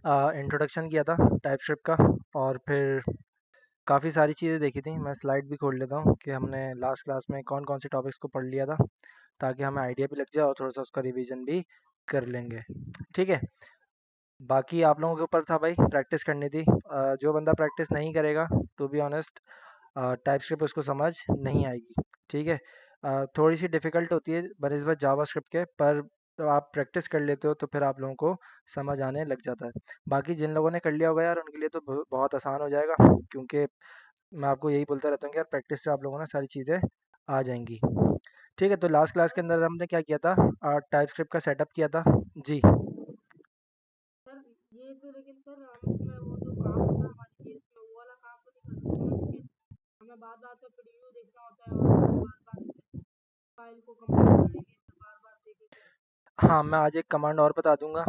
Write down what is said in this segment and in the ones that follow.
Introduction किया था TypeScript का, और फिर काफ़ी सारी चीज़ें देखी थी। मैं स्लाइड भी खोल लेता हूँ कि हमने लास्ट क्लास में कौन कौन से टॉपिक्स को पढ़ लिया था, ताकि हमें आइडिया भी लग जाए और थोड़ा सा उसका रिवीजन भी कर लेंगे। ठीक है, बाकी आप लोगों के ऊपर था भाई, प्रैक्टिस करनी थी। जो बंदा प्रैक्टिस नहीं करेगा, टू बी ऑनेस्ट, टाइपस्क्रिप्ट उसको समझ नहीं आएगी। ठीक है, थोड़ी सी डिफ़िकल्ट होती है बनस्बत जावास्क्रिप्ट के, पर तो आप प्रैक्टिस कर लेते हो तो फिर आप लोगों को समझ आने लग जाता है। बाकी जिन लोगों ने कर लिया होगा यार, उनके लिए तो बहुत आसान हो जाएगा, क्योंकि मैं आपको यही बोलता रहता हूँ कि यार प्रैक्टिस से आप लोगों ने सारी चीज़ें आ जाएंगी। ठीक है, तो लास्ट क्लास के अंदर हमने क्या किया था, टाइपस्क्रिप्ट का सेटअप किया था जी। हाँ, मैं आज एक कमांड और बता दूंगा,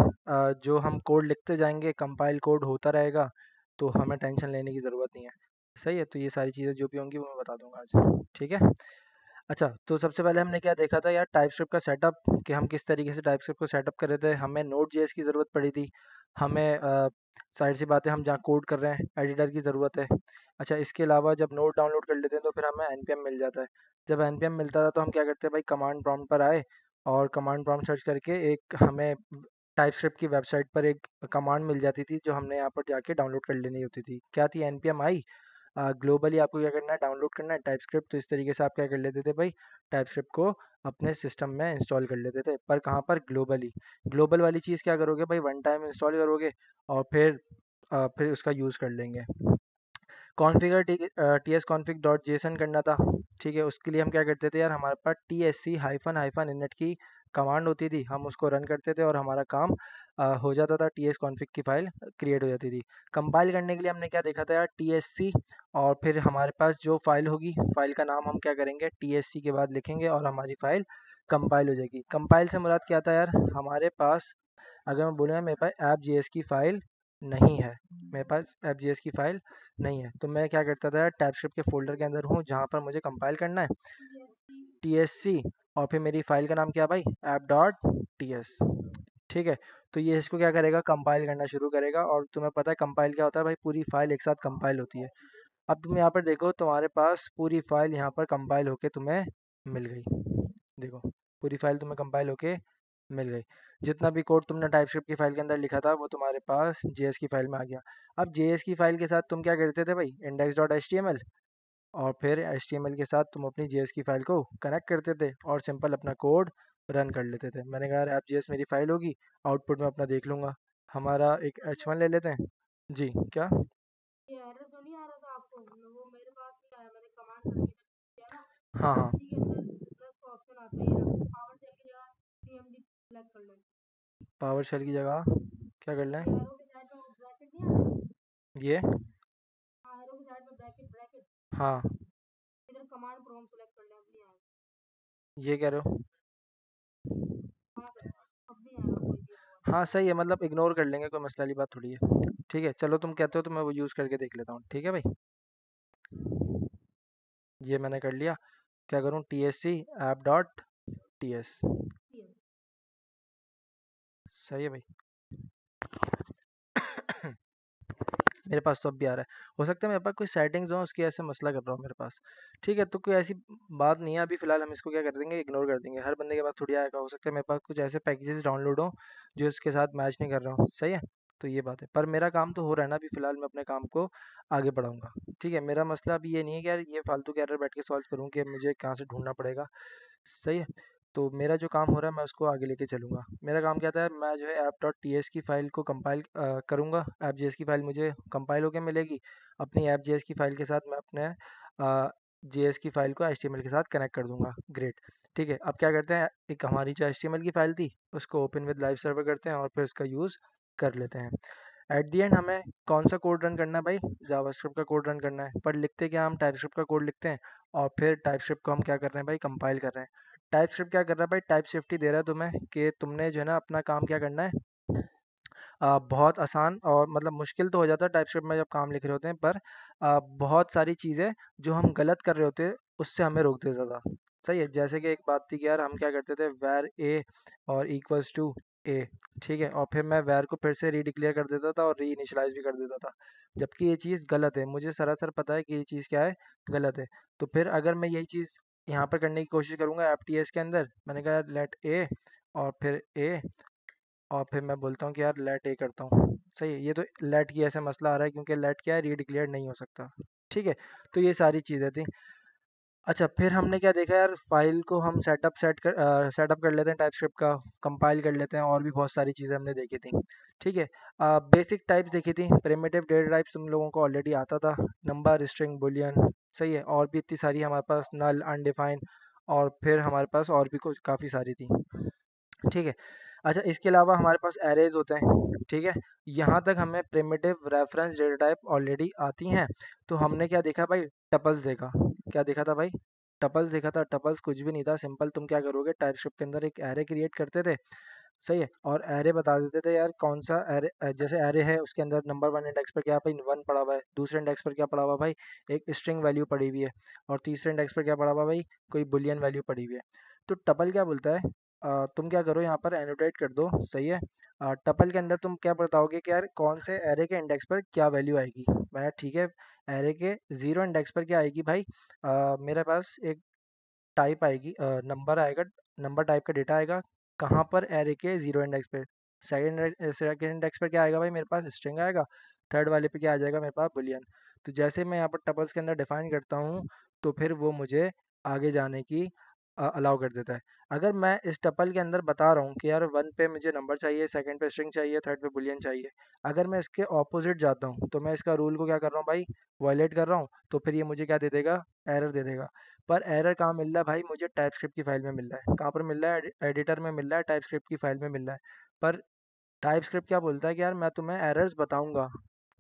जो हम कोड लिखते जाएंगे कंपाइल कोड होता रहेगा, तो हमें टेंशन लेने की ज़रूरत नहीं है। सही है, तो ये सारी चीज़ें जो भी होंगी वो मैं बता दूंगा आज। ठीक है, अच्छा, तो सबसे पहले हमने क्या देखा था यार, टाइपस्क्रिप्ट का सेटअप, कि हम किस तरीके से टाइपस्क्रिप्ट को सेटअप कर रहे थे। हमें नोड जेएस की ज़रूरत पड़ी थी, हमें साइड सी बातें, हम जहाँ कोड कर रहे हैं एडिटर की ज़रूरत है। अच्छा, इसके अलावा जब नोड डाउनलोड कर लेते हैं तो फिर हमें npm मिल जाता है। जब npm मिलता था तो हम क्या करते हैं भाई, कमांड प्रॉम्प्ट पर आए और कमांड प्रॉम्प्ट सर्च करके एक हमें टाइपस्क्रिप्ट की वेबसाइट पर एक कमांड मिल जाती थी, जो हमने यहाँ पर जाके डाउनलोड कर लेनी होती थी। क्या थी, npm आई। ग्लोबली आपको क्या करना है, डाउनलोड करना है टाइपस्क्रिप्ट। तो इस तरीके से आप क्या कर लेते थे भाई, टाइपस्क्रिप्ट को अपने सिस्टम में इंस्टॉल कर लेते थे। पर कहाँ पर, ग्लोबली। ग्लोबल वाली चीज़ क्या करोगे भाई, वन टाइम इंस्टॉल करोगे और फिर उसका यूज़ कर लेंगे। Configure T S config dot JSON करना था। ठीक है, उसके लिए हम क्या करते थे यार, हमारे पास T S C hyphen hyphen init की कमांड होती थी, हम उसको रन करते थे और हमारा काम हो जाता था, टी एस कॉन्फ़िग की फ़ाइल क्रिएट हो जाती थी। कंपाइल करने के लिए हमने क्या देखा था यार, टी एस सी, और फिर हमारे पास जो फाइल होगी, फाइल का नाम हम क्या करेंगे, टी एस सी के बाद लिखेंगे और हमारी फाइल कंपाइल हो जाएगी। कंपाइल से मुराद क्या था यार, हमारे पास, अगर मैं बोलूँ मेरे पास ऐप जी एस की फ़ाइल नहीं है, मेरे पास ऐप जी एस की फ़ाइल नहीं है, तो मैं क्या करता था, टाइपस्क्रिप्ट के फ़ोल्डर के अंदर हूँ जहाँ पर मुझे कंपाइल करना है, TSC, और फिर मेरी फ़ाइल का नाम क्या भाई, app.ts। ठीक है, तो ये इसको क्या करेगा, कंपाइल करना शुरू करेगा। और तुम्हें पता है कंपाइल क्या होता है भाई, पूरी फ़ाइल एक साथ कंपाइल होती है। अब तुम यहाँ पर देखो, तुम्हारे पास पूरी फ़ाइल यहाँ पर कंपाइल होके तुम्हें मिल गई। देखो, पूरी फ़ाइल तुम्हें कंपाइल होके मिल गई। जितना भी कोड तुमने टाइपस्क्रिप्ट की फ़ाइल के अंदर लिखा था वो तुम्हारे पास जेएस की फ़ाइल में आ गया। अब जेएस की फ़ाइल के साथ तुम क्या करते थे भाई, index.html, और फिर HTML के साथ तुम अपनी जेएस की फ़ाइल को कनेक्ट करते थे और सिंपल अपना कोड रन कर लेते थे। मैंने कहा यार ऐप जेएस मेरी फ़ाइल होगी, आउटपुट में अपना देख लूँगा। हमारा एक H1 ले लेते हैं जी। क्या, हाँ हाँ, पावर शेल की जगह क्या कर लें, ये, हाँ, ये कह रहे हो, हाँ सही है, मतलब इग्नोर कर लेंगे, कोई मसला वाली बात थोड़ी है। ठीक है, चलो तुम कहते हो तो मैं वो यूज़ करके देख लेता हूँ। ठीक है भाई, ये मैंने कर लिया। क्या करूँ, TSC app.ts। सही है भाई। मेरे पास तो अब भी आ रहा है, हो सकता है मेरे पास कोई सेटिंग्स हो उसकी ऐसे मसला कर रहा हूँ मेरे पास। ठीक है, तो कोई ऐसी बात नहीं है, अभी फ़िलहाल हम इसको क्या कर देंगे, इग्नोर कर देंगे। हर बंदे के पास थोड़ी आएगा, हो सकता है मेरे पास कुछ ऐसे पैकेजेस डाउनलोड हो जो इसके साथ मैच नहीं कर रहा हूँ। सही है, तो ये बात है, पर मेरा काम तो हो रहा है ना अभी फ़िलहाल, मैं अपने काम को आगे बढ़ाऊँगा। ठीक है, मेरा मसला अभी ये नहीं है कि यार ये फालतू के एरर बैठ के सॉल्व करूँ, कि मुझे कहाँ से ढूंढना पड़ेगा। सही है, तो मेरा जो काम हो रहा है मैं उसको आगे लेके चलूँगा। मेरा काम क्या था, मैं जो है ऐप डॉट टी एस की फ़ाइल को कंपाइल करूँगा। ऐप जी एस की फ़ाइल मुझे कंपाइल होके मिलेगी, अपनी ऐप जी एस की फ़ाइल के साथ मैं अपने जी एस की फ़ाइल को एच टी एम एल के साथ कनेक्ट कर दूँगा। ग्रेट। ठीक है, अब क्या करते हैं, एक हमारी जो एच टी एम एल की फ़ाइल थी उसको ओपन विद लाइव सर्वर करते हैं और फिर उसका यूज़ कर लेते हैं। एट दी एंड हमें कौन सा कोड रन करना है भाई, जावास्क्रिप्ट का कोड रन करना है। पर लिखते क्या, हम टाइपस्क्रिप्ट का कोड लिखते हैं और फिर टाइपस्क्रिप्ट को हम क्या कर रहे हैं भाई, कंपाइल कर रहे हैं। टाइपस्क्रिप्ट क्या कर रहा है भाई, टाइप सेफ्टी दे रहा है तुम्हें कि तुमने जो है ना अपना काम क्या करना है, बहुत आसान, और मतलब मुश्किल तो हो जाता है टाइपस्क्रिप्ट में जब काम लिख रहे होते हैं, पर बहुत सारी चीज़ें जो हम गलत कर रहे होते हैं उससे हमें रोक देता था। सही है, जैसे कि एक बात थी कि यार हम क्या करते थे, वैर ए और इक्वल्स टू ए, ठीक है, और फिर मैं वैर को फिर से रीडिक्लेयर कर देता था और री इनिशियलाइज भी कर देता था, जबकि ये चीज़ गलत है, मुझे सरासर पता है कि ये चीज़ क्या है, गलत है। तो फिर अगर मैं यही चीज़ यहाँ पर करने की कोशिश करूँगा एफ टी एस के अंदर, मैंने कहा लेट ए, और फिर ए, और फिर मैं बोलता हूँ कि यार लेट ए करता हूँ, सही है। ये तो लेट की ऐसे मसला आ रहा है क्योंकि लेट क्या है, रीडिक्लेयर नहीं हो सकता, ठीक है। तो ये सारी चीज़ें थी। अच्छा, फिर हमने क्या देखा यार, फाइल को हम सेटअप कर लेते हैं टाइपस्क्रिप्ट का, कंपाइल कर लेते हैं, और भी बहुत सारी चीज़ें हमने देखी थी, ठीक है। बेसिक टाइप्स देखी थी, प्रिमिटिव डेटा टाइप्स तुम लोगों को ऑलरेडी आता था, नंबर, स्ट्रिंग, बुलियन, सही है, और भी इतनी सारी हमारे पास, नल, अनडिफाइन, और फिर हमारे पास और भी कुछ काफ़ी सारी थी, ठीक है। अच्छा, इसके अलावा हमारे पास एरेज होते हैं, ठीक है। यहाँ तक हमें primitive reference data type already आती हैं। तो हमने क्या देखा भाई, टपल्स देखा। क्या देखा था भाई, टपल्स देखा था। टपल्स कुछ भी नहीं था, सिंपल तुम क्या करोगे, टाइपस्क्रिप्ट के अंदर एक एरे क्रिएट करते थे, सही है, और एरे बता देते थे यार कौन सा एरे, जैसे एरे है उसके अंदर नंबर वन इंडेक्स पर क्या भाई, वन पड़ा हुआ है, दूसरे इंडेक्स पर क्या पड़ा हुआ भाई, एक स्ट्रिंग वैल्यू पड़ी हुई है, और तीसरे इंडेक्स पर क्या पड़ा हुआ भाई, कोई बुलियन वैल्यू पड़ी हुई है। तो टपल क्या बोलता है, तुम क्या करो यहाँ पर एनोटेट कर दो, सही है। टपल के अंदर तुम क्या बताओगे कि यार कौन से एरे के इंडेक्स पर क्या वैल्यू आएगी। मैं ठीक है, एरे के जीरो इंडेक्स पर क्या आएगी भाई, मेरे पास एक टाइप आएगी, नंबर आएगा, नंबर टाइप का डेटा आएगा, कहाँ पर, एरे के जीरो इंडेक्स पे। सेकंड इंडेक्स पे क्या आएगा भाई, मेरे पास स्ट्रिंग आएगा। थर्ड वाले पे क्या आ जाएगा मेरे पास, बुलियन। तो जैसे मैं यहाँ पर टपल्स के अंदर डिफाइन करता हूँ, तो फिर वो मुझे आगे जाने की अलाउ कर देता है। अगर मैं इस टपल के अंदर बता रहा हूँ कि यार वन पे मुझे नंबर चाहिए, सेकंड पे स्ट्रिंग चाहिए, थर्ड पे बुलियन चाहिए, अगर मैं इसके ऑपोजिट जाता हूँ तो मैं इसका रूल को क्या कर रहा हूँ भाई, वायलेट कर रहा हूँ, तो फिर ये मुझे क्या दे देगा, एरर दे देगा। पर एरर कहाँ मिल रहा है भाई, मुझे टाइपस्क्रिप्ट की फाइल में मिल रहा है। कहाँ पर मिल रहा है, एडिटर में मिल रहा है, टाइपस्क्रिप्ट की फाइल में मिल रहा है। पर टाइपस्क्रिप्ट क्या बोलता है कि यार मैं तुम्हें एरर्स बताऊंगा।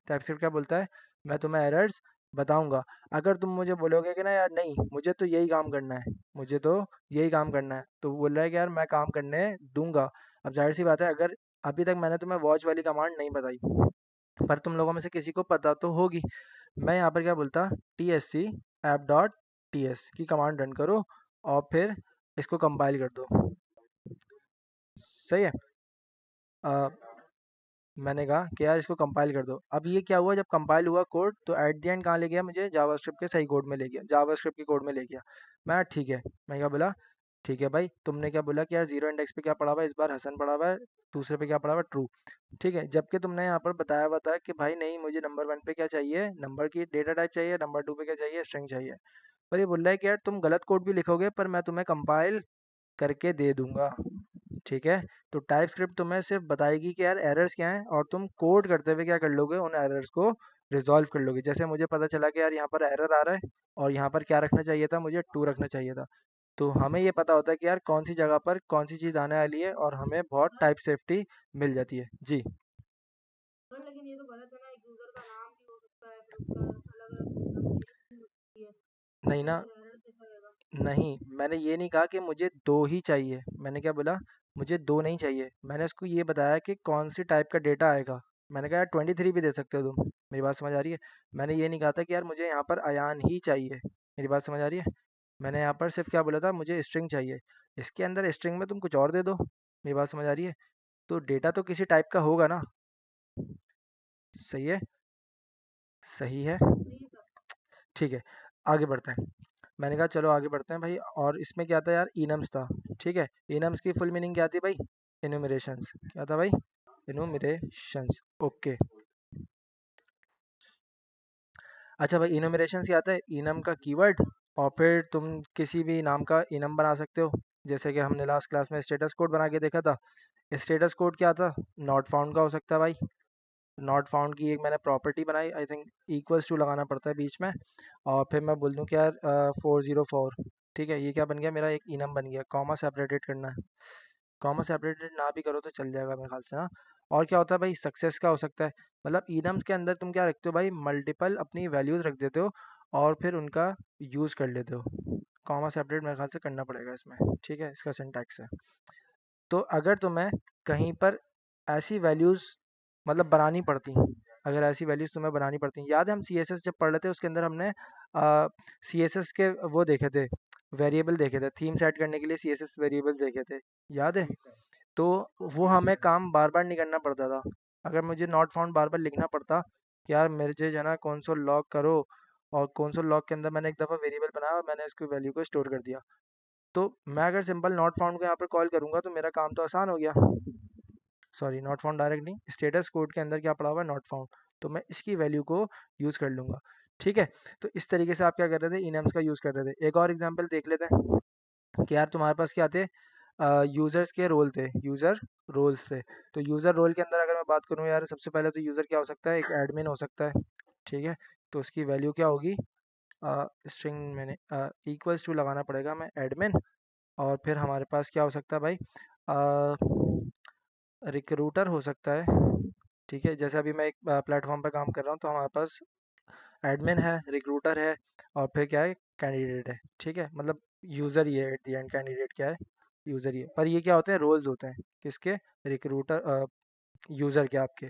टाइपस्क्रिप्ट क्या बोलता है, मैं तुम्हें एरर्स बताऊंगा। अगर तुम मुझे बोलोगे कि ना यार नहीं, मुझे तो यही काम करना है, मुझे तो यही काम करना है, तो बोल रहा है कि यार मैं काम करने दूंगा। अब जाहिर सी बात है, अगर अभी तक मैंने तुम्हें वॉच वाली कमांड नहीं बताई, पर तुम लोगों में से किसी को पता तो होगी, मैं यहाँ पर क्या बोलता, T S C app dot T S की कमांड रन करो, और फिर इसको कंपाइल कर दो, सही है। अ, मैंने कहा कि यार इसको कंपाइल कर दो। अब ये क्या हुआ, जब कंपाइल हुआ कोड, तो एट द एंड कहाँ ले गया मुझे, जावास्क्रिप्ट के सही कोड में ले गया, जावास्क्रिप्ट के कोड में ले गया। मैं ठीक है, मैं क्या बोला, ठीक है भाई, तुमने क्या बोला कि यार जीरो इंडेक्स पे क्या पड़ा हुआ है, इस बार हसन पड़ा हुआ है, दूसरे पे क्या पड़ा हुआ है, ट्रू, ठीक है। जबकि तुमने यहाँ पर बताया हुआ था कि भाई नहीं, मुझे नंबर वन पे क्या चाहिए, नंबर की डेटा टाइप चाहिए, नंबर टू पे क्या चाहिए, स्ट्रिंग चाहिए। पर ये बोल रहा है कि यार तुम गलत कोड भी लिखोगे पर मैं तुम्हें कंपाइल करके दे दूंगा, ठीक है। तो टाइप स्क्रिप्ट तुम्हें सिर्फ बताएगी कि यार एरर्स क्या हैं, और तुम कोड करते हुए क्या कर लोगे, उन एरर्स को रिजॉल्व कर लोगे। जैसे मुझे पता चला कि यार यहाँ पर एरर आ रहा है, और यहाँ पर क्या रखना चाहिए था, मुझे टू रखना चाहिए था। तो हमें ये पता होता है कि यार कौन सी जगह पर कौन सी चीज़ आने वाली है, और हमें बहुत टाइप सेफ्टी मिल जाती है जी। नहीं ना, नहीं, मैंने ये नहीं कहा कि मुझे दो ही चाहिए, मैंने क्या बोला, मुझे दो नहीं चाहिए, मैंने उसको ये बताया कि कौन सी टाइप का डेटा आएगा। मैंने कहा यार 23 भी दे सकते हो तुम, मेरी बात समझ आ रही है। मैंने ये नहीं कहा था कि यार मुझे यहाँ पर अयान ही चाहिए, मेरी बात समझ आ रही है। मैंने यहाँ पर सिर्फ क्या बोला था, मुझे स्ट्रिंग चाहिए, इसके अंदर स्ट्रिंग में तुम कुछ और दे दो, मेरी बात समझ आ रही है। तो डेटा तो किसी टाइप का होगा ना, सही है, सही है, ठीक है। आगे बढ़ते हैं, मैंने कहा चलो आगे बढ़ते हैं भाई। और इसमें क्या था यार, इनम्स था, ठीक है। इनम्स की फुल मीनिंग क्या थी भाई, इनुमरेशंस, क्या था भाई, इनुमरेशंस, ओके। अच्छा भाई, इनुमरेशंस क्या आता है, इनम का कीवर्ड, और फिर तुम किसी भी नाम का इनम बना सकते हो। जैसे कि हमने लास्ट क्लास में स्टेटस कोड बना के देखा था, स्टेटस कोड क्या था, नॉट फाउंड का हो सकता है भाई। नॉट फाउंड की एक मैंने प्रॉपर्टी बनाई, आई थिंक इक्वल्स टू लगाना पड़ता है बीच में, और फिर मैं बोल दूं कि यार 404, ठीक है, ये क्या बन गया, मेरा एक इनम बन गया। कॉमा सेपरेटेड करना है, कॉमा सेपरेटेड ना भी करो तो चल जाएगा मेरे ख्याल से, हाँ। और क्या होता है भाई, सक्सेस का हो सकता है, मतलब इनम्स के अंदर तुम क्या रखते हो भाई, मल्टीपल अपनी वैल्यूज रख देते हो, और फिर उनका यूज़ कर लेते हो। कॉमा सेपरेट मेरे ख्याल से करना पड़ेगा इसमें, ठीक है, इसका सिंटैक्स है। तो अगर तुम्हें कहीं पर ऐसी वैल्यूज़ मतलब बनानी पड़ती, अगर ऐसी वैल्यूज़ तुम्हें बनानी पड़ती, याद है हम सीएसएस जब पढ़ रहे थे उसके अंदर हमने सीएसएस के वो देखे थे, वेरिएबल देखे थे, थीम सेट करने के लिए सीएसएस वेरिएबल्स देखे थे, याद है। तो वो हमें काम बार बार नहीं करना पड़ता था। अगर मुझे नॉट फाउंड बार बार लिखना पड़ता कि यार मेरे जो है ना कंसोल लॉग करो, और कंसोल लॉग के अंदर मैंने एक दफ़ा वेरिएबल बनाया और मैंने इसकी वैल्यू को स्टोर कर दिया, तो मैं अगर सिंपल नॉट फाउंड को यहाँ पर कॉल करूँगा तो मेरा काम तो आसान हो गया। सॉरी, नॉट फाउंड डायरेक्ट नहीं, स्टेटस कोड के अंदर क्या पड़ा हुआ है, नॉट फाउंड, तो मैं इसकी वैल्यू को यूज़ कर लूँगा। ठीक है, तो इस तरीके से आप क्या कर रहे थे, इनम्स का यूज़ कर रहे थे। एक और एग्जांपल देख लेते हैं कि यार तुम्हारे पास क्या थे, यूज़र्स के रोल थे, यूज़र रोल्स थे। तो यूज़र रोल के अंदर अगर मैं बात करूँ यार, सबसे पहले तो यूज़र क्या हो सकता है, एक एडमिन हो सकता है। ठीक है, तो उसकी वैल्यू क्या होगी, स्ट्रिंग मैंने इक्वल्स टू लगाना पड़ेगा मैं एडमिन, और फिर हमारे पास क्या हो सकता है भाई, रिक्रूटर हो सकता है। ठीक है, जैसे अभी मैं एक प्लेटफॉर्म पे काम कर रहा हूँ, तो हमारे पास एडमिन है, रिक्रूटर है, और फिर क्या है, कैंडिडेट है। ठीक है, मतलब यूज़र ही है एट द एंड, कैंडिडेट क्या है, यूज़र ही है। पर ये क्या होते हैं, रोल्स होते हैं किसके, रिक्रूटर, यूज़र के आपके।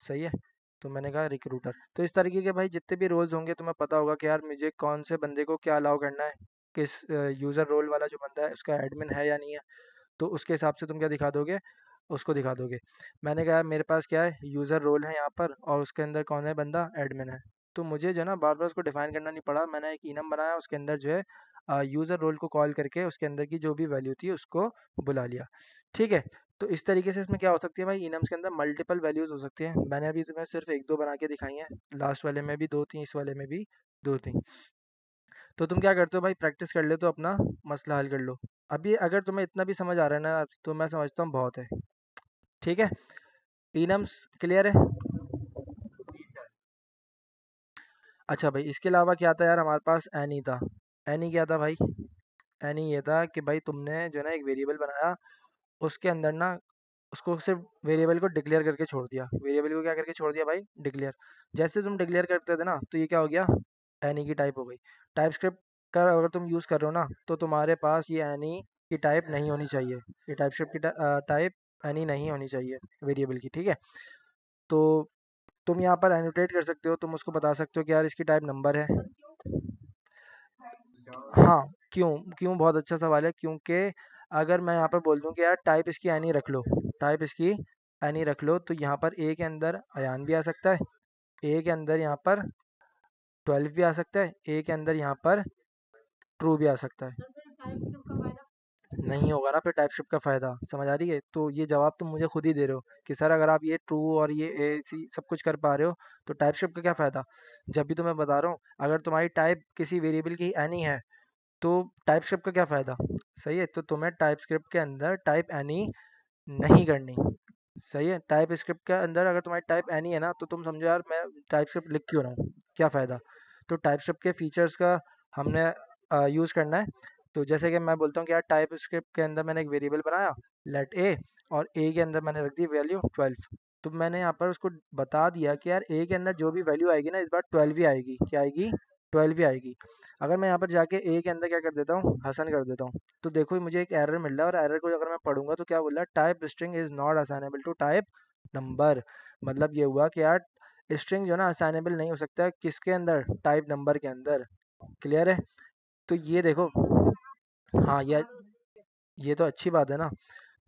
सही है, तो मैंने कहा रिक्रूटर। तो इस तरीके के भाई जितने भी रोल्स होंगे तुम्हें पता होगा कि यार मुझे कौन से बंदे को क्या अलाउ करना है, किस यूज़र रोल वाला जो बंदा है उसका एडमिन है या नहीं है, तो उसके हिसाब से तुम क्या दिखा दोगे, उसको दिखा दोगे। मैंने कहा मेरे पास क्या है, यूज़र रोल है यहाँ पर, और उसके अंदर कौन है बंदा, एडमिन है। तो मुझे जो है ना बार बार उसको डिफाइन करना नहीं पड़ा, मैंने एक इनम बनाया, उसके अंदर जो है यूज़र रोल को कॉल करके उसके अंदर की जो भी वैल्यू थी उसको बुला लिया। ठीक है, तो इस तरीके से इसमें क्या हो सकती है भाई, इनम्स के अंदर मल्टीपल वैल्यूज़ हो सकती हैं। मैंने अभी तुम्हें सिर्फ एक दो बना के दिखाई हैं, लास्ट वाले में भी दो थी, इस वाले में भी दो थी। तो तुम क्या करते हो भाई, प्रैक्टिस कर ले तो अपना मसला हल कर लो। अभी अगर तुम्हें इतना भी समझ आ रहा है ना, तो मैं समझता हूँ बहुत है। ठीक है, इनम्स क्लियर है। अच्छा भाई, इसके अलावा क्या था यार, हमारे पास एनी था। एनी क्या था भाई, एनी ये था कि भाई तुमने जो है ना एक वेरिएबल बनाया, उसके अंदर ना उसको सिर्फ वेरिएबल को डिक्लेयर करके छोड़ दिया। वेरिएबल को क्या करके छोड़ दिया भाई, डिक्लेयर। जैसे तुम डिक्लेयर करते थे ना, तो ये क्या हो गया, एनी की टाइप हो गई। टाइप स्क्रिप्ट का अगर तुम यूज़ कर रहे हो ना, तो तुम्हारे पास ये एनी की टाइप नहीं होनी चाहिए, ये टाइप स्क्रिप्ट की टाइप एनी नहीं होनी चाहिए वेरिएबल की। ठीक है, तो तुम यहाँ पर एनोटेट कर सकते हो, तुम उसको बता सकते हो कि यार इसकी टाइप नंबर है। हाँ, क्यों, क्यों बहुत अच्छा सवाल है, क्योंकि अगर मैं यहाँ पर बोल दूँ कि यार टाइप इसकी एनी रख लो, टाइप इसकी एनी रख लो, तो यहाँ पर ए के अंदर अयान भी आ सकता है, ए के अंदर यहाँ पर 12 भी आ सकता है, ए के अंदर यहाँ पर ट्रू भी आ सकता है। नहीं होगा ना फिर टाइपस्क्रिप्ट का फ़ायदा, समझ आ रही है। तो ये जवाब तुम मुझे खुद ही दे रहे हो कि सर अगर आप ये ट्रू और ये ए सी सब कुछ कर पा रहे हो, तो टाइपस्क्रिप्ट का क्या फ़ायदा। जब भी तुम्हें बता रहा हूँ, अगर तुम्हारी टाइप किसी वेरिएबल की एनी है, तो टाइपस्क्रिप्ट का क्या फ़ायदा। सही है, तो तुम्हें टाइपस्क्रिप्ट के अंदर टाइप एनी नहीं करनी। सही है, टाइप स्क्रिप्ट के अंदर अगर तुम्हारी टाइप एनी है ना, तो तुम समझो यार मैं टाइप स्क्रिप्ट लिख क्यों रहा हूँ, क्या फ़ायदा। तो टाइप स्क्रिप्ट के फीचर्स का हमने यूज़ करना है। तो जैसे कि मैं बोलता हूँ कि यार टाइप स्क्रिप्ट के अंदर मैंने एक वेरिएबल बनाया, लेट ए, और ए के अंदर मैंने रख दी वैल्यू 12। तो मैंने यहाँ पर उसको बता दिया कि यार ए के अंदर जो भी वैल्यू आएगी ना, इस बार 12 ही आएगी, क्या आएगी, 12 ही आएगी। अगर मैं यहाँ पर जाके ए के अंदर क्या कर देता हूँ, हसन कर देता हूँ, तो देखो मुझे एक एरर मिल रहा है, और एरर को अगर मैं पढ़ूंगा तो क्या बोल रहा है, type string is not assignable to type number. मतलब ये हुआ कि यार स्ट्रिंग जो है ना असाइनेबल नहीं हो सकता है किसके अंदर, टाइप नंबर के अंदर। क्लियर है, तो ये देखो। हाँ, ये तो अच्छी बात है ना।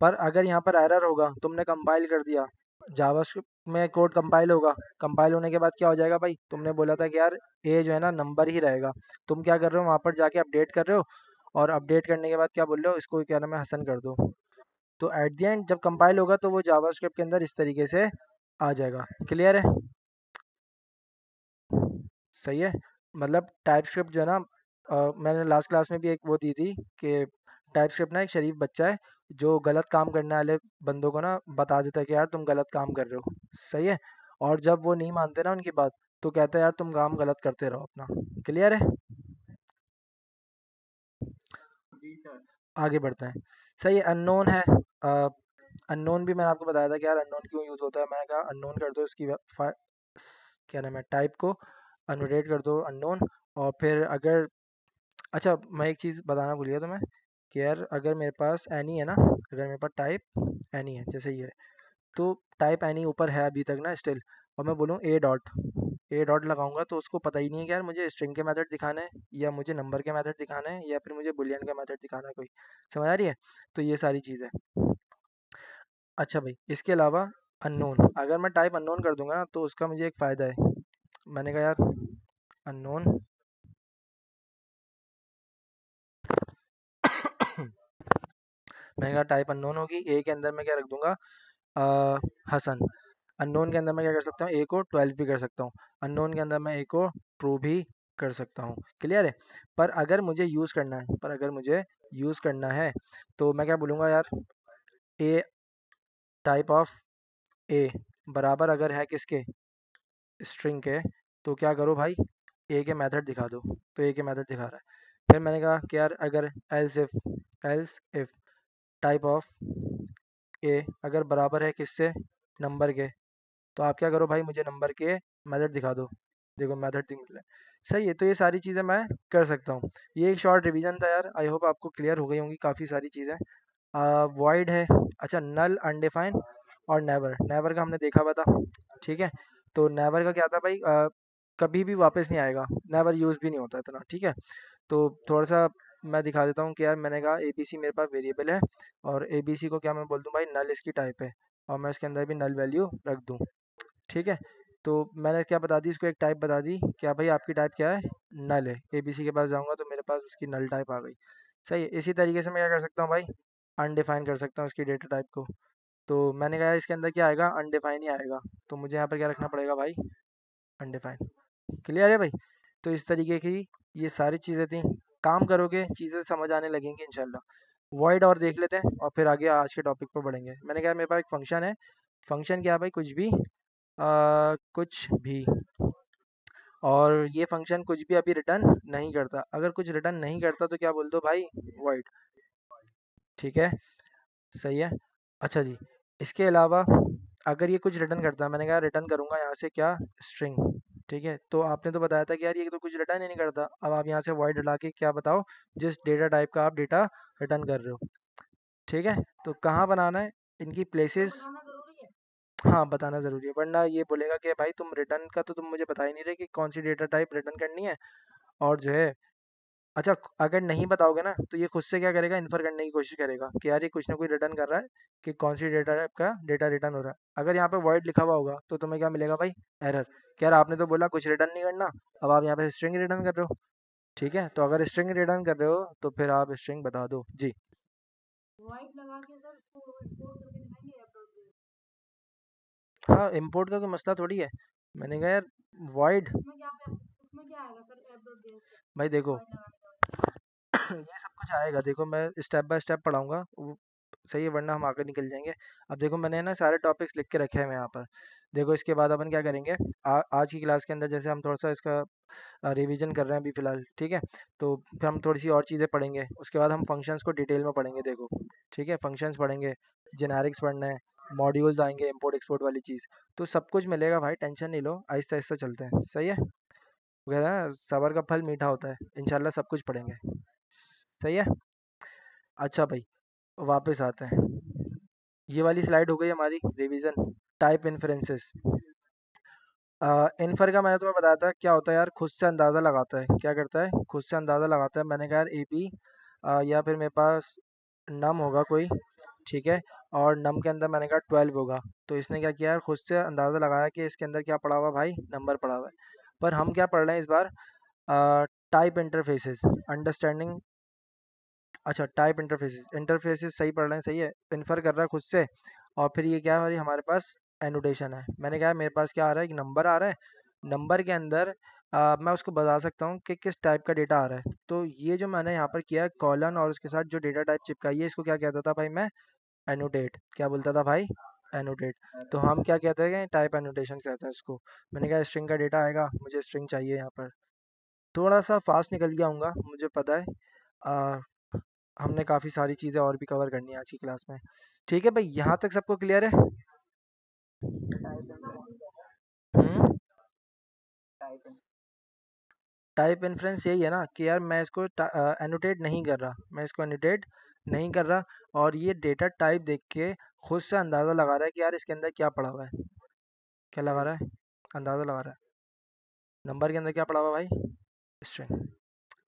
पर अगर यहाँ पर एरर होगा, तुमने कंपाइल कर दिया, जावास्क्रिप्ट में कोड कंपाइल होगा, कंपाइल होने के बाद क्या हो जाएगा भाई, तुमने बोला था कि यार ए जो है ना नंबर ही रहेगा, तुम क्या कर रहे हो वहाँ पर जाके अपडेट कर रहे हो, और अपडेट करने के बाद क्या बोल रहे हो, इसको क्या नाम है, हसन कर दो। तो एट द एंड जब कंपाइल होगा तो वो जावास्क्रिप्ट के अंदर इस तरीके से आ जाएगा। क्लियर है, सही है। मतलब टाइप स्क्रिप्ट जो है ना, मैंने लास्ट क्लास में भी एक वो दी थी कि टाइप स्क्रिप्ट ना एक शरीफ बच्चा है, जो गलत काम करने वाले बंदों को ना बता देता है कि यार तुम गलत काम कर रहे हो। सही है, और जब वो नहीं मानते ना उनकी बात, तो कहता है यार तुम काम गलत करते रहो अपना। क्लियर है, आगे बढ़ते हैं। सही है, अननोन है। अननोन भी मैंने आपको बताया था कि यार अननोन क्यों यूज़ होता है। मैंने कहा अननोन कर दो इसकी क्या नाम है, टाइप को अनरोटेट कर दो अननोन। और फिर अगर, अच्छा मैं एक चीज़ बताना भूल गया तुम्हें कि यार अगर मेरे पास एनी है ना, अगर मेरे पास टाइप एनी है जैसे ये, तो टाइप एनी ऊपर है अभी तक ना स्टिल, और मैं बोलूँ ए डॉट लगाऊंगा, तो उसको पता ही नहीं है कि यार मुझे स्ट्रिंग के मेथड दिखाने हैं, या मुझे नंबर के मेथड दिखाने हैं, या फिर मुझे बुलियन का मेथड दिखाना है कोई। समझ आ रही है, तो ये सारी चीज़ है। अच्छा भाई, इसके अलावा अननोन, अगर मैं टाइप अननोन कर दूंगा तो उसका मुझे एक फ़ायदा है। मैंने कहा यार अननोन मैंने कहा टाइप अननोन होगी, ए के अंदर मैं क्या रख दूंगा, हसन। अननोन के अंदर मैं क्या कर सकता हूँ, ए को 12 भी कर सकता हूँ। अननोन के अंदर मैं ए को ट्रू भी कर सकता हूँ। क्लियर है? पर अगर मुझे यूज़ करना है तो मैं क्या बोलूँगा यार, ए टाइप ऑफ ए बराबर अगर है किसके, स्ट्रिंग के, तो क्या करो भाई, ए के मेथड दिखा दो। तो ए के मेथड दिखा रहा है। फिर मैंने कहा कि यार अगर एल्स इफ टाइप ऑफ ए अगर बराबर है किससे, नंबर के, तो आप क्या करो भाई, मुझे नंबर के मेथड दिखा दो। देखो मेथड दिख रहा है। सही है, तो ये सारी चीज़ें मैं कर सकता हूँ। ये एक शॉर्ट रिवीजन था यार, आई होप आपको क्लियर हो गई होंगी काफ़ी सारी चीज़ें। वॉइड है, अच्छा नल, अनडिफाइन और नेवर। नेवर का हमने देखा हुआ था, ठीक है। तो नेवर का क्या था भाई, कभी भी वापस नहीं आएगा, नेवर यूज़ भी नहीं होता इतना, ठीक है। तो थोड़ा सा मैं दिखा देता हूँ कि यार मैंने कहा ए बी सी मेरे पास वेरिएबल है, और ए बी सी को क्या मैं बोल दूँ भाई, नल इसकी टाइप है, और मैं इसके अंदर भी नल वैल्यू रख दूँ, ठीक है। तो मैंने क्या बता दी इसको, एक टाइप बता दी, क्या भाई आपकी टाइप क्या है, नल है। एबीसी के पास जाऊंगा तो मेरे पास उसकी नल टाइप आ गई। सही है, इसी तरीके से मैं क्या कर सकता हूँ भाई, अनडिफाइन कर सकता हूँ उसकी डेटा टाइप को। तो मैंने कहा इसके अंदर क्या आएगा, अनडिफाइन ही आएगा, तो मुझे यहाँ पर क्या रखना पड़ेगा भाई, अनडिफाइन। क्लियर है भाई? तो इस तरीके की ये सारी चीज़ें थी, काम करोगे चीज़ें समझ आने लगेंगी इंशाल्लाह। वॉइड और देख लेते हैं और फिर आगे आज के टॉपिक पर बढ़ेंगे। मैंने कहा मेरे पास एक फंक्शन है, फंक्शन क्या है भाई, कुछ भी, कुछ भी, और ये फंक्शन कुछ भी अभी रिटर्न नहीं करता। अगर कुछ रिटर्न नहीं करता तो क्या बोल दो भाई, वॉइड। ठीक है, सही है। अच्छा जी, इसके अलावा अगर ये कुछ रिटर्न करता है, मैंने कहा रिटर्न करूंगा यहाँ से क्या, स्ट्रिंग। ठीक है, तो आपने तो बताया था कि यार ये तो कुछ रिटर्न ही नहीं करता, अब आप यहाँ से वॉइड हटा के क्या बताओ, जिस डेटा टाइप का आप डेटा रिटर्न कर रहे हो। ठीक है, तो कहाँ बनाना है इनकी प्लेसेस, हाँ बताना ज़रूरी है, वरना ये बोलेगा कि भाई तुम रिटर्न का तो तुम मुझे बता ही नहीं रहे कि कौन सी डेटा टाइप रिटर्न करनी है। और जो है, अच्छा अगर नहीं बताओगे ना तो ये खुद से क्या करेगा, इन्फर करने की कोशिश करेगा कि यार ये कुछ ना कुछ रिटर्न कर रहा है, कि कौन सी डेटा टाइप का डेटा रिटर्न हो रहा है। अगर यहाँ पे वॉइड लिखा हुआ होगा तो तुम्हें क्या मिलेगा भाई, एरर, कि यार आपने तो बोला कुछ रिटर्न नहीं करना, अब आप यहाँ पे स्ट्रिंग रिटर्न कर रहे हो। ठीक है, तो अगर स्ट्रिंग रिटर्न कर रहे हो तो फिर आप स्ट्रिंग बता दो जी। हाँ, इंपोर्ट का कोई मसला थोड़ी है। मैंने कहा यार वॉइड, भाई देखो ये सब कुछ आएगा, देखो मैं स्टेप बाय स्टेप पढ़ाऊंगा सही है, वरना हम आगे निकल जाएंगे। अब देखो मैंने ना सारे टॉपिक्स लिख के रखे हैं यहाँ पर। देखो इसके बाद अपन क्या करेंगे, आज की क्लास के अंदर जैसे हम थोड़ा सा इसका रिवीजन कर रहे हैं अभी फ़िलहाल, ठीक है। तो फिर हम थोड़ी सी और चीज़ें पढ़ेंगे, उसके बाद हम फंक्शंस को डिटेल में पढ़ेंगे। देखो ठीक है, फंक्शंस पढ़ेंगे, जेनेरिक्स पढ़ना है, मॉड्यूल्स आएंगे, इंपोर्ट एक्सपोर्ट वाली चीज़, तो सब कुछ मिलेगा भाई, टेंशन नहीं लो, आहिस्ता आहिस्ता चलते हैं। सही है, वो कहते हैं ना सबर का फल मीठा होता है, इंशाल्लाह सब कुछ पढ़ेंगे। सही है। अच्छा भाई, वापस आते हैं, ये वाली स्लाइड हो गई हमारी रिवीजन। टाइप इन्फ्रेंसेस, इन्फर का मैंने तुम्हें बताया था क्या होता है यार, खुद से अंदाज़ा लगाता है। क्या करता है, खुद से अंदाज़ा लगाता है। मैंने कहा यार ए पी, या फिर मेरे पास नम होगा कोई, ठीक है, और नम के अंदर मैंने कहा 12 होगा, तो इसने क्या किया यार, खुद से अंदाज़ा लगाया कि इसके अंदर क्या पड़ा हुआ है भाई, नंबर पड़ा हुआ है। पर हम क्या पढ़ रहे हैं इस बार, टाइप इंटरफेसेस, अंडरस्टैंडिंग, अच्छा टाइप इंटरफेसेस, इंटरफेसेस सही पढ़ रहे हैं, सही है, इन्फर कर रहा है खुद से। और फिर ये क्या है भाई, हमारे पास एनोटेशन है। मैंने कहा मेरे पास क्या आ रहा है, एक नंबर आ रहा है, नंबर के अंदर मैं उसको बता सकता हूँ कि किस टाइप का डेटा आ रहा है। तो ये जो मैंने यहाँ पर किया है कॉलन और उसके साथ जो डेटा टाइप चिपकाई है, इसको क्या कहता था भाई मैं, एनोटेट। क्या बोलता था भाई, एनोटेट। तो हम क्या कहते हैं, टाइप एनोटेशन कहते हैं इसको। मैंने कहा स्ट्रिंग का डेटा आएगा, मुझे स्ट्रिंग चाहिए यहाँ पर। थोड़ा सा फास्ट निकल गया हूँगा, मुझे पता है। आ, हमने काफ़ी सारी चीज़ें और भी कवर करनी है आज की क्लास में। ठीक है भाई, यहाँ तक सबको क्लियर है? हम्म, टाइप इन्फ्रेंस यही है ना कि यार मैं इसको एनोटेट नहीं कर रहा, मैं इसको एनोटेट नहीं कर रहा, और ये डेटा टाइप देख के खुद से अंदाज़ा लगा रहा है कि यार इसके अंदर क्या पड़ा हुआ है। क्या लगा रहा है, अंदाज़ा लगा रहा है, नंबर के अंदर क्या पड़ा हुआ है भाई, स्ट्रिंग।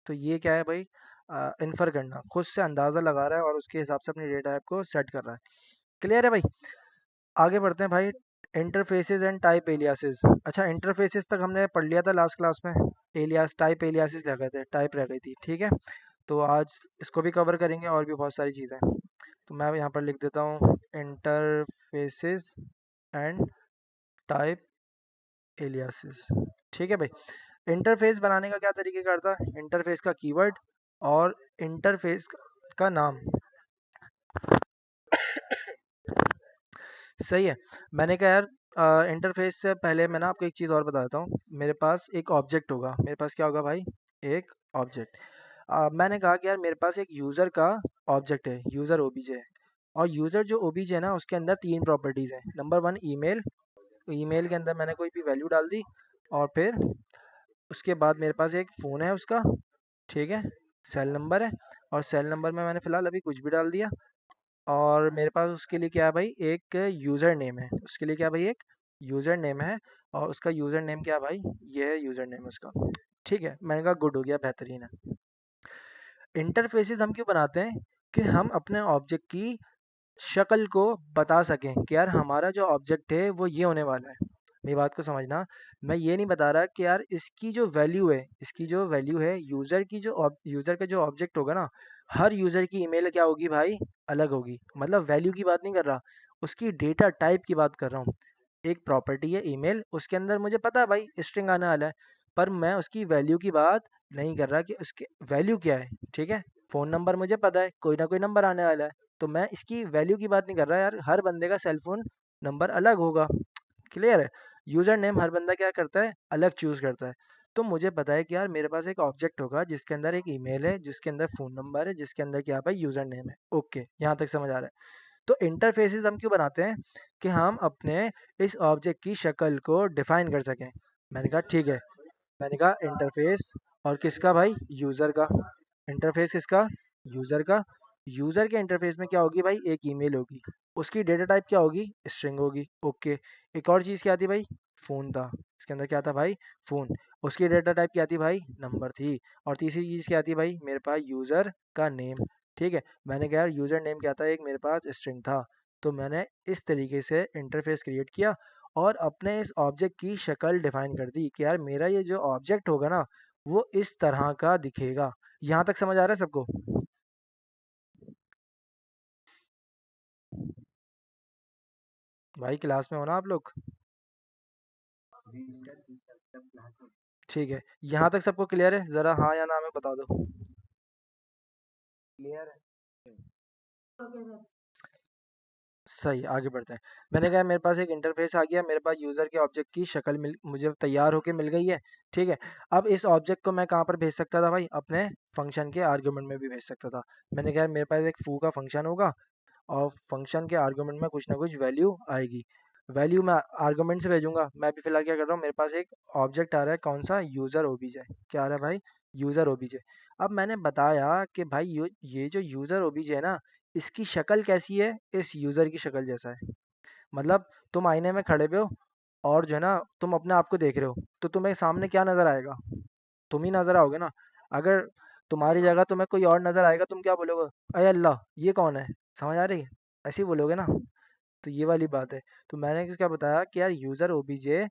तो ये क्या है भाई, इन्फर करना, खुद से अंदाज़ा लगा रहा है और उसके हिसाब से अपनी डेटा टाइप को सेट कर रहा है। क्लियर है भाई? आगे बढ़ते हैं भाई। Interfaces and type aliases. अच्छा, इंटरफेसेस तक हमने पढ़ लिया था लास्ट क्लास में। एलियास टाइप एलियासेस रह गए थे, टाइप रह गई थी, ठीक है। तो आज इसको भी कवर करेंगे और भी बहुत सारी चीज़ें। तो मैं यहाँ पर लिख देता हूँ इंटरफेसेस एंड टाइप एलियासेस। ठीक है भाई। इंटरफेस बनाने का क्या तरीके का था? इंटरफेस का कीवर्ड और इंटरफेस का नाम। सही है। मैंने कहा यार, इंटरफेस से पहले मैं ना आपको एक चीज़ और बता देता हूँ। मेरे पास एक ऑब्जेक्ट होगा, मेरे पास क्या होगा भाई? एक ऑब्जेक्ट। मैंने कहा कि यार मेरे पास एक यूज़र का ऑब्जेक्ट है, यूज़र ओबीजे है। और यूज़र जो ओबीजे है ना, उसके अंदर तीन प्रॉपर्टीज़ हैं। Number one, email. ईमेल के अंदर मैंने कोई भी वैल्यू डाल दी। और फिर उसके बाद मेरे पास एक फ़ोन है उसका, ठीक है। सेल नंबर है, और सेल नंबर में मैंने फ़िलहाल अभी कुछ भी डाल दिया। और मेरे पास उसके लिए क्या है भाई? एक यूज़र नेम है। उसके लिए क्या है भाई? एक यूज़र नेम है। और उसका यूज़र नेम क्या है भाई? ये है यूज़र नेम उसका। ठीक है, मैंने कहा गुड हो गया, बेहतरीन है। इंटरफेसेस हम क्यों बनाते हैं? कि हम अपने ऑब्जेक्ट की शक्ल को बता सकें कि यार हमारा जो ऑब्जेक्ट है वो ये होने वाला है। मेरी बात को समझना। मैं ये नहीं बता रहा कि यार इसकी जो वैल्यू है यूज़र की, जो यूज़र का जो ऑब्जेक्ट होगा ना, हर यूज़र की ईमेल क्या होगी भाई? अलग होगी। मतलब वैल्यू की बात नहीं कर रहा, उसकी डेटा टाइप की बात कर रहा हूँ। एक प्रॉपर्टी है ईमेल, उसके अंदर मुझे पता है भाई स्ट्रिंग आने वाला है। पर मैं उसकी वैल्यू की बात नहीं कर रहा कि उसकी वैल्यू क्या है, ठीक है। फ़ोन नंबर मुझे पता है, कोई ना कोई नंबर आने वाला है। तो मैं इसकी वैल्यू की बात नहीं कर रहा यार, हर बंदे का सेल फोन नंबर अलग होगा। क्लियर है? यूजर नेम हर बंदा क्या करता है? अलग चूज करता है। तो मुझे पता है कि यार मेरे पास एक ऑब्जेक्ट होगा जिसके अंदर एक ईमेल है, जिसके अंदर फोन नंबर है, जिसके अंदर क्या भाई? यूजर नेम है। ओके, यहाँ तक समझ आ रहा है। तो इंटरफेसेस हम क्यों बनाते हैं? कि हम अपने इस ऑब्जेक्ट की शक्ल को डिफाइन कर सकें। मैंने कहा ठीक है। मैंने कहा इंटरफेस, और किसका भाई? यूज़र का। इंटरफेस किसका? यूज़र का। यूज़र के इंटरफेस में क्या होगी भाई? एक ईमेल होगी। उसकी डेटा टाइप क्या होगी? स्ट्रिंग होगी। ओके। एक और चीज़ क्या थी भाई? फ़ोन था। इसके अंदर क्या था भाई? फ़ोन। उसकी डेटा टाइप क्या थी भाई? नंबर थी। और तीसरी चीज़ क्या थी भाई? मेरे पास यूज़र का नेम। ठीक है। मैंने कहा यार यूज़र नेम क्या था? एक मेरे पास स्ट्रिंग था। तो मैंने इस तरीके से इंटरफेस क्रिएट किया और अपने इस ऑब्जेक्ट की शक्ल डिफाइन कर दी कि यार मेरा ये जो ऑब्जेक्ट होगा ना, वो इस तरह का दिखेगा। यहाँ तक समझ आ रहा है सबको? भाई क्लास में हो ना आप लोग? ठीक है। यहाँ तक सबको क्लियर है? ज़रा हाँ या ना में बता दो। क्लियर है? सही, आगे बढ़ते हैं। मैंने कहा मेरे पास एक इंटरफेस आ गया, मेरे पास यूज़र के ऑब्जेक्ट की शक्ल मिल मुझे तैयार होके मिल गई है। ठीक है। अब इस ऑब्जेक्ट को मैं कहाँ पर भेज सकता था भाई? अपने फंक्शन के आर्गुमेंट में भी भेज सकता था। मैंने कहा मेरे पास एक फू का फंक्शन होगा, और फंक्शन के आर्गुमेंट में कुछ ना कुछ वैल्यू आएगी। वैल्यू मैं आर्गुमेंट से भेजूंगा। मैं अभी फिलहाल क्या कर रहा हूँ? मेरे पास एक ऑब्जेक्ट आ रहा है, कौन सा? User OBJ. क्या आ रहा है भाई? User OBJ. अब मैंने बताया कि भाई ये जो यूज़र ओबीजे है ना, इसकी शक्ल कैसी है? इस यूज़र की शक्ल जैसा है। मतलब तुम आईने में खड़े हुए हो, और जो है ना तुम अपने आप को देख रहे हो, तो तुम्हें सामने क्या नज़र आएगा? तुम ही नज़र आओगे ना। अगर तुम्हारी जगह तुम्हें कोई और नज़र आएगा, तुम क्या बोलोगे? अरे अल्लाह, ये कौन है? समझ आ रही है? ऐसे ही बोलोगे ना। तो ये वाली बात है। तो मैंने क्या बताया कि यार यूज़र ओबीजे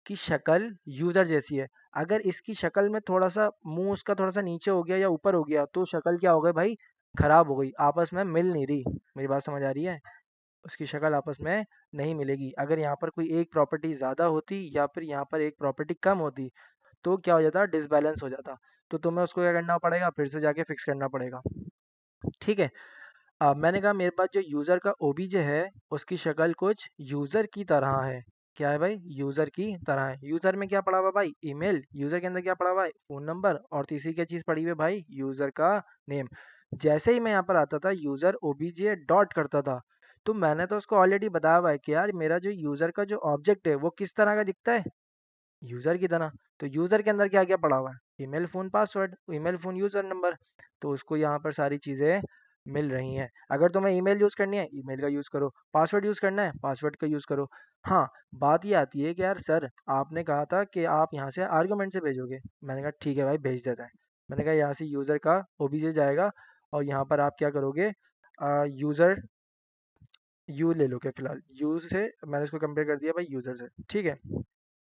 की शक्ल यूज़र जैसी है। अगर इसकी शक्ल में थोड़ा सा मुंह उसका थोड़ा सा नीचे हो गया या ऊपर हो गया, तो शक्ल क्या हो गई भाई? खराब हो गई, आपस में मिल नहीं रही। मेरी बात समझ आ रही है? उसकी शक्ल आपस में नहीं मिलेगी। अगर यहाँ पर कोई एक प्रॉपर्टी ज़्यादा होती या फिर यहाँ पर एक प्रॉपर्टी कम होती, तो क्या हो जाता? डिसबैलेंस हो जाता। तो तुम्हें उसको क्या करना पड़ेगा? फिर से जाके फिक्स करना पड़ेगा। ठीक है। मैंने कहा मेरे पास जो यूज़र का ओबीजे है, उसकी शक्ल कुछ यूज़र की तरह है। क्या है भाई? यूज़र की तरह है। यूज़र में क्या पड़ा हुआ भाई? ईमेल। यूज़र के अंदर क्या पड़ा हुआ है? Phone number. और तीसरी क्या चीज़ पड़ी हुई है भाई? यूज़र का नेम। जैसे ही मैं यहाँ पर आता था, यूज़र ओबीजे डॉट करता था, तो मैंने तो उसको ऑलरेडी बताया हुआ है कि यार मेरा जो यूज़र का जो ऑब्जेक्ट है वो किस तरह का दिखता है? यूज़र की तरह। तो यूज़र के अंदर क्या क्या पड़ा हुआ है? Email, phone, password. Email, phone, user number. तो उसको यहाँ पर सारी चीज़ें मिल रही हैं। अगर तुम्हें ईमेल यूज़ करनी है, ईमेल का यूज़ करो। पासवर्ड यूज़ करना है, पासवर्ड का यूज़ करो। हाँ, बात ये आती है कि यार सर, आपने कहा था कि आप यहाँ से आर्गुमेंट से भेजोगे। मैंने कहा ठीक है भाई, भेज देता है। मैंने कहा यहाँ से यूज़र का ओबीजे जाएगा, और यहाँ पर आप क्या करोगे? यूज़र यू ले लो, क्या फिलहाल यू से मैंने इसको कंपेयर कर दिया भाई यूज़र से, ठीक है।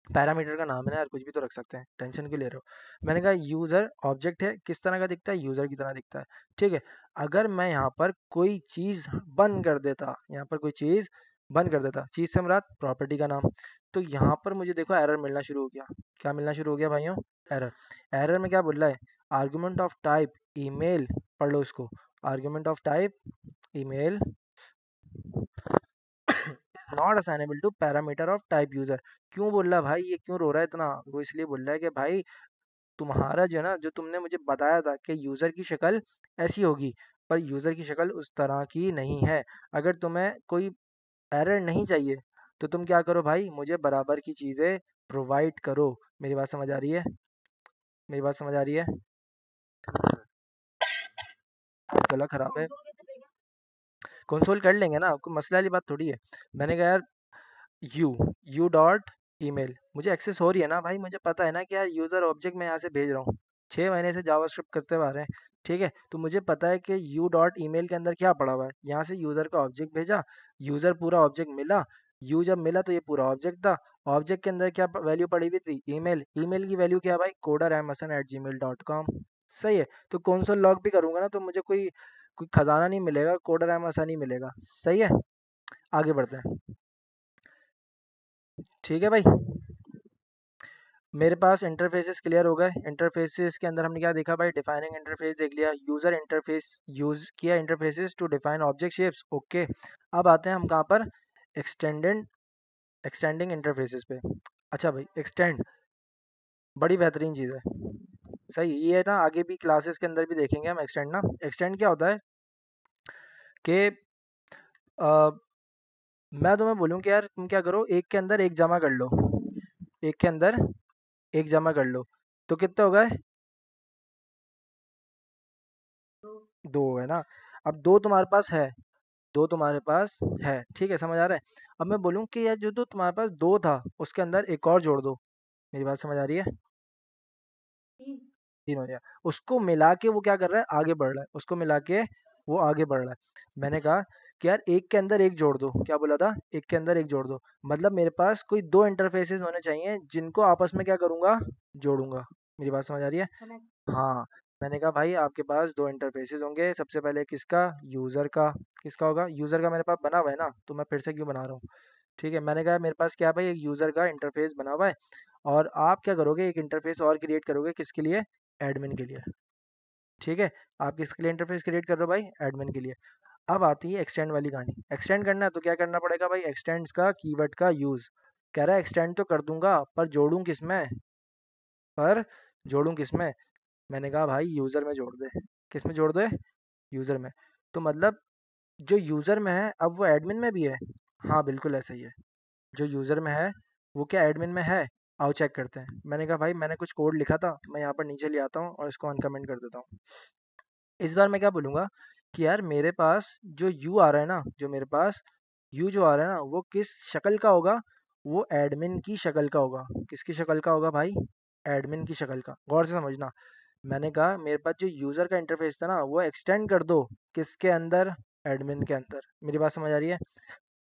पैरामीटर का नाम है ना यार, कुछ भी तो रख सकते हैं, टेंशन क्यों ले रहे हो। मैंने कहा यूज़र ऑब्जेक्ट है, किस तरह का दिखता है, यूज़र की तरह दिखता है, ठीक है। अगर मैं यहाँ पर कोई चीज़ बंद कर देता, यहाँ पर कोई चीज़ बंद कर देता, चीज़ से मुराद प्रॉपर्टी का नाम, तो यहाँ पर मुझे देखो एरर मिलना शुरू हो गया। क्या मिलना शुरू हो गया भाइयों? एरर। एरर में क्या बोल रहा है? आर्गुमेंट ऑफ टाइप ईमेल, पढ़ लो इसको, argument of type email is not assignable to parameter of type user. क्यों बोल रहा है भाई, ये क्यों रो रहा है इतना? वो इसलिए बोल रहा है कि भाई तुम्हारा जो है ना, जो तुमने मुझे बताया था कि यूजर की शक्ल ऐसी होगी, पर यूजर की शक्ल उस तरह की नहीं है। अगर तुम्हें कोई एरर नहीं चाहिए तो तुम क्या करो भाई, मुझे बराबर की चीजें प्रोवाइड करो। मेरी बात समझ आ रही है? मेरी बात समझ आ रही है? गला खराब है। कंसोल कर लेंगे ना, कोई मसले वाली बात थोड़ी है। मैंने कहा यार यू यू डॉट ईमेल मुझे एक्सेस हो रही है ना भाई, मुझे पता है ना कि यार यूज़र ऑब्जेक्ट मैं यहाँ से भेज रहा हूँ, 6 महीने से जावास्क्रिप्ट करते हुए आ रहे हैं, ठीक है। तो मुझे पता है कि यू डॉट ईमेल के अंदर क्या पड़ा हुआ है, यहाँ से यूज़र का ऑब्जेक्ट भेजा, यूज़र पूरा ऑब्जेक्ट मिला, यू जब मिला तो ये पूरा ऑब्जेक्ट था। ऑब्जेक्ट के अंदर क्या वैल्यू पड़ी हुई थी? ईमेल। ईमेल की वैल्यू क्या है भाई? coder@gmail.com। सही है। तो कंसोल लॉग भी करूंगा ना तो मुझे कोई कोई खजाना नहीं मिलेगा, कोडर एम नहीं मिलेगा। सही है, आगे बढ़ते हैं। ठीक है भाई, मेरे पास इंटरफेसेस क्लियर हो गए। इंटरफेसेस के अंदर हमने क्या देखा भाई? डिफाइनिंग इंटरफेस देख लिया, यूजर इंटरफेस यूज किया, interfaces to define object shapes, okay. अब आते हैं हम कहाँ पर? एक्सटेंडेड एक्सटेंडिंग इंटरफेसेस पे। अच्छा भाई, एक्सटेंड बड़ी बेहतरीन चीज़ है। सही, ये ना आगे भी क्लासेस के अंदर भी देखेंगे हम एक्सटेंड ना। एक्सटेंड क्या होता है कि अ, मैं तुम्हें बोलूँ कि यार तुम क्या करो, एक के अंदर एक जमा कर लो, एक के अंदर एक जमा कर लो, तो कितने हो गए? दो है ना। अब दो तुम्हारे पास है, दो तुम्हारे पास है, ठीक है, समझ आ रहा है। अब मैं बोलूँ कि यार जो तो तुम्हारे पास दो था उसके अंदर एक और जोड़ दो। मेरी बात समझ आ रही है? तीन हो गया। उसको मिला के वो क्या कर रहा है? आगे बढ़ रहा है, उसको मिला के वो आगे बढ़ रहा है। मैंने कहा कि यार एक के अंदर एक जोड़ दो, क्या बोला था? एक के अंदर एक जोड़ दो, मतलब मेरे पास कोई दो इंटरफेसेस होने चाहिए जिनको आपस में क्या करूंगा? जोड़ूंगा। मेरी बात समझ आ रही है? हाँ। मैंने कहा भाई आपके पास दो इंटरफेसेस होंगे, सबसे पहले किसका? यूज़र का। किसका होगा? यूज़र का मेरे पास बना हुआ है ना, तो मैं फिर से क्यों बना रहा हूँ? ठीक है, मैंने कहा मेरे पास क्या भाई, एक यूज़र का इंटरफेस बना हुआ है, और आप क्या करोगे? एक इंटरफेस और क्रिएट करोगे, किसके लिए? एडमिन के लिए। ठीक है, आप किसके लिए इंटरफेस क्रिएट कर रहे हो भाई? एडमिन के लिए। अब आती है एक्सटेंड वाली कहानी। एक्सटेंड करना है तो क्या करना पड़ेगा भाई? एक्सटेंड्स का कीवर्ड का यूज़। कह रहा है एक्सटेंड तो कर दूंगा, पर जोड़ूं किसमें? पर जोड़ूं किसमें? मैंने कहा भाई यूज़र में जोड़ दे। किस में जोड़ दे? यूज़र में। तो मतलब जो यूज़र में है अब वो एडमिन में भी है। हाँ बिल्कुल ऐसा ही है, जो यूज़र में है वो क्या एडमिन में है? आओ चेक करते हैं। मैंने कहा भाई मैंने कुछ कोड लिखा था, मैं यहाँ पर नीचे ले आता हूँ और इसको अनकमेंट कर देता हूँ। इस बार मैं क्या बोलूँगा कि यार मेरे पास जो यू आ रहा है ना, जो मेरे पास यू जो आ रहा है ना, वो किस शक्ल का होगा? वो एडमिन की शक्ल का होगा। किसकी शक्ल का होगा भाई? एडमिन की शक्ल का। गौर से समझना। मैंने कहा मेरे पास जो यूज़र का इंटरफेस था ना, वो एक्सटेंड कर दो किसके अंदर? एडमिन के अंदर। मेरी बात समझ आ रही है?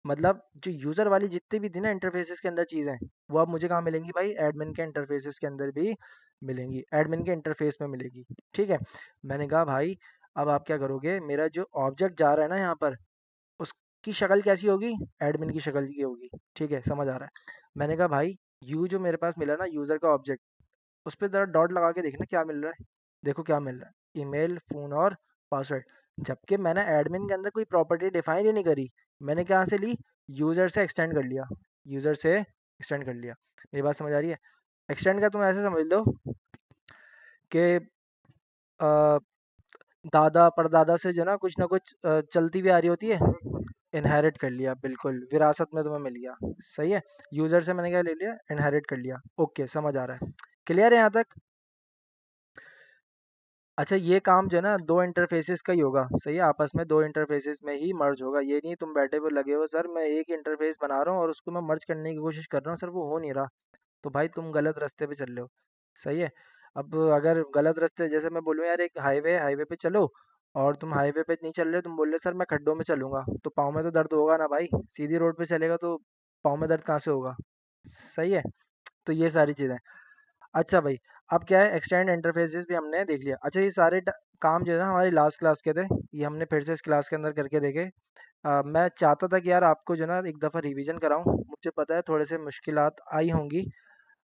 मतलब जो यूज़र वाली जितनी भी थी ना इंटरफेसेस के अंदर चीज़ें, वो अब मुझे कहाँ मिलेंगी भाई? एडमिन के इंटरफेसेस के अंदर भी मिलेंगी, एडमिन के इंटरफेस में मिलेगी। ठीक है। मैंने कहा भाई अब आप क्या करोगे, मेरा जो ऑब्जेक्ट जा रहा है ना यहाँ पर, उसकी शक्ल कैसी होगी? एडमिन की शक्ल की होगी। ठीक है, समझ आ रहा है। मैंने कहा भाई यू जो मेरे पास मिला ना, यूज़र का ऑब्जेक्ट, उस पर ज़रा डॉट लगा के देखना क्या मिल रहा है। देखो क्या मिल रहा है? ईमेल, फ़ोन और पासवर्ड। जबकि मैंने एडमिन के अंदर कोई प्रॉपर्टी डिफाइन ही नहीं करी। मैंने कहाँ से ली? यूज़र से एक्सटेंड कर लिया, यूज़र से एक्सटेंड कर लिया। मेरी बात समझ आ रही है? एक्सटेंड का तुम ऐसे समझ लो कि अ, दादा परदादा से जो ना कुछ चलती हुई आ रही होती है, इनहेरिट कर लिया, बिल्कुल विरासत में तुम्हें मिल गया। सही है। यूज़र से मैंने क्या ले लिया? इनहेरिट कर लिया। ओके, समझ आ रहा है? क्लियर है यहाँ तक? अच्छा, ये काम जो है ना दो इंटरफेसेस का ही होगा, सही है, आपस में दो इंटरफेसेस में ही मर्ज होगा। ये नहीं तुम बैठे हुए लगे हो सर मैं एक इंटरफेस बना रहा हूँ और उसको मैं मर्ज करने की कोशिश कर रहा हूँ, सर वो हो नहीं रहा, तो भाई तुम गलत रास्ते पे चल रहे हो। सही है। अब अगर गलत रास्ते, जैसे मैं बोलूँ यार एक हाईवे, हाईवे पे चलो और तुम हाईवे पे नहीं चल रहे, तुम बोल रहे सर मैं खड्डों में चलूंगा, तो पाँव में तो दर्द होगा ना भाई। सीधी रोड पे चलेगा तो पाँव में दर्द कहाँ से होगा? सही है। तो ये सारी चीज़ें। अच्छा भाई, अब क्या है, एक्सटेंड इंटरफेसेस भी हमने देख लिया। अच्छा, ये सारे काम जो है ना हमारी लास्ट क्लास के थे, ये हमने फिर से इस क्लास के अंदर करके देखे। मैं चाहता था कि यार आपको जो है ना एक दफ़ा रिवीजन कराऊं, मुझे पता है थोड़े से मुश्किलात आई होंगी,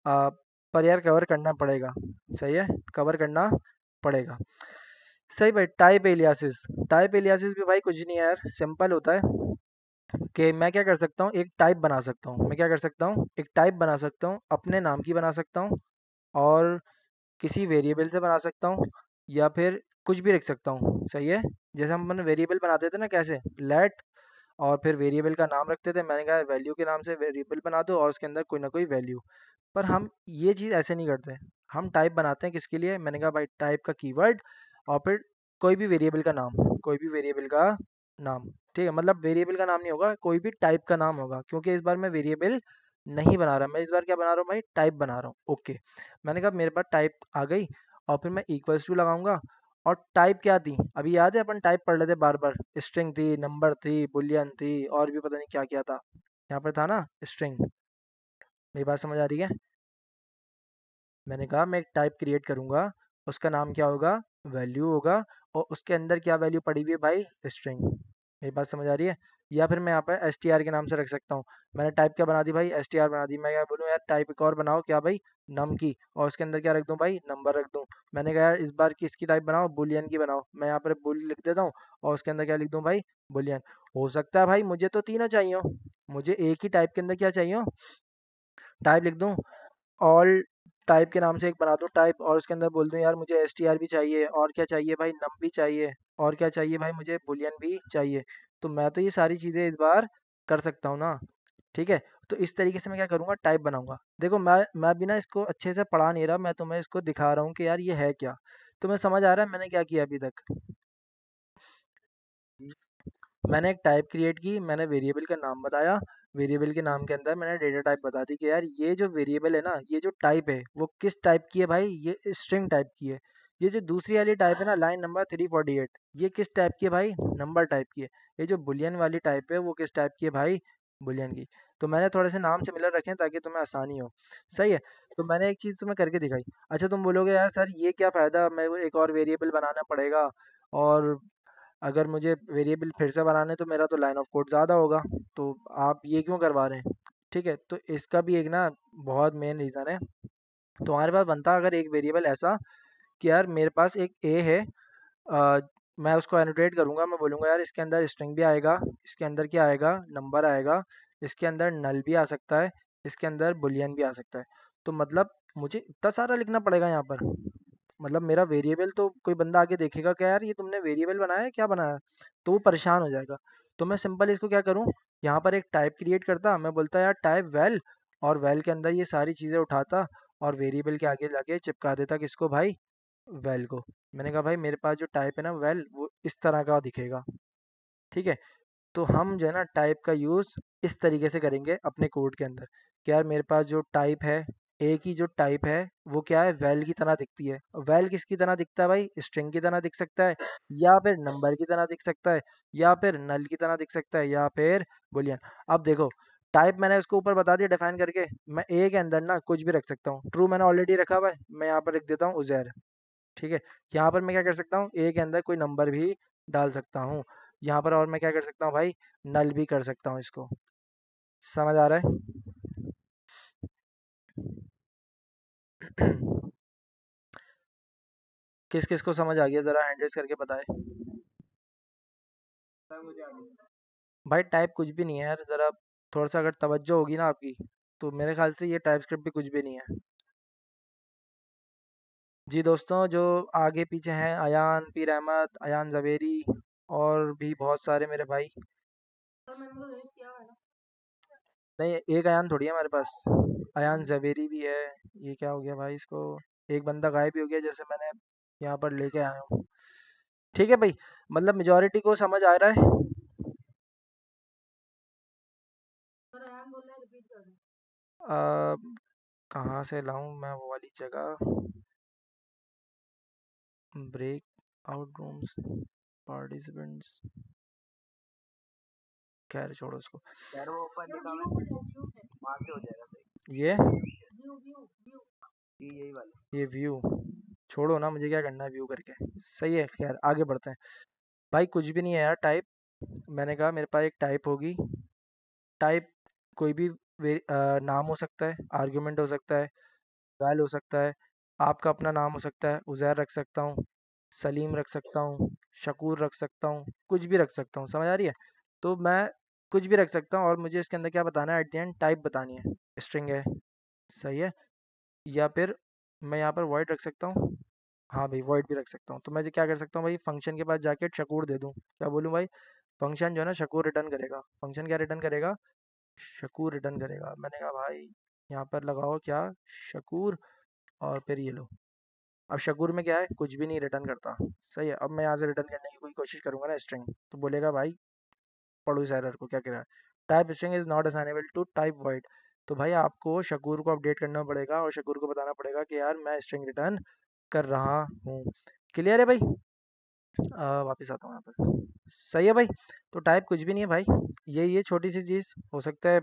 आ, पर यार कवर करना पड़ेगा। सही है, कवर करना पड़ेगा। सही भाई, टाइप एलियासिस। टाइप एलियासिस भी भाई कुछ नहीं है यार, सिंपल होता है कि मैं क्या कर सकता हूँ, एक टाइप बना सकता हूँ। मैं क्या कर सकता हूँ, एक टाइप बना सकता हूँ, अपने नाम की बना सकता हूँ, और किसी वेरिएबल से बना सकता हूँ, या फिर कुछ भी लिख सकता हूँ। सही है। जैसे हम अपन वेरिएबल बनाते थे ना, कैसे लेट, और फिर वेरिएबल का नाम रखते थे, मैंने कहा वैल्यू के नाम से वेरिएबल बना दो और उसके अंदर कोई ना कोई वैल्यू। पर हम ये चीज़ ऐसे नहीं करते। हम टाइप बनाते हैं किसके लिए, मैंने कहा भाई टाइप का कीवर्ड, और फिर कोई भी वेरिएबल का नाम, कोई भी वेरिएबल का नाम। ठीक है, मतलब वेरिएबल का नाम नहीं होगा, कोई भी टाइप का नाम होगा, क्योंकि इस बार मैं वेरिएबल नहीं बना रहा, मैं इस बार क्या बना रहा हूँ भाई, टाइप बना रहा हूँ। ओके, मैंने कहा मेरे पास टाइप आ गई, और फिर मैं इक्वल्स टू लगाऊंगा। और टाइप क्या थी, अभी याद है अपन टाइप पढ़ रहे थे बार बार, स्ट्रिंग थी, नंबर थी, बुलियन थी, और भी पता नहीं क्या क्या था। यहाँ पर था ना स्ट्रिंग। मेरी बात समझ आ रही है? मैंने कहा मैं एक टाइप क्रिएट करूंगा, उसका नाम क्या होगा, वैल्यू होगा, और उसके अंदर क्या वैल्यू पड़ी हुई है भाई, स्ट्रिंग। मेरी बात समझ आ रही है? या फिर मैं यहाँ पर एस टी आर के नाम से रख सकता हूँ। मैंने टाइप क्या बना दी भाई, एस टी आर बना दी। मैं क्या बोलूँ यार, टाइप एक और बनाओ, क्या भाई, नम की, और उसके अंदर क्या रख दूँ भाई, नंबर रख दूँ। मैंने कहा यार इस बार किसकी टाइप बनाओ, बुलियन की बनाओ। मैं यहाँ पर बुल लिख देता हूँ, और उसके अंदर क्या लिख दूँ भाई, बुलियन। हो सकता है भाई मुझे तो तीनों चाहिए हो, मुझे एक ही टाइप के अंदर क्या चाहिए हो, टाइप लिख दूँ, ऑल टाइप के नाम से एक बना दूँ टाइप, और उसके अंदर बोल दूँ यार मुझे एस टी आर भी चाहिए, और क्या चाहिए भाई, नम भी चाहिए, और क्या चाहिए भाई, मुझे बुलियन भी चाहिए। तो मैं तो ये सारी चीज़ें इस बार कर सकता हूँ ना। ठीक है, तो इस तरीके से मैं क्या करूँगा, टाइप बनाऊंगा। देखो मैं भी ना इसको अच्छे से पढ़ा नहीं रहा, मैं तुम्हें इसको दिखा रहा हूँ कि यार ये है क्या। तुम्हें समझ आ रहा है मैंने क्या किया अभी तक? मैंने एक टाइप क्रिएट की, मैंने वेरिएबल का नाम बताया, वेरिएबल के नाम के अंदर मैंने डेटा टाइप बता दी कि यार ये जो वेरिएबल है ना, ये जो टाइप है वो किस टाइप की है भाई, ये स्ट्रिंग टाइप की है। ये जो दूसरी वाली टाइप है ना, लाइन नंबर 348, ये किस टाइप की है भाई, नंबर टाइप की है। ये जो बुलियन वाली टाइप है वो किस टाइप की है भाई, बुलियन की। तो मैंने थोड़े से नाम सिमिलर रखे हैं ताकि तुम्हें आसानी हो। सही है। तो मैंने एक चीज़ तुम्हें करके दिखाई। अच्छा, तुम बोलोगे यार सर ये क्या फ़ायदा, मैं वो एक और वेरिएबल बनाना पड़ेगा, और अगर मुझे वेरिएबल फिर से बनाने तो मेरा तो लाइन ऑफ कोड ज़्यादा होगा, तो आप ये क्यों करवा रहे हैं? ठीक है, तो इसका भी एक ना बहुत मेन रीज़न है। तो हमारे पास बनता अगर एक वेरिएबल ऐसा कि यार मेरे पास एक ए है, अ, मैं उसको एनोटेट करूँगा, मैं बोलूँगा यार इसके अंदर स्ट्रिंग भी आएगा, इसके अंदर क्या आएगा, नंबर आएगा, इसके अंदर नल भी आ सकता है, इसके अंदर बुलियन भी आ सकता है। तो मतलब मुझे इतना सारा लिखना पड़ेगा यहाँ पर, मतलब मेरा वेरिएबल तो कोई बंदा आके देखेगा क्या यार ये तुमने वेरिएबल बनाया है, क्या बनाया है? तो वो परेशान हो जाएगा। तो मैं सिंपल इसको क्या करूँ, यहाँ पर एक टाइप क्रिएट करता, मैं बोलता यार टाइप वेल, और वेल के अंदर ये सारी चीज़ें उठाता, और वेरिएबल के आगे जाके चिपका देता किसको भाई, वेल को। मैंने कहा भाई मेरे पास जो टाइप है ना वेल, वो इस तरह का दिखेगा। ठीक है, तो हम जो है ना टाइप का यूज़ इस तरीके से करेंगे अपने कोड के अंदर, कि यार मेरे पास जो टाइप है, ए की जो टाइप है वो क्या है, वैल की तरह दिखती है। वैल किसकी तरह दिखता है भाई, स्ट्रिंग की तरह दिख सकता है, या फिर नंबर की तरह दिख सकता है, या फिर नल की तरह दिख सकता है, या फिर बुलियन। अब देखो, टाइप मैंने उसको ऊपर बता दिया डिफाइन करके, मैं ए के अंदर ना कुछ भी रख सकता हूँ। ट्रू मैंने ऑलरेडी रखा हुआ है, मैं यहाँ पर लिख देता हूँ उजैर। ठीक है, यहाँ पर मैं क्या कर सकता हूँ, ए के अंदर कोई नंबर भी डाल सकता हूँ। यहाँ पर और मैं क्या कर सकता हूँ भाई, नल भी कर सकता हूँ इसको। समझ आ रहा है? किस किस को समझ आ गया, जरा हैंड रेस करके बताए। भाई टाइप कुछ भी नहीं है यार, जरा थोड़ा सा अगर तवज्जो होगी ना आपकी, तो मेरे ख्याल से ये टाइप स्क्रिप्ट भी कुछ भी नहीं है। जी दोस्तों, जो आगे पीछे हैं, अयान पीर अहमद, अयान जवेरी, और भी बहुत सारे मेरे भाई। नहीं, एक अयान थोड़ी है हमारे पास, अयान जवेरी भी है। ये क्या हो गया भाई, इसको एक बंदा गायब भी हो गया जैसे मैंने यहाँ पर लेके आया हूँ। ठीक है भाई, मतलब मेजोरिटी को समझ आ रहा है। आ, कहाँ से लाऊं मैं वो वाली जगह, ब्रेक आउट रूम्स। पार्टिसिपेंट्स, खैर छोड़ो उसको। यार वो ऊपर लिखा हुआ है, वहां से हो जाएगा सही। ये यही वाला। ये व्यू छोड़ो ना, मुझे क्या करना है व्यू करके। सही है, खैर आगे बढ़ते हैं। भाई कुछ भी नहीं है यार टाइप। मैंने कहा मेरे पास एक टाइप होगी। टाइप कोई भी नाम हो सकता है, आर्गुमेंट हो सकता है, वैल हो सकता है, आपका अपना नाम हो सकता है, उज़ैर रख सकता हूँ, सलीम रख सकता हूँ, शकूर रख सकता हूँ, कुछ भी रख सकता हूँ, समझ आ रही है। तो मैं कुछ भी रख सकता हूँ और मुझे इसके अंदर क्या बताना है, एट द एंड टाइप बतानी है। स्ट्रिंग है, सही है। या फिर मैं यहाँ पर वॉइड रख सकता हूँ। हाँ भाई वॉइड भी रख सकता हूँ। तो मैं क्या कर सकता हूँ भाई, फंक्शन के पास जाके शकूर दे दूँ। क्या बोलूँ भाई, फंक्शन जो है ना शकूर रिटर्न करेगा। फंक्शन क्या रिटर्न करेगा, शकूर रिटर्न करेगा। मैंने कहा भाई यहाँ पर लगाओ क्या, शकूर, और फिर ये लो। अब शकूर में क्या है, कुछ भी नहीं रिटर्न करता। सही है। अब मैं यहाँ से रिटर्न करने की कोई कोशिश करूंगा ना स्ट्रिंग, तो बोलेगा भाई पढ़ो इस एरर को क्या कह रहा है, type string is not assignable to type void. तो भाई आपको शकूर को अपडेट करना पड़ेगा और शकूर को बताना पड़ेगा कि यार मैं स्ट्रिंग रिटर्न कर रहा हूँ। क्लियर है भाई। वापस आता हूँ यहाँ पर। सही है भाई। तो टाइप कुछ भी नहीं है भाई, ये छोटी सी चीज़ हो सकता है।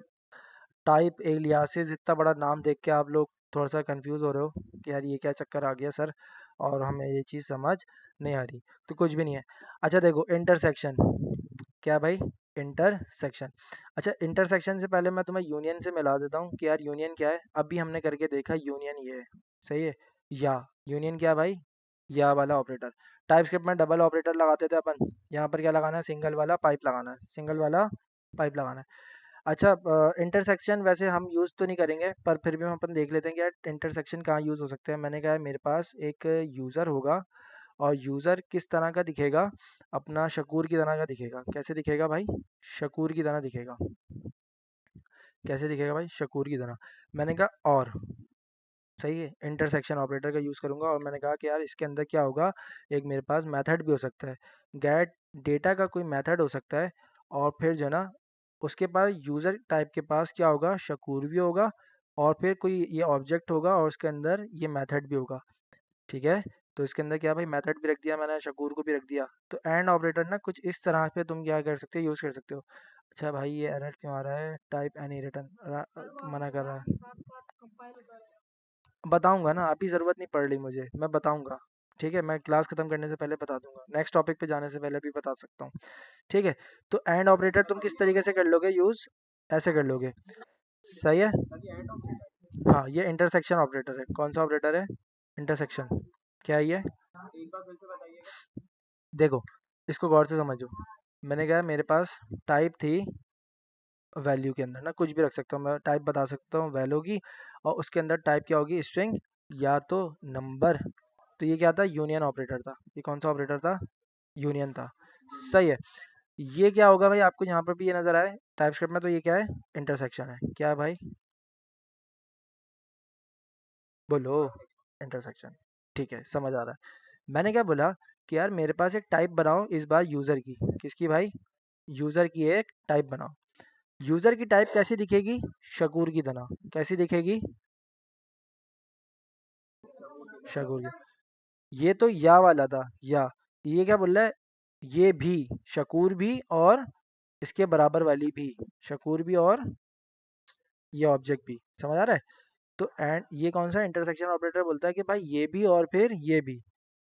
टाइप एलियासेस, इतना बड़ा नाम देख के आप लोग थोड़ा सा कंफ्यूज हो रहे हो कि यार ये क्या चक्कर आ गया सर, और हमें ये चीज़ समझ नहीं आ रही। तो कुछ भी नहीं है। अच्छा देखो इंटरसेक्शन, क्या भाई, इंटरसेक्शन। अच्छा इंटरसेक्शन से पहले मैं तुम्हें यूनियन से मिला देता हूँ कि यार यूनियन क्या है। अभी हमने करके देखा यूनियन ये है, सही है। या यूनियन क्या है भाई, या वाला ऑपरेटर। टाइप स्क्रिप्ट में डबल ऑपरेटर लगाते थे अपन, यहाँ पर क्या लगाना है, सिंगल वाला पाइप लगाना है, सिंगल वाला पाइप लगाना है। अच्छा इंटरसेक्शन वैसे हम यूज़ तो नहीं करेंगे, पर फिर भी हम अपन देख लेते हैं कि यार इंटरसेक्शन कहाँ यूज़ हो सकते हैं। मैंने कहा है मेरे पास एक यूज़र होगा और यूज़र किस तरह का दिखेगा, अपना शकूर की तरह का दिखेगा। कैसे दिखेगा भाई, शकूर की तरह दिखेगा। कैसे दिखेगा भाई, शकूर की तरह। मैंने कहा और सही है, इंटरसेक्शन ऑपरेटर का यूज़ करूंगा। और मैंने कहा कि यार इसके अंदर क्या होगा, एक मेरे पास मेथड भी हो सकता है, गेट डेटा का कोई मेथड हो सकता है। और फिर जो है ना उसके पास यूज़र टाइप के पास क्या होगा, शकूर भी होगा, और फिर कोई ये ऑब्जेक्ट होगा और उसके अंदर ये मेथड भी होगा। ठीक है। तो इसके अंदर क्या भाई, मेथड भी रख दिया मैंने, शकूर को भी रख दिया। तो एंड ऑपरेटर ना कुछ इस तरह पे तुम क्या कर सकते हो, यूज़ कर सकते हो। अच्छा भाई ये एरर क्यों आ रहा है, टाइप एनी रिटर्न मना कर रहा है। बताऊंगा ना, अभी ज़रूरत नहीं पड़ रही मुझे, मैं बताऊंगा। ठीक है, मैं क्लास खत्म करने से पहले बता दूंगा, नेक्स्ट टॉपिक पे जाने से पहले भी बता सकता हूँ। ठीक है। तो एंड ऑपरेटर तुम किस तरीके से कर लोगे यूज़, ऐसे कर लोगे। सही है। हाँ ये इंटरसेक्शन ऑपरेटर है। कौन सा ऑपरेटर है, इंटरसेक्शन। क्या है ये, देखो इसको गौर से समझो। मैंने कहा मेरे पास टाइप थी, वैल्यू के अंदर ना कुछ भी रख सकता हूँ मैं, टाइप बता सकता हूँ वैल्यू की। और उसके अंदर टाइप क्या होगी, स्ट्रिंग या तो नंबर। तो ये क्या था, यूनियन ऑपरेटर था। ये कौन सा ऑपरेटर था, यूनियन था। सही है। ये क्या होगा भाई, आपको यहाँ पर भी ये नजर आए टाइप स्क्रिप्ट में, तो ये क्या है, इंटरसेक्शन है। क्या है भाई, बोलो, इंटरसेक्शन। ठीक है समझ आ रहा है। मैंने क्या बोला कि यार मेरे पास एक टाइप बनाओ इस बार यूजर की। किसकी भाई, यूजर की एक टाइप बनाओ। यूजर की टाइप कैसी दिखेगी, शकूर की तरह। कैसी दिखेगी, शकूर की। ये तो या वाला था, या ये क्या बोल रहा है, ये भी, शकूर भी और इसके बराबर वाली भी, शकूर भी और ये ऑब्जेक्ट भी। समझ आ रहा है। तो एंड ये कौन सा इंटरसेक्शन ऑपरेटर बोलता है कि भाई ये भी और फिर ये भी।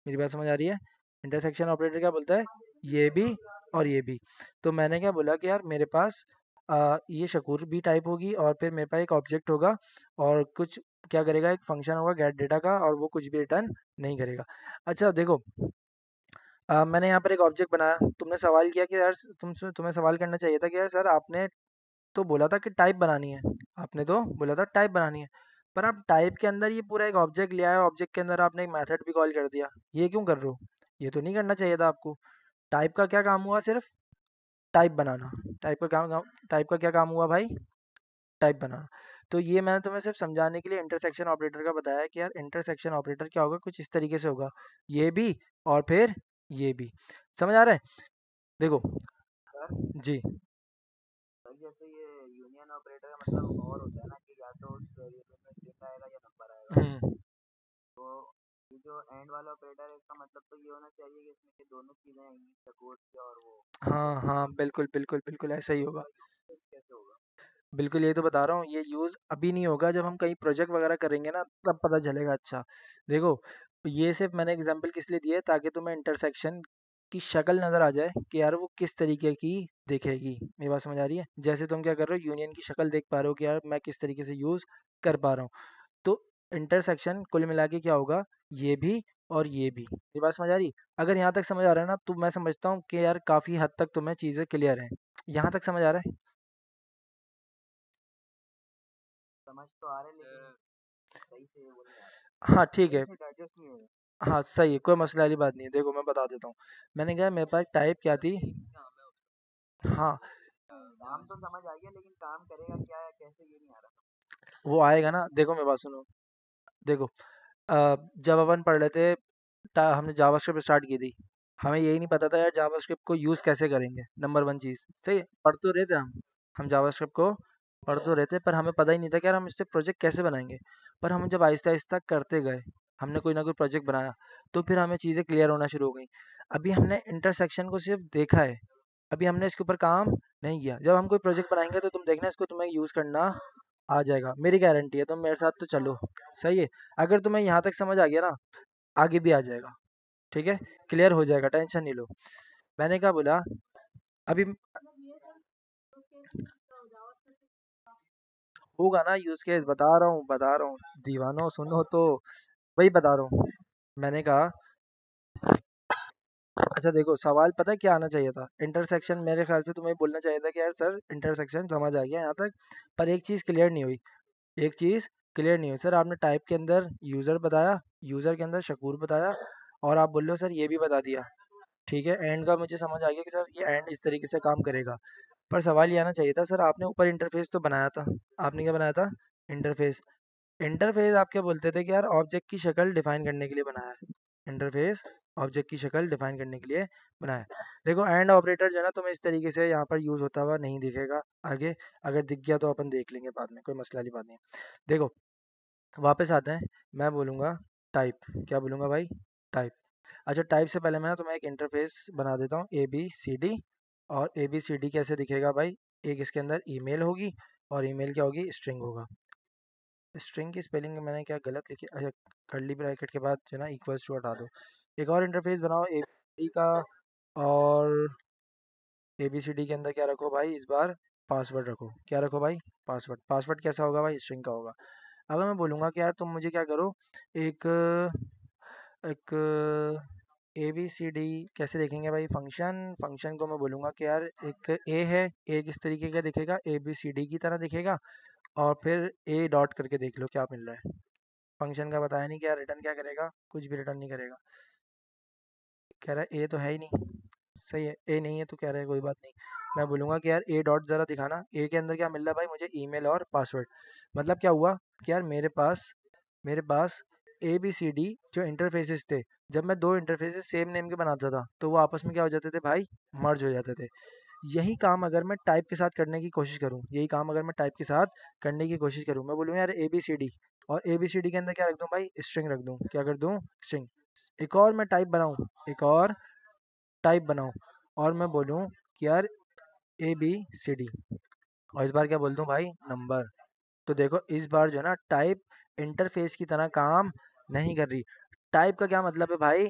मेरी बात समझ आ रही है। इंटरसेक्शन ऑपरेटर क्या बोलता है, ये भी और ये भी। तो मैंने क्या बोला कि यार मेरे पास ये शकूर भी टाइप होगी और फिर मेरे पास एक ऑब्जेक्ट होगा और कुछ क्या करेगा, एक फंक्शन होगा गेट डेटा का, और वो कुछ भी रिटर्न नहीं करेगा। अच्छा देखो मैंने यहाँ पर एक ऑब्जेक्ट बनाया। तुमने सवाल किया कि यार तुम्हें सवाल करना चाहिए था कि यार सर आपने तो बोला था कि टाइप बनानी है, आपने तो बोला था टाइप बनानी है, पर आप टाइप के अंदर ये पूरा एक ऑब्जेक्ट लिया है, ऑब्जेक्ट के अंदर आपने एक मेथड भी कॉल कर दिया। ये क्यों कर रहे हो, ये तो नहीं करना चाहिए था आपको। टाइप का क्या काम हुआ, सिर्फ टाइप बनाना। टाइप का क्या काम हुआ भाई, टाइप बनाना। तो ये मैंने तुम्हें सिर्फ समझाने के लिए इंटरसेक्शन ऑपरेटर का बताया कि यार इंटरसेक्शन ऑपरेटर क्या होगा, कुछ इस तरीके से होगा, ये भी और फिर ये भी। समझ आ रहा है। देखो सर जी। सर जैसे ये यूनियन ऑपरेटर का मतलब और होता है ना कि या तो उस वेरिएबल में डेटा आएगा या नंबर आएगा। हम्म। तो जो एंड वाला ऑपरेटर है इसका मतलब तो ये होना चाहिए कि इसमें कि दोनों चीजें आएंगी, सपोर्ट की और वो हाँ ऑपरेटर हाँ, की। बिल्कुल बिल्कुल बिल्कुल ऐसा ही होगा। तो कैसे होगा? बिल्कुल, ये तो बता रहा हूँ, ये यूज़ अभी नहीं होगा, जब हम कहीं प्रोजेक्ट वगैरह करेंगे ना तब पता चलेगा। अच्छा देखो, ये सिर्फ मैंने एग्जांपल किस लिए दिया है, ताकि तुम्हें इंटरसेक्शन की शक्ल नज़र आ जाए कि यार वो किस तरीके की दिखेगी। मेरी बात समझ आ रही है? जैसे तुम क्या कर रहे हो, यूनियन की शक्ल देख पा रहे हो कि यार मैं किस तरीके से यूज़ कर पा रहा हूँ। तो इंटरसेक्शन कुल मिला के क्या होगा, ये भी और ये भी। ये बात समझ आ रही? अगर यहाँ तक समझ आ रहा है ना, तो मैं समझता हूँ कि यार काफ़ी हद तक तुम्हें चीज़ें क्लियर हैं। यहाँ तक समझ आ रहा है? समझ तो आ रहा है लेकिन सही से वो नहीं आ रहा, हाँ ठीक है। सही से डाइजेस्ट नहीं हो रहा। हाँ सही है, कोई मसले वाली बात नहीं है। देखो मैं बता देता हूँ। मैंने कहा मेरे पास टाइप क्या थी। हाँ, काम तो समझ आ गया लेकिन काम करेगा क्या या कैसे ये नहीं आ रहा। वो आएगा ना। देखो मेरी बात सुनो। देखो, जब अपन पढ़ रहे थे, हमने जावास्क्रिप्ट स्टार्ट की थी। हमें यही नहीं पता था यार जावास्क्रिप्ट को यूज़ कैसे करेंगे। नंबर वन चीज़ सही है, पढ़ तो रहे थे हम जावास्क्रिप्ट को पढ़ तो रहे थे, पर हमें पता ही नहीं था कि यार हम इससे प्रोजेक्ट कैसे बनाएंगे। पर हम जब आहिस्ता आहिस्ता करते गए, हमने कोई ना कोई प्रोजेक्ट बनाया, तो फिर हमें चीज़ें क्लियर होना शुरू हो गई। अभी हमने इंटरसेक्शन को सिर्फ देखा है, अभी हमने इसके ऊपर काम नहीं किया। जब हम कोई प्रोजेक्ट बनाएंगे तो तुम देखना, इसको तुम्हें यूज़ करना आ जाएगा, मेरी गारंटी है। तुम मेरे साथ तो चलो, सही है। अगर तुम्हें यहाँ तक समझ आ गया ना, आगे भी आ जाएगा। ठीक है, क्लियर हो जाएगा, टेंशन नहीं लो। मैंने क्या बोला अभी, होगा ना यूज़ केस, बता रहा हूँ दीवानो, सुनो तो, वही बता रहा हूँ। मैंने कहा, अच्छा देखो, सवाल पता है क्या आना चाहिए था, इंटरसेक्शन मेरे ख्याल से तुम्हें बोलना चाहिए था कि यार सर इंटरसेक्शन समझ आ गया यहाँ तक, पर एक चीज़ क्लियर नहीं हुई। एक चीज़ क्लियर नहीं हुई सर, आपने टाइप के अंदर यूज़र बताया, यूज़र के अंदर शकूर बताया, और आप बोल रहे हो सर ये भी बता दिया। ठीक है, एंड का मुझे समझ आ गया कि सर ये एंड इस तरीके से काम करेगा। पर सवाल ये आना चाहिए था सर, आपने ऊपर इंटरफेस तो बनाया था। आपने क्या बनाया था? इंटरफेस। इंटरफेस आप क्या बोलते थे कि यार ऑब्जेक्ट की शक्ल डिफाइन करने के लिए बनाया है। इंटरफेस ऑब्जेक्ट की शक्ल डिफाइन करने के लिए बनाया है। देखो एंड ऑपरेटर जो है ना, तुम्हें इस तरीके से यहाँ पर यूज़ होता हुआ नहीं दिखेगा आगे। अगर दिख गया तो अपन देख लेंगे बाद में, कोई मसला वाली बात नहीं है। देखो, वापस आते हैं। मैं बोलूँगा टाइप। क्या बोलूँगा भाई? टाइप। अच्छा, टाइप से पहले मैं ना तुम्हें एक इंटरफेस बना देता हूँ, ए बी सी डी। और ए बी सी डी कैसे दिखेगा भाई? एक इसके अंदर ईमेल होगी, और ईमेल क्या होगी? स्ट्रिंग होगा। स्ट्रिंग की स्पेलिंग मैंने क्या गलत लिखी? अच्छा, कर्ली ब्रैकेट के बाद जो है ना इक्वल्स टू हटा दो। एक और इंटरफेस बनाओ ए बी सी डी का, और ए बी सी डी के अंदर क्या रखो भाई इस बार? पासवर्ड रखो। क्या रखो भाई? पासवर्ड। पासवर्ड कैसा होगा भाई? स्ट्रिंग का होगा। अगर मैं बोलूँगा कि यार तुम मुझे क्या करो, एक एक ए बी सी डी कैसे देखेंगे भाई? फंक्शन। फंक्शन को मैं बोलूँगा कि यार एक ए है, ए किस तरीके का दिखेगा? ए बी सी डी की तरह दिखेगा। और फिर ए डॉट करके देख लो क्या मिल रहा है। फंक्शन का बताया नहीं, क्या रिटर्न क्या करेगा? कुछ भी रिटर्न नहीं करेगा। कह रहा है ए तो है ही नहीं। सही है, ए नहीं है तो कह रहा है कोई बात नहीं। मैं बोलूँगा कि यार ए डॉट ज़रा दिखाना, ए के अंदर क्या मिल रहा है भाई मुझे? ईमेल और पासवर्ड। मतलब क्या हुआ कि यार मेरे पास ए बी सी डी जो इंटरफेसेस थे, जब मैं दो इंटरफेसेस सेम नेम के बनाता था तो वो आपस में क्या हो जाते थे भाई? मर्ज हो जाते थे। यही काम अगर मैं टाइप के साथ करने की कोशिश करूँ, यही काम अगर मैं टाइप के साथ करने की कोशिश करूँ, मैं बोलूँ यार ए बी सी डी, और ए बी सी डी के अंदर क्या रख दूँ भाई? स्ट्रिंग रख दूँ। क्या कर दूँ? स्ट्रिंग। एक और मैं टाइप बनाऊँ, एक और टाइप बनाऊँ, और मैं बोलूँ कि यार ए बी सी डी, और इस बार क्या बोल दूँ भाई? नंबर। तो देखो इस बार जो है ना, टाइप इंटरफेस की तरह काम नहीं कर रही। टाइप का क्या मतलब है भाई?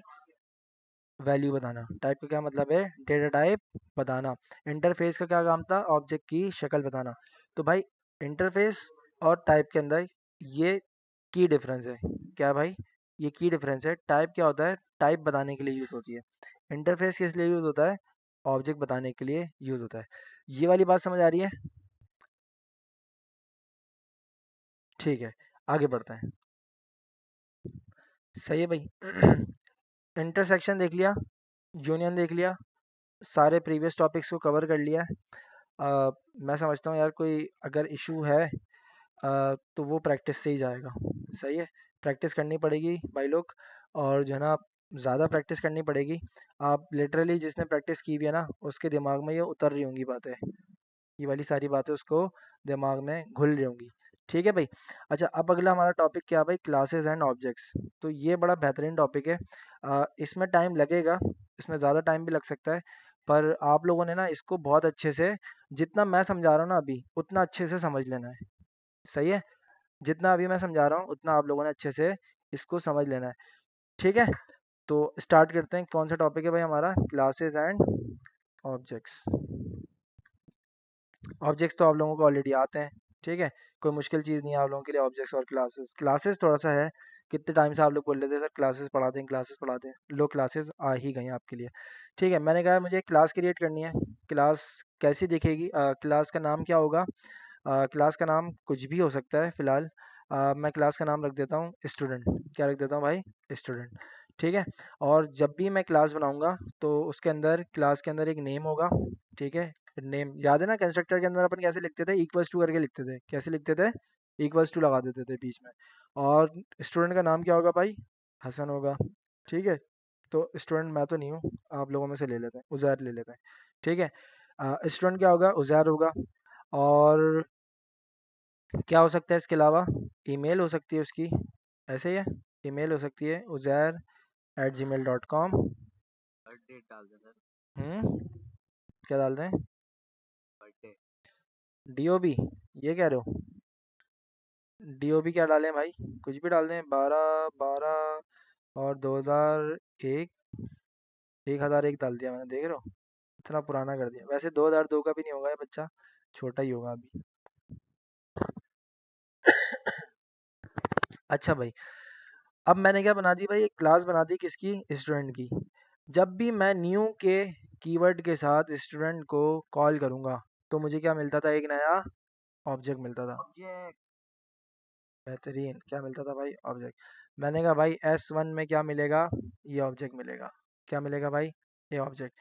वैल्यू बताना। टाइप का क्या मतलब है? डेटा टाइप बताना। इंटरफेस का क्या काम था? ऑब्जेक्ट की शक्ल बताना। तो भाई इंटरफेस और टाइप के अंदर ये की डिफरेंस है। क्या है भाई? ये की डिफरेंस है। टाइप क्या होता है? टाइप बताने के लिए यूज़ होती है। इंटरफेस किस लिए यूज़ होता है? ऑब्जेक्ट बताने के लिए यूज़ होता है। ये वाली बात समझ आ रही है? ठीक है, आगे बढ़ते हैं। सही है भाई। इंटरसेक्शन देख लिया, यूनियन देख लिया, सारे प्रीवियस टॉपिक्स को कवर कर लिया है। मैं समझता हूँ यार कोई अगर इशू है, तो वो प्रैक्टिस से ही जाएगा। सही है, प्रैक्टिस करनी पड़ेगी भाई लोग, और जो है ना ज़्यादा प्रैक्टिस करनी पड़ेगी। आप लिटरली जिसने प्रैक्टिस की हुई है ना, उसके दिमाग में ये उतर रही होंगी बातें, ये वाली सारी बातें उसको दिमाग में घुल रही होंगी। ठीक है भाई। अच्छा, अब अगला हमारा टॉपिक क्या है भाई, क्लासेस एंड ऑब्जेक्ट्स। तो ये बड़ा बेहतरीन टॉपिक है। इसमें टाइम लगेगा, इसमें ज़्यादा टाइम भी लग सकता है, पर आप लोगों ने ना इसको बहुत अच्छे से, जितना मैं समझा रहा हूँ ना अभी, उतना अच्छे से समझ लेना है। सही है, जितना अभी मैं समझा रहा हूँ उतना आप लोगों ने अच्छे से इसको समझ लेना है। ठीक है, तो स्टार्ट करते हैं। कौन सा टॉपिक है भाई हमारा, क्लासेस एंड ऑब्जेक्ट्स। ऑब्जेक्ट्स तो आप लोगों को ऑलरेडी आते हैं। ठीक है, कोई मुश्किल चीज़ नहीं है आप लोगों के लिए ऑब्जेक्ट्स और क्लासेस। क्लासेस थोड़ा सा है, कितने टाइम से आप लोग बोल रहे थे सर क्लासेस पढ़ाते हैं क्लासेस पढ़ाते हैं, लो क्लासेस आ ही गई हैं आपके लिए। ठीक है, मैंने कहा मुझे क्लास क्रिएट करनी है। क्लास कैसी दिखेगी, क्लास का नाम क्या होगा। क्लास का नाम कुछ भी हो सकता है फिलहाल। मैं क्लास का नाम रख देता हूँ स्टूडेंट। क्या रख देता हूँ भाई, स्टूडेंट। ठीक है, और जब भी मैं क्लास बनाऊंगा तो उसके अंदर, क्लास के अंदर एक नेम होगा। ठीक है, नेम याद है ना, कंस्ट्रक्टर के अंदर अपन कैसे लिखते थे, इक्वल्स टू करके लिखते थे, कैसे लिखते थे, इक्वल्स टू लगा देते थे बीच में। और स्टूडेंट का नाम क्या होगा भाई, हसन होगा। ठीक है, तो स्टूडेंट मैं तो नहीं हूँ, आप लोगों में से ले लेते हैं, उज़ैर ले लेते हैं। ठीक है, स्टूडेंट क्या होगा, उज़ैर होगा। और क्या हो सकता है इसके अलावा, ईमेल हो सकती है उसकी, ऐसे ही है, ईमेल हो सकती है uzair@gmail.com। बर्थडे डाल दें सर। क्या डाल दें, बर्थडे। DOB, ये कह रहे हो, DOB क्या डालें भाई, कुछ भी डाल दें, 12 12 और 2001, 1001 डाल दिया मैंने, देख रहे हो, इतना पुराना कर दिया। वैसे 2002 का भी नहीं होगा ये बच्चा, छोटा ही होगा अभी। अच्छा भाई, अब मैंने क्या बना दी भाई, एक क्लास बना दी किसकी, स्टूडेंट की। जब भी मैं न्यू के कीवर्ड के साथ स्टूडेंट को कॉल करूंगा तो मुझे क्या मिलता था, एक नया ऑब्जेक्ट मिलता था। ऑब्जेक्ट। बेहतरीन, क्या मिलता था भाई, ऑब्जेक्ट। मैंने कहा भाई S1 में क्या मिलेगा, ये ऑब्जेक्ट मिलेगा। क्या मिलेगा भाई, ये ऑब्जेक्ट।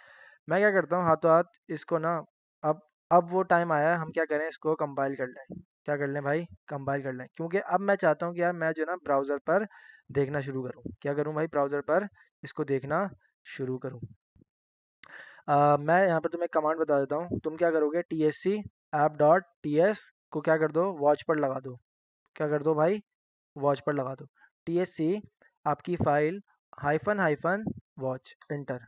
मैं क्या करता हूँ हाथों हाथ इसको ना, अब अब वो टाइम आया है, हम क्या करें, इसको कंपाइल कर लें। क्या कर लें भाई, कंपाइल कर लें, क्योंकि अब मैं चाहता हूँ कि यार मैं जो ना ब्राउज़र पर देखना शुरू करूँ। क्या करूँ भाई, ब्राउज़र पर इसको देखना शुरू करूँ। मैं यहाँ पर तुम्हें कमांड बता देता हूँ, तुम क्या करोगे, TSC app.ts को क्या कर दो, वॉच पर लगा दो। क्या कर दो भाई, वॉच पर लगा दो। TSC आपकी file hyphen hyphen watch, enter.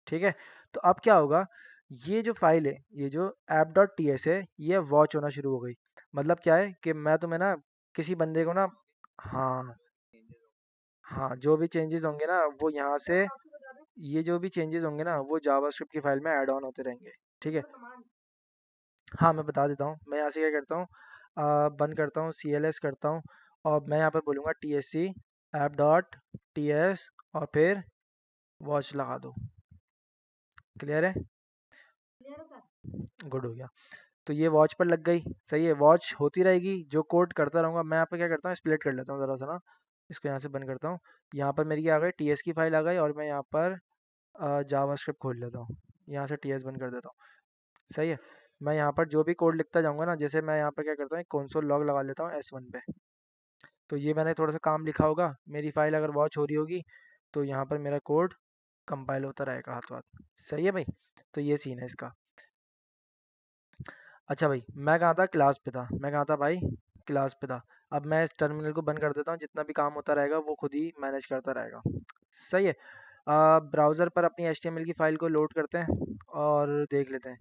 ठीक है, तो अब क्या होगा, ये जो फाइल है, ये जो app.ts है, ये वॉच होना शुरू हो गई। मतलब क्या है कि मैं तुम्हें ना, किसी बंदे को ना, हाँ हाँ, जो भी चेंजेस होंगे ना वो यहाँ से, ये जो भी चेंजेस होंगे ना वो जावास्क्रिप्ट की फाइल में ऐड ऑन होते रहेंगे। ठीक है, हाँ मैं बता देता हूँ, मैं यहाँ से क्या करता हूँ, बंद करता हूँ, CLS करता हूँ, और मैं यहाँ पर बोलूँगा TSC app.ts और फिर वॉच लगा दो। क्लियर है, गुड हो गया। तो ये वॉच पर लग गई, सही है, वॉच होती रहेगी, जो कोड करता रहूँगा। मैं यहाँ पर क्या करता हूँ, स्प्लिट कर लेता हूँ ज़रा सा ना, इसको यहाँ से बंद करता हूँ। यहाँ पर मेरी क्या आ गई, TS की फाइल आ गई, और मैं यहाँ पर जावास्क्रिप्ट खोल लेता हूँ, यहाँ से TS बंद कर देता हूँ। सही है, मैं यहाँ पर जो भी कोड लिखता जाऊँगा ना, जैसे मैं यहाँ पर क्या करता हूँ, एक कंसोल लॉग लगा लेता हूँ S1 पे। तो ये मैंने थोड़ा सा काम लिखा होगा, मेरी फाइल अगर वॉच हो रही होगी तो यहाँ पर मेरा कोड कंपाइल होता रहेगा हाथों हाथ। सही है भाई, तो ये सीन है इसका। अच्छा भाई, मैं कहाँ था, क्लास पे था, मैं कहाँ था भाई, क्लास पे था। अब मैं इस टर्मिनल को बंद कर देता हूँ, जितना भी काम होता रहेगा वो खुद ही मैनेज करता रहेगा। सही है, ब्राउज़र पर अपनी HTML की फ़ाइल को लोड करते हैं और देख लेते हैं।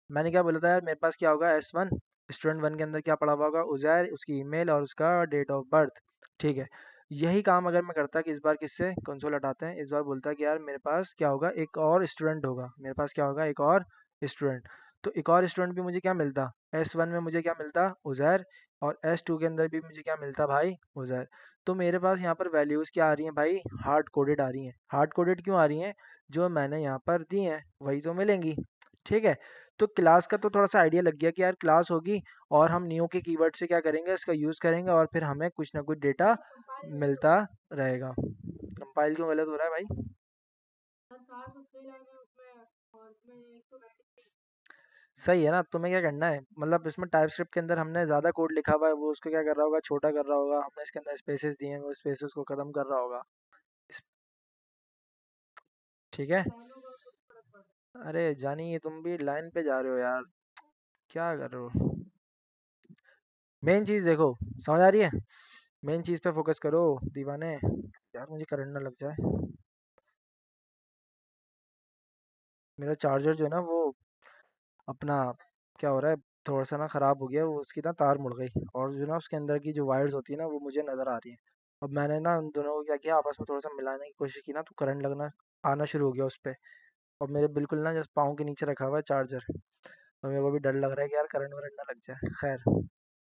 मैंने क्या बोला था यार, मेरे पास क्या होगा, S1, स्टूडेंट 1 के अंदर क्या पड़ा हुआ होगा, उज़ैर, उसकी ईमेल और उसका डेट ऑफ बर्थ। ठीक है, यही काम अगर मैं करता कि इस बार किससे, कंसोल हटाते हैं, इस बार बोलता कि यार मेरे पास क्या होगा, एक और स्टूडेंट होगा, मेरे पास क्या होगा, एक और स्टूडेंट। तो एक और स्टूडेंट भी मुझे क्या मिलता, S1 में मुझे क्या मिलता, उज़ैर, और S2 के अंदर भी मुझे क्या मिलता भाई, उज़ैर। तो मेरे पास यहाँ पर वैल्यूज़ क्या आ रही हैं भाई, हार्ड कोडेड आ रही हैं। हार्ड कोडेड क्यों आ रही हैं, जो मैंने यहाँ पर दी हैं वही तो मिलेंगी। ठीक है, तो क्लास का तो थोड़ा सा आइडिया लग गया कि यार क्लास होगी, और हम न्यू के कीवर्ड से क्या करेंगे, इसका यूज़ करेंगे, और फिर हमें कुछ ना कुछ डेटा मिलता रहेगा। कंपाइल क्यों गलत हो रहा है भाई, सही है ना। तुम्हें क्या करना है, मतलब इसमें टाइपस्क्रिप्ट के अंदर हमने ज़्यादा कोड लिखा हुआ है, वो उसको क्या कर रहा होगा, छोटा कर रहा होगा, हमने इसके अंदर स्पेसेस दिए हैं, वो स्पेसेस को ख़त्म कर रहा होगा। इस- ठीक है, अरे जानी तुम भी लाइन पे जा रहे हो यार, क्या कर रहे हो। मेन चीज़ देखो, समझ आ रही है? मेन चीज़ पे फोकस करो दीवाने। यार मुझे करंट ना लग जाए। मेरा चार्जर जो है ना वो अपना क्या हो रहा है, थोड़ा सा ना ख़राब हो गया, वो उसकी ना तार मुड़ गई और जो ना उसके अंदर की जो वायर्स होती है ना वो मुझे नज़र आ रही है। अब मैंने ना उन दोनों को क्या किया, आपस में थोड़ा सा मिलाने की कोशिश की ना, तो करंट लगना आना शुरू हो गया उस पे। और मेरे बिल्कुल ना जस्ट पाँव के नीचे रखा हुआ है चार्जर। और मेरे को भी डर लग रहा है कि यार करंट वरंट ना लग जाए। खैर,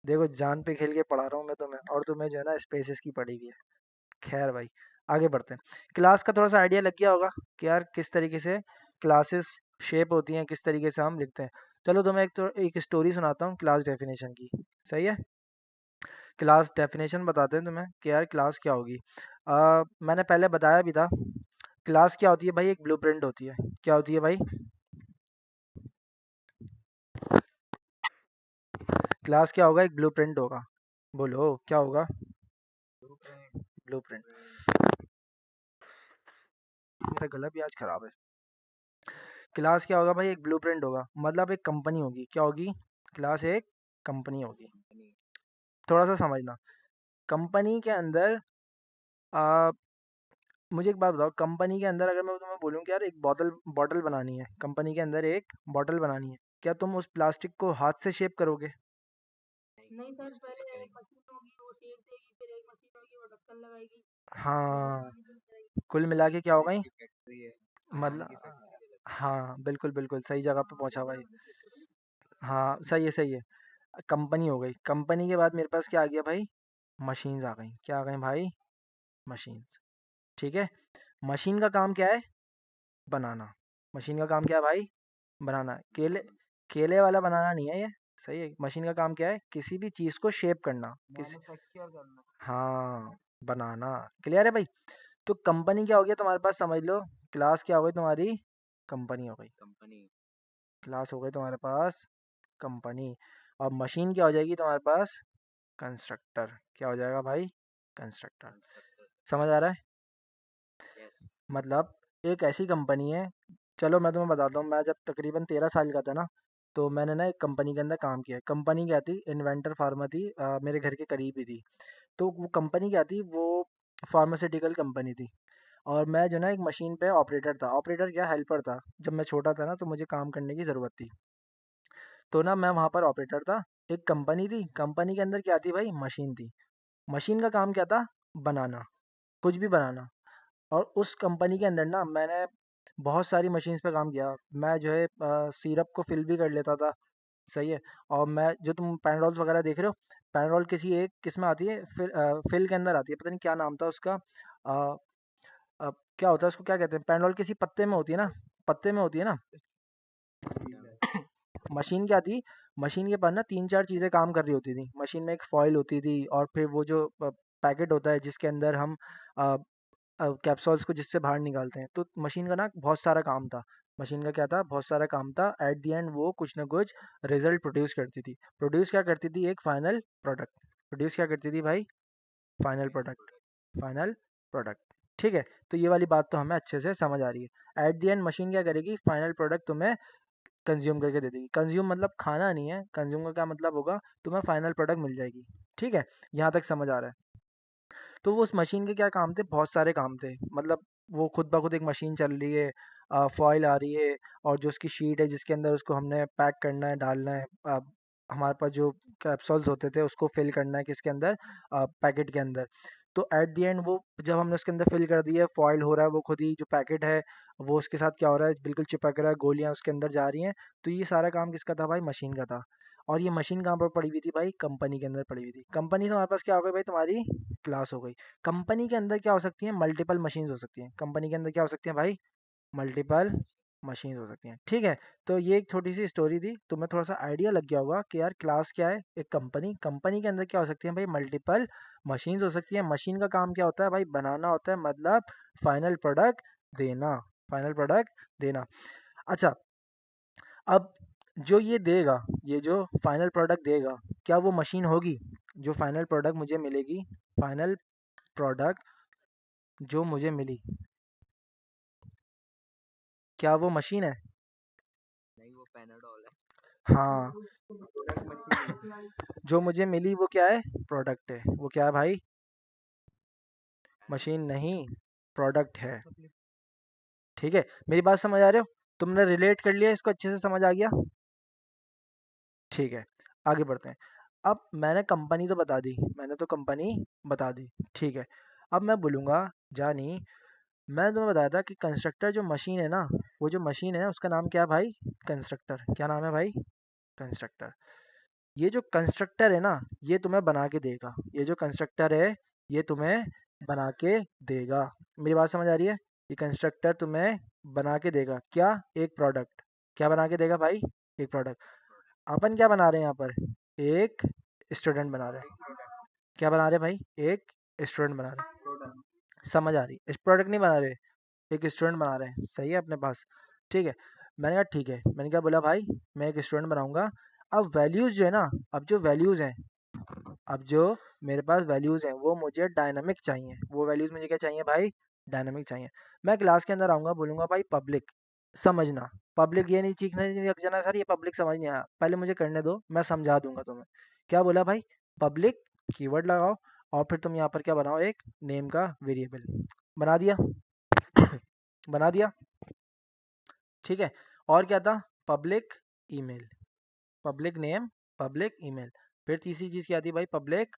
देखो जान पे खेल के पढ़ा रहा हूँ मैं तुम्हें, और तुम्हें जो है ना स्पेसेस की पड़ी हुई है। खैर भाई, आगे बढ़ते हैं। क्लास का थोड़ा सा आइडिया लग गया होगा कि यार किस तरीके से क्लासेस शेप होती हैं, किस तरीके से हम लिखते हैं। चलो तुम्हें एक स्टोरी सुनाता हूँ क्लास डेफिनेशन की। सही है? क्लास डेफिनेशन बताते हैं तुम्हें कि यार क्लास क्या होगी। मैंने पहले बताया भी था, क्लास क्या होती है भाई, एक ब्लूप्रिंट होती है। क्या होती है भाई? क्लास क्या होगा? एक ब्लूप्रिंट होगा। बोलो क्या होगा? ब्लूप्रिंट। ब्लूप्रिंट। मेरा गला भी आज खराब है। क्लास क्या होगा भाई? एक ब्लूप्रिंट होगा, मतलब एक कंपनी होगी। क्या होगी? क्लास एक कंपनी होगी। कंपनी। थोड़ा सा समझना। कंपनी के अंदर आ, मुझे एक बात बताओ, कंपनी के अंदर अगर मैं तुम्हें बोलूँ कि यार एक बॉटल बॉटल बनानी है, कंपनी के अंदर एक बॉटल बनानी है, क्या तुम उस प्लास्टिक को हाथ से शेप करोगे? नहीं सर, पहले एक मशीन होगी वो शेप देगी, फिर एक मशीन होगी वो ढक्कन लगाएगी, फिर वो हाँ, मशीन बन जाएगी। कुल मिला के क्या होगा ही? इसकी फैक्ट्री है, सामान की मतलब फैक्ट्री है। हाँ, बिल्कुल बिल्कुल सही जगह पे पहुंचा भाई। वाले शेप करो। हाँ सही है, सही है। कंपनी हो गई, कंपनी के बाद मेरे पास क्या आ गया भाई? मशीन्स आ गई। क्या आ गई भाई? मशीन्स। ठीक है। मशीन का काम क्या है? बनाना। मशीन का काम क्या है भाई? बनाना। केले केले वाला बनाना नहीं है ये। सही है। मशीन का काम क्या है? किसी भी चीज़ को शेप करना। किसी मैन्युफैक्चर करना। हाँ, बनाना। क्लियर है भाई? तो कंपनी क्या हो गया तुम्हारे पास, समझ लो। क्लास क्या हो गई तुम्हारी? कंपनी हो गई। कंपनी। क्लास हो गई तुम्हारे पास कंपनी। और मशीन क्या हो जाएगी तुम्हारे पास? कंस्ट्रक्टर। क्या हो जाएगा भाई? कंस्ट्रक्टर। कंस्ट्रक्टर। समझ आ रहा है? यस। मतलब एक ऐसी कंपनी है। चलो मैं तुम्हें बताता हूँ, मैं जब तकरीबन 13 साल का था ना, तो मैंने ना एक कंपनी के अंदर काम किया। कंपनी क्या थी? इन्वेंटर फार्मा थी, मेरे घर के करीब ही थी। तो वो कंपनी क्या थी? वो फार्मास्यूटिकल कंपनी थी। और मैं जो ना एक मशीन पे ऑपरेटर था। ऑपरेटर क्या, हेल्पर था। जब मैं छोटा था ना तो मुझे काम करने की ज़रूरत थी, तो ना मैं वहाँ पर ऑपरेटर था। एक कंपनी थी, कंपनी के अंदर क्या थी भाई? मशीन थी। मशीन का काम क्या था? बनाना, कुछ भी बनाना। और उस कंपनी के अंदर ना मैंने बहुत सारी मशीन्स पे काम किया। मैं जो है सिरप को फिल भी कर लेता था। सही है। और मैं जो तुम पैनडॉल्स वगैरह देख रहे हो, पैनडॉल किसी एक किस में आती है? फिल के अंदर आती है, पता नहीं क्या नाम था उसका। अ, क्या होता है उसको, क्या कहते हैं? पैनडॉल किसी पत्ते में होती है ना, पत्ते में होती है ना। मशीन क्या थी? मशीन के पास ना 3-4 चीज़ें काम कर रही होती थी। मशीन में एक फॉयल होती थी, और फिर वो जो पैकेट होता है जिसके अंदर हम कैप्सूल्स को जिससे बाहर निकालते हैं। तो मशीन का ना बहुत सारा काम था। मशीन का क्या था? बहुत सारा काम था। एट द एंड वो कुछ ना कुछ रिजल्ट प्रोड्यूस करती थी। प्रोड्यूस क्या करती थी? एक फाइनल प्रोडक्ट। प्रोड्यूस क्या करती थी भाई? Final final product. Product. Final product. ठीक है। तो ये वाली बात तो हमें अच्छे से समझ आ रही है। एट द एंड मशीन क्या करेगी? फाइनल प्रोडक्ट तुम्हें कंज्यूम करके दे देगी। कंज्यूम मतलब खाना नहीं है, कंज्यूम का क्या मतलब होगा? तुम्हें फाइनल प्रोडक्ट मिल जाएगी। ठीक है, यहाँ तक समझ आ रहा है? तो वो उस मशीन के क्या काम थे? बहुत सारे काम थे। मतलब वो खुद ब खुद एक मशीन चल रही है, फॉयल आ रही है, और जो उसकी शीट है जिसके अंदर उसको हमने पैक करना है, डालना है। हमारे पास जो कैप्सूल्स होते थे उसको फिल करना है किसके अंदर? पैकेट के अंदर। तो एट द एंड वो जब हमने उसके अंदर फिल कर दिया, फॉयल हो रहा है, वो खुद ही जो पैकेट है वो उसके साथ क्या हो रहा है? बिल्कुल चिपक रहा है, गोलियां उसके अंदर जा रही हैं। तो ये सारा काम किसका था भाई? मशीन का था। और ये मशीन कहाँ पर पड़ी हुई थी भाई? कंपनी के अंदर पड़ी हुई थी। कंपनी से हमारे पास क्या हो गई भाई? तुम्हारी क्लास हो गई। कंपनी के अंदर क्या हो सकती है? मल्टीपल मशीन्स हो सकती हैं। कंपनी के अंदर क्या हो सकती हैं भाई? मल्टीपल मशीन्स हो सकती हैं। ठीक है। तो ये एक छोटी सी स्टोरी थी, तुम्हें थोड़ा सा आइडिया लग गया होगा कि यार क्लास क्या है? एक कंपनी। कंपनी के अंदर क्या हो सकती है भाई? मल्टीपल मशीन्स हो सकती है। मशीन का काम क्या होता है भाई? बनाना होता है, मतलब फाइनल प्रोडक्ट देना। फाइनल प्रोडक्ट देना। अच्छा, अब जो ये देगा, ये जो फाइनल प्रोडक्ट देगा, क्या वो मशीन होगी? जो फाइनल प्रोडक्ट मुझे मिलेगी, फाइनल प्रोडक्ट जो मुझे मिली, क्या वो मशीन है? नहीं, वो पैनाडोल है। हाँ, जो मुझे मिली वो क्या है, प्रोडक्ट है। वो क्या है भाई, मशीन नहीं, प्रोडक्ट है। ठीक है, मेरी बात समझ आ रहे हो, तुमने रिलेट कर लिया, इसको अच्छे से समझ आ गया। ठीक है, आगे बढ़ते हैं। अब मैंने कंपनी तो बता दी, मैंने तो कंपनी बता दी। ठीक है, अब मैं बोलूँगा जानी, मैं तुम्हें बताया था कि कंस्ट्रक्टर जो मशीन है ना, वो जो मशीन है उसका नाम क्या है भाई, कंस्ट्रक्टर। क्या नाम है भाई, कंस्ट्रक्टर। ये जो कंस्ट्रक्टर है ना, ये तुम्हें बना के देगा। ये जो कंस्ट्रक्टर है, ये तुम्हें बना के देगा। मेरी बात समझ आ रही है, ये कंस्ट्रक्टर तुम्हें बना के देगा क्या, एक प्रोडक्ट। क्या बना के देगा भाई, एक प्रोडक्ट। अपन क्या बना रहे हैं यहाँ पर, एक स्टूडेंट बना रहे हैं। क्या बना रहे हैं भाई, एक स्टूडेंट बना रहे हैं। समझ आ रही, इस प्रोडक्ट नहीं बना रहे, एक स्टूडेंट बना रहे हैं। सही है अपने पास। ठीक है, मैंने कहा ठीक है, मैंने क्या बोला भाई, मैं एक स्टूडेंट बनाऊंगा। अब वैल्यूज़ जो है ना, अब जो वैल्यूज़ हैं, अब जो मेरे पास वैल्यूज़ हैं वो मुझे डायनामिक चाहिए। वो वैल्यूज़ मुझे क्या चाहिए भाई, डायनामिक चाहिए। मैं क्लास के अंदर आऊँगा, बोलूँगा भाई पब्लिक, समझना। पब्लिक ये नहीं चीखना नहीं लग जाना सर ये पब्लिक समझ नहीं आया, पहले मुझे करने दो, मैं समझा दूंगा तुम्हें। क्या बोला भाई, पब्लिक कीवर्ड लगाओ, और फिर तुम यहाँ पर क्या बनाओ, एक नेम का वेरिएबल बना दिया। बना दिया, ठीक है। और क्या था, public email, public name, public email. फिर तीसरी चीज़ क्या थी भाई, पब्लिक,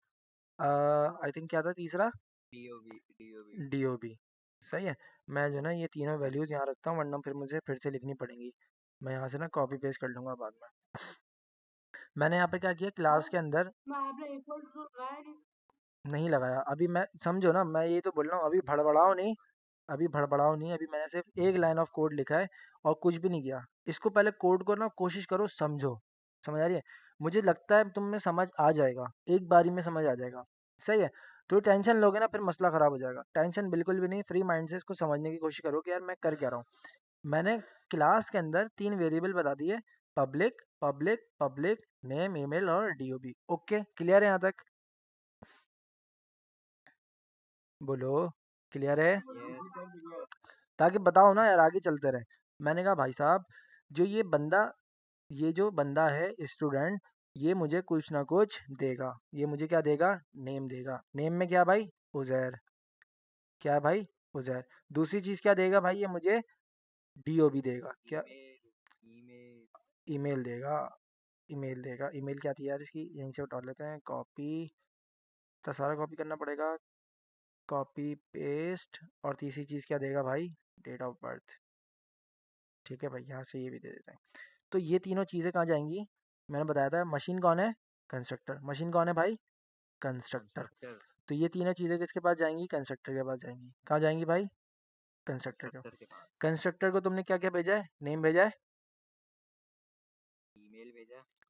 आई थिंक क्या था तीसरा, डीओबी। सही है। मैं जो ना ये तीनों वैल्यूज़ यहाँ रखता हूँ, वरना फिर मुझे फिर से लिखनी पड़ेंगी। मैं यहाँ से ना कॉपी पेस्ट कर लूँगा बाद में। मैंने यहाँ पे क्या किया, क्लास के अंदर नहीं लगाया। अभी मैं समझो ना, मैं ये तो बोल रहा हूँ, अभी भड़बड़ाओ नहीं, अभी भड़बड़ाओ नहीं। अभी मैंने सिर्फ एक लाइन ऑफ कोड लिखा है और कुछ भी नहीं किया। इसको पहले कोड को ना कोशिश करो समझो, समझ आ रही है। मुझे लगता है तुम में समझ आ जाएगा, एक बारी में समझ आ जाएगा। सही है, तो टेंशन लोगे ना फिर मसला खराब हो जाएगा। टेंशन बिल्कुल भी नहीं, फ्री माइंड से इसको समझने की कोशिश करो कि यार मैं कर क्या रहा हूँ। मैंने क्लास के अंदर तीन वेरिएबल बता दिए, public, public, public name, email और डीओबी। ओके, क्लियर है यहाँ तक, बोलो क्लियर है। ताकि बताओ ना यार, आगे चलते रहे। मैंने कहा भाई साहब, जो ये बंदा, ये जो बंदा है स्टूडेंट, ये मुझे कुछ ना कुछ देगा। ये मुझे क्या देगा, नेम देगा। नेम में क्या भाई, उजैर। क्या है भाई, उजैर। दूसरी चीज क्या देगा भाई, ये मुझे डीओबी देगा। क्या, ईमेल देगा। ईमेल देगा, ईमेल क्या थी यार इसकी, यहीं से उठा लेते हैं, कॉपी, तो सारा कॉपी करना पड़ेगा, कॉपी पेस्ट। और तीसरी चीज़ क्या देगा भाई, डेट ऑफ बर्थ। ठीक है भाई, यहाँ से ये भी दे देते हैं। तो ये तीनों चीज़ें कहाँ जाएंगी, मैंने बताया था। मशीन कौन है, कंस्ट्रक्टर। मशीन कौन है भाई, कंस्ट्रक्टर। तो ये तीनों चीज़ें किसके पास जाएंगी, कंस्ट्रक्टर के पास जाएंगी। कहाँ जाएंगी भाई, कंस्ट्रक्टर के। कंस्ट्रक्टर को तुमने क्या क्या भेजा है, नेम भेजा है,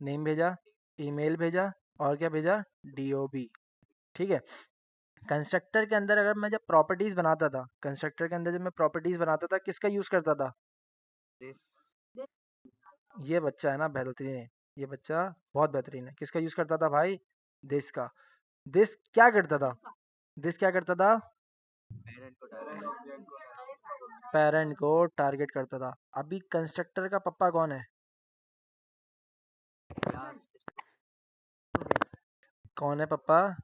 नेम भेजा, ईमेल भेजा, और क्या भेजा, डीओबी। ठीक है। कंस्ट्रक्टर के अंदर अगर मैं जब प्रॉपर्टीज बनाता था, कंस्ट्रक्टर के अंदर जब मैं प्रॉपर्टीज बनाता था, किसका यूज करता था, ये बच्चा है ना बेहतरीन है, ये बच्चा बहुत बेहतरीन है। किसका यूज करता था भाई, दिस का। दिस क्या करता था, दिस क्या करता था, पेरेंट को टारगेट करता था। अभी कंस्ट्रक्टर का पप्पा कौन है, कौन है पप्पा,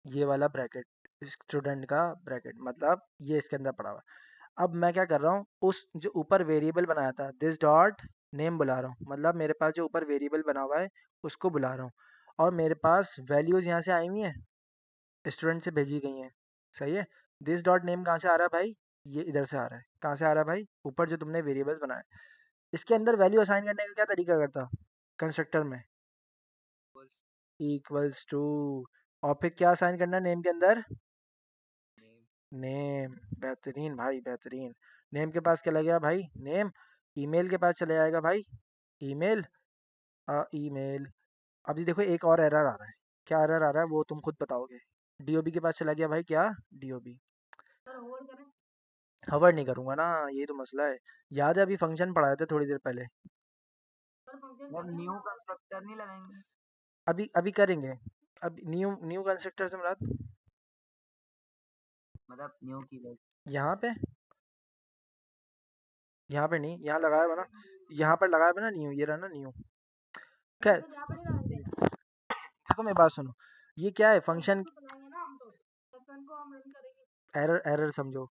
ये वाला ब्रैकेट, स्टूडेंट का ब्रैकेट, मतलब ये इसके अंदर पड़ा हुआ है। अब मैं क्या कर रहा हूँ, उस जो ऊपर वेरिएबल बनाया था, दिस डॉट नेम बुला रहा हूँ, मतलब मेरे पास जो ऊपर वेरिएबल बना हुआ है उसको बुला रहा हूँ। और मेरे पास वैल्यूज़ यहाँ से आई हुई हैं, स्टूडेंट से भेजी गई हैं। सही है। दिस डॉट नेम कहाँ से आ रहा है भाई, ये इधर से आ रहा है। कहाँ से आ रहा है भाई, ऊपर जो तुमने वेरिएबल्स बनाए। इसके अंदर वैल्यू असाइन करने का क्या तरीका करता, कंस्ट्रक्टर में, इक्वल्स टू, और फिर क्या असाइन करना है नेम के अंदर, नेम। बेहतरीन भाई बेहतरीन। नेम के पास क्या लगेगा भाई, नेम। ईमेल के पास चले जाएगा भाई, ईमेल, ईमेल। अभी देखो एक और एरर आ रहा है, क्या एरर आ रहा है वो तुम खुद बताओगे। डीओबी के पास चला गया भाई, क्या, डीओबी। हवर नहीं करूंगा ना, ये तो मसला है। याद है अभी फंक्शन पढ़ाए थे थोड़ी देर पहले, अभी अभी करेंगे। अब न्यू न्यू कंस्ट्रक्टर से मुराद, यहाँ पे, यहाँ पे नहीं, यहाँ लगाया हुआ ना, यहाँ पर लगाया हुआ ना न्यू, ये रहा ना न्यू। खैर, देखो मेरी बात सुनो, ये क्या है फंक्शन, बनाएंगे ना हम तो सेशन को हम रन करेंगे। एरर एरर समझो,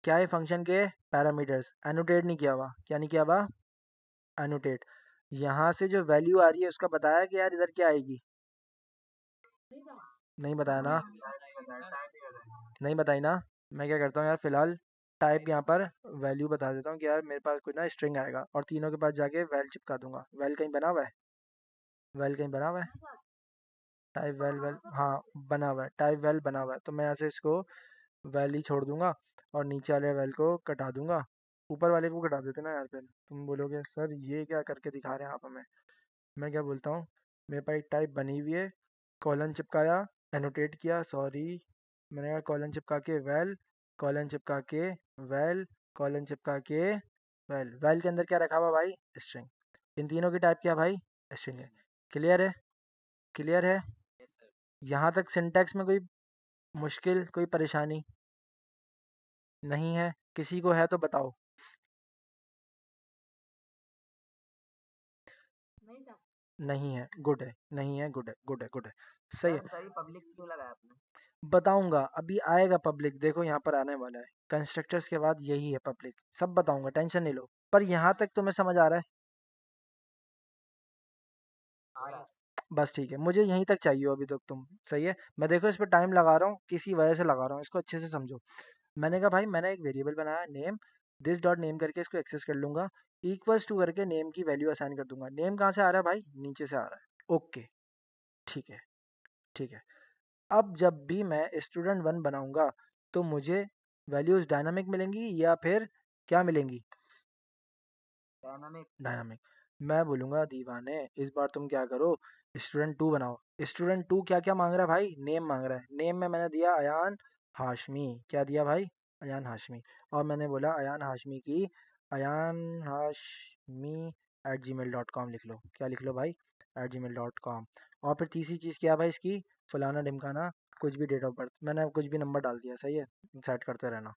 क्या है फंक्शन के पैरामीटर्स, एनोटेट नहीं किया हुआ, क्या नहीं किया हुआ, एनोटेट। यहाँ से जो वैल्यू आ रही है उसका बताया कि यार इधर क्या आएगी, नहीं था। नहीं बताया ना, नहीं बताई ना। मैं क्या करता हूँ यार, फिलहाल टाइप यहाँ पर वैल्यू बता देता हूँ कि यार मेरे पास कोई ना स्ट्रिंग आएगा, और तीनों के पास जाके वैल चिपका दूंगा। वैल कहीं बना हुआ है, वैल कहीं बना हुआ है, नहीं था। टाइप वैल, वैल हाँ बना हुआ है, टाइप वैल बना हुआ है, तो मैं यहाँ से इसको वैल ही छोड़ दूंगा और नीचे वाले वैल को कटा दूंगा। ऊपर वाले को कटा देते ना यार, फिर तुम बोलोगे सर ये क्या करके दिखा रहे हैं आप हमें। मैं क्या बोलता हूँ, मेरे पास एक टाइप बनी हुई है, कॉलन चिपकाया, एनोटेट किया, सॉरी, मैंने कहा कॉलन चिपका के वैल, कॉलन चिपका के वैल, कॉलन चिपका के वैल, वैल के अंदर क्या रखा हुआ भाई, स्ट्रिंग। इन तीनों की टाइप क्या भाई, स्ट्रिंग है। क्लियर है, क्लियर है। यहाँ तक सिंटैक्स में कोई मुश्किल, कोई परेशानी नहीं है, किसी को है तो बताओ। नहीं था। नहीं है, गुड है, नहीं है, गुड है, गुड है, गुड है, सही है। सर ये पब्लिक क्यों लगाया आपने, बताऊंगा अभी आएगा पब्लिक, देखो यहाँ पर आने वाला है, कंस्ट्रक्टर्स के बाद यही है पब्लिक, सब बताऊंगा, टेंशन नहीं लो। पर यहाँ तक तुम्हें समझ आ रहा है, बस ठीक है, मुझे यहीं तक चाहिए अभी तक तुम, सही है। मैं देखो इस पर टाइम लगा रहा हूँ, किसी वजह से लगा रहा हूँ, इसको अच्छे से समझो। मैंने कहा भाई मैंने एक वेरिएबल बनाया नेम, दिस डॉट नेम करके इसको एक्सेस कर लूंगा, इक्वल्स टू करके नेम की वैल्यू असाइन कर दूंगा। नेम कहाँ से आ रहा है भाई, नीचे से आ रहा है, ओके, ठीक है, ठीक है। अब जब भी मैं स्टूडेंट वन बनाऊंगा तो मुझे वैल्यूज डायनामिक मिलेंगी या फिर क्या मिलेंगी, डायनामिक, डायनामिक। मैं बोलूंगा दीवाने इस बार तुम क्या करो, स्टूडेंट टू बनाओ। स्टूडेंट टू क्या क्या मांग रहा है भाई, नेम मांग रहा है, नेम में मैंने दिया अयान हाशमी, क्या दिया भाई, अयान हाशमी। और मैंने बोला अयान हाशमी की, Ayan Hashmi at Gmail dot com लिख लो, क्या लिख लो भाई, at Gmail dot com. और फिर तीसरी चीज़ क्या है भाई इसकी, फलाना ढिमकाना, कुछ भी डेट ऑफ बर्थ, मैंने कुछ भी नंबर डाल दिया, सही है, सेट करते रहना,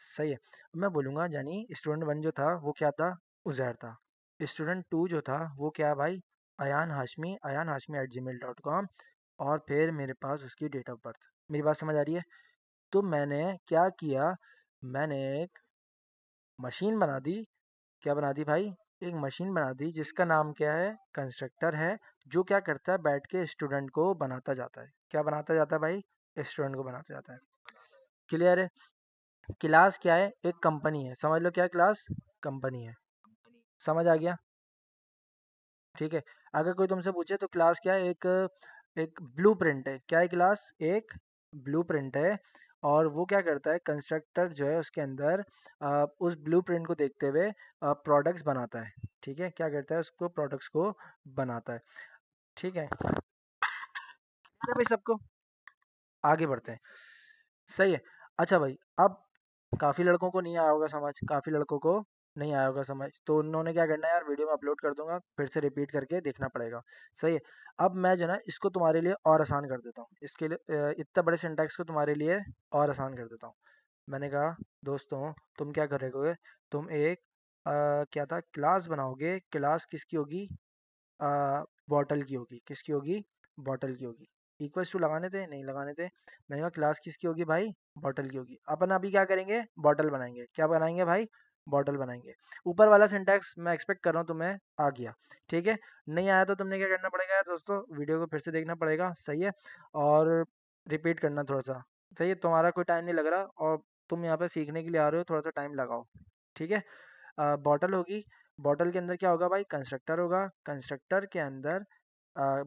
सही है। मैं बोलूँगा यानी स्टूडेंट वन जो था वो क्या था, उज़ैर था। स्टूडेंट टू जो था वो क्या भाई, Ayan Hashmi at Gmail dot com, और फिर मेरे पास उसकी डेट ऑफ बर्थ। मेरी बात समझ आ रही है। तो मैंने क्या किया, मैंने एक मशीन बना दी, क्या बना दी भाई, एक मशीन बना दी जिसका नाम क्या है, कंस्ट्रक्टर है, जो क्या करता है बैठ के स्टूडेंट को बनाता जाता है, क्या बनाता जाता है भाई, स्टूडेंट को बनाता जाता है। क्लियर है। क्लास क्या है, एक कंपनी है, समझ लो क्या है क्लास, कंपनी है, समझ आ गया, ठीक है। अगर कोई तुमसे पूछे तो क्लास क्या है, एक एक ब्लूप्रिंट है, क्या है क्लास, एक ब्लूप्रिंट है। और वो क्या करता है, कंस्ट्रक्टर जो है उसके अंदर उस ब्लूप्रिंट को देखते हुए प्रोडक्ट्स बनाता है, ठीक है, क्या करता है उसको, प्रोडक्ट्स को बनाता है, ठीक है। ठीक है भाई सबको, आगे बढ़ते हैं, सही है। अच्छा भाई, अब काफ़ी लड़कों को नहीं आया होगा समझ, काफ़ी लड़कों को नहीं आया होगा समझ, तो उन्होंने क्या करना है यार, वीडियो में अपलोड कर दूंगा, फिर से रिपीट करके देखना पड़ेगा, सही है। अब मैं जो है ना इसको तुम्हारे लिए और आसान कर देता हूँ, इसके लिए इतने बड़े सिंटैक्स को तुम्हारे लिए और आसान कर देता हूँ। मैंने कहा दोस्तों तुम क्या करोगे, तुम एक क्या था, क्लास बनाओगे, क्लास किसकी होगी, बॉटल की होगी, किसकी होगी, बॉटल की होगी। इक्वल्स टू लगाने थे, नहीं लगाने थे। मैंने कहा क्लास किसकी होगी भाई, बॉटल की होगी। अपन अभी क्या करेंगे, बॉटल बनाएंगे, क्या बनाएंगे भाई, बॉटल बनाएंगे। ऊपर वाला सिंटैक्स मैं एक्सपेक्ट कर रहा हूँ तुम्हें आ गया, ठीक है। नहीं आया तो तुमने क्या करना पड़ेगा यार दोस्तों, वीडियो को फिर से देखना पड़ेगा, सही है, और रिपीट करना थोड़ा सा, सही है। तुम्हारा कोई टाइम नहीं लग रहा और तुम यहाँ पे सीखने के लिए आ रहे हो, थोड़ा सा टाइम लगाओ, ठीक है। बॉटल होगी, बॉटल के अंदर क्या होगा भाई, कंस्ट्रक्टर होगा, कंस्ट्रक्टर के अंदर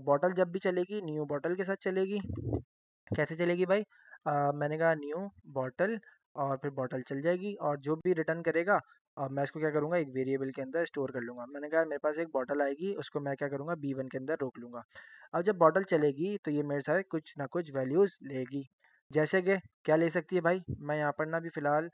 बॉटल जब भी चलेगी न्यू बॉटल के साथ चलेगी, कैसे चलेगी भाई, मैंने कहा न्यू बॉटल, और फिर बॉटल चल जाएगी, और जो भी रिटर्न करेगा मैं इसको क्या करूँगा, एक वेरिएबल के अंदर स्टोर कर लूँगा। मैंने कहा मेरे पास एक बॉटल आएगी, उसको मैं क्या करूँगा, B1 के अंदर रोक लूँगा। अब जब बॉटल चलेगी तो ये मेरे साथ कुछ ना कुछ वैल्यूज़ लेगी, जैसे कि क्या ले सकती है भाई, मैं यहाँ पढ़ना भी फिलहाल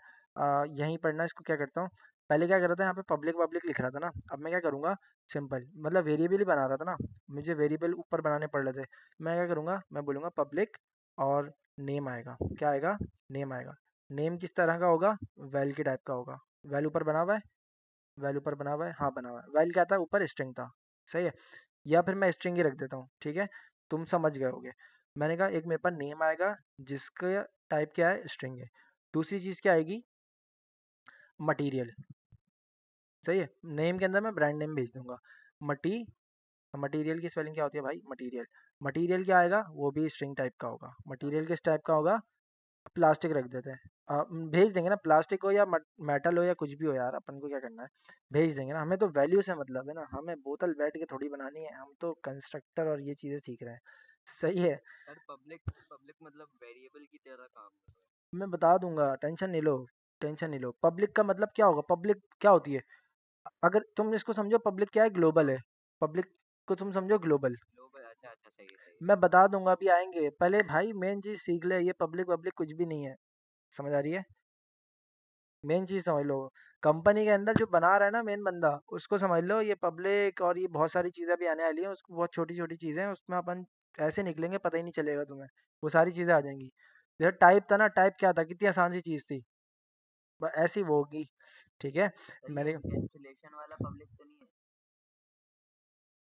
यहीं पढ़ना, इसको क्या करता हूँ, पहले क्या कर रहा था यहाँ पे पब्लिक पब्लिक लिख रहा था ना, अब मैं क्या करूँगा, सिंपल मतलब वेरिएबल ही बना रहा था ना, मुझे वेरिएबल ऊपर बनाने पड़ रहे थे। मैं क्या करूँगा, मैं बोलूँगा पब्लिक, और नेम आएगा, क्या आएगा, नेम आएगा। नेम किस तरह का होगा, वैल के टाइप का होगा। वैल ऊपर बना हुआ है, वैल ऊपर बना हुआ है, हाँ बना हुआ है। वैल क्या था, ऊपर स्ट्रिंग था, सही है। या फिर मैं स्ट्रिंग ही रख देता हूँ, ठीक है। तुम समझ गए होगे। मैंने कहा एक मेरे पास नेम आएगा जिसका टाइप क्या है, स्ट्रिंग है। दूसरी चीज़ क्या आएगी, मटेरियल। सही है, नेम के अंदर मैं ब्रांड नेम भेज दूंगा। मटी मटेरियल की स्पेलिंग क्या होती है भाई, मटेरियल। मटेरियल क्या आएगा, वो भी स्ट्रिंग टाइप का होगा। मटेरियल किस टाइप का होगा, प्लास्टिक रख देते हैं। भेज देंगे ना, प्लास्टिक हो या मेटल हो या कुछ भी हो यार, अपन को क्या करना है, भेज देंगे ना। हमें तो वैल्यू से मतलब है ना, हमें बोतल बैठ के थोड़ी बनानी है, हम तो कंस्ट्रक्टर और ये चीज़ें सीख रहे हैं। सही है, सर पब्लिक पब्लिक मतलब वेरिएबल की तरह काम कर रहा है। मैं बता दूंगा, टेंशन नहीं लो, टेंशन नहीं लो। पब्लिक का मतलब क्या होगा, पब्लिक क्या होती है, अगर तुम इसको समझो, पब्लिक क्या है, ग्लोबल है। पब्लिक को तुम समझो ग्लोबल। ग्लोबल, अच्छा अच्छा, सही है सही है मैं बता दूंगा, अभी आएंगे, पहले भाई मेन चीज़ सीख ले, ये पब्लिक वब्लिक कुछ भी नहीं है। समझ आ रही है, मेन चीज़ समझ लो। कंपनी के अंदर जो बना रहा है ना मेन बंदा, उसको समझ लो, ये पब्लिक और ये बहुत सारी चीज़ें भी आने वाली हैं, उसको बहुत छोटी छोटी चीज़ें हैं, उसमें अपन ऐसे निकलेंगे पता ही नहीं चलेगा तुम्हें, वो सारी चीज़ें आ जाएंगी। जैसे टाइप था ना, टाइप क्या था, कितनी आसान सी चीज़ थी, ऐसी वो होगी। ठीक है, सर, ये मैंने, एनकैप्सुलेशन वाला पब्लिक तो नहीं है?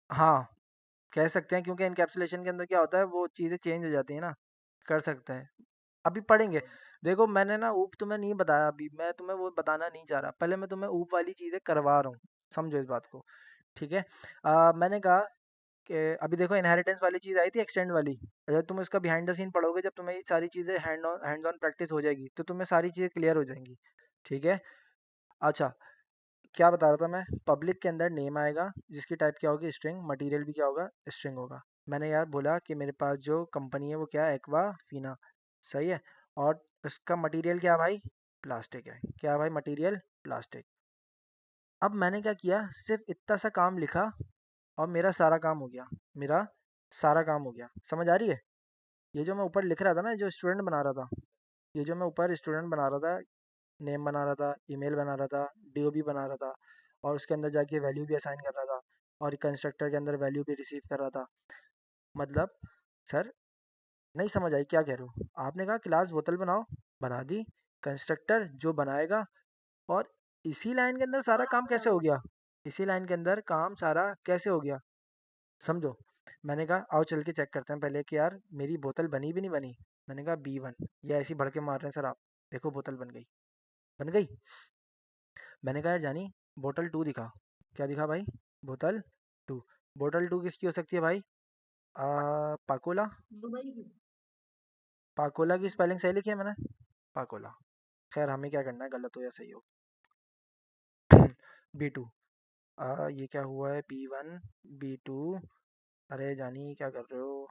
हाँ कह सकते हैं, क्योंकि इनकैप्सुलेशन के अंदर क्या होता है, वो चीज़ें चेंज हो जाती है ना, कर सकते हैं, अभी पढ़ेंगे। तो देखो मैंने ना ऊप तुम्हें नहीं बताया, अभी मैं तुम्हें वो बताना नहीं चाह रहा, पहले मैं तुम्हें ऊप वाली चीज़ें करवा रहा हूँ, समझो इस बात को। ठीक है, मैंने कहा कि अभी देखो इनहेरिटेंस वाली चीज़ आई थी, एक्सटेंड वाली। अगर तुम इसका बिहाइंड द सीन पढ़ोगे, जब तुम्हें ये सारी चीज़ें हैंड्स ऑन प्रैक्टिस हो जाएगी, तो तुम्हें सारी चीज़ें क्लियर हो जाएंगी। ठीक है, अच्छा, क्या बता रहा था मैं, पब्लिक के अंदर नेम आएगा जिसकी टाइप क्या होगी, स्ट्रिंग। मटेरियल भी क्या होगा, स्ट्रिंग होगा। मैंने यार बोला कि मेरे पास जो कंपनी है वो क्या है, एक्वा फीना। सही है, और उसका मटेरियल क्या है भाई, प्लास्टिक है। क्या है भाई, मटेरियल प्लास्टिक। अब मैंने क्या किया, सिर्फ इतना सा काम लिखा और मेरा सारा काम हो गया, मेरा सारा काम हो गया। समझ आ रही है, ये जो मैं ऊपर लिख रहा था ना, जो स्टूडेंट बना रहा था, ये जो मैं ऊपर स्टूडेंट बना रहा था, नेम बना रहा था, ईमेल बना रहा था, डीओबी बना रहा था, और उसके अंदर जाके वैल्यू भी असाइन कर रहा था, और कंस्ट्रक्टर के अंदर वैल्यू भी रिसीव कर रहा था। मतलब सर, नहीं समझ आई क्या कह रहे हो, आपने कहा क्लास बोतल बनाओ, बना दी, कंस्ट्रक्टर जो बनाएगा, और इसी लाइन के अंदर सारा काम कैसे हो गया, इसी लाइन के अंदर काम सारा कैसे हो गया, समझो। मैंने कहा आओ चल के चेक करते हैं पहले कि यार मेरी बोतल बनी भी नहीं बनी। मैंने कहा B1, ये ऐसी भड़के मार रहे हैं सर आप, देखो बोतल बन गई, बन गई। मैंने कहा यार जानी, बोतल 2 दिखा। क्या दिखा भाई, बोतल 2। बोतल 2 किसकी हो सकती है भाई, पाकोला। दुबई की। पाकोला की स्पेलिंग सही लिखी है मैंने, पाकोला। खैर हमें क्या करना है, गलत हो या सही हो। B2, ये क्या हुआ है, B1, B2। अरे जानी क्या कर रहे हो,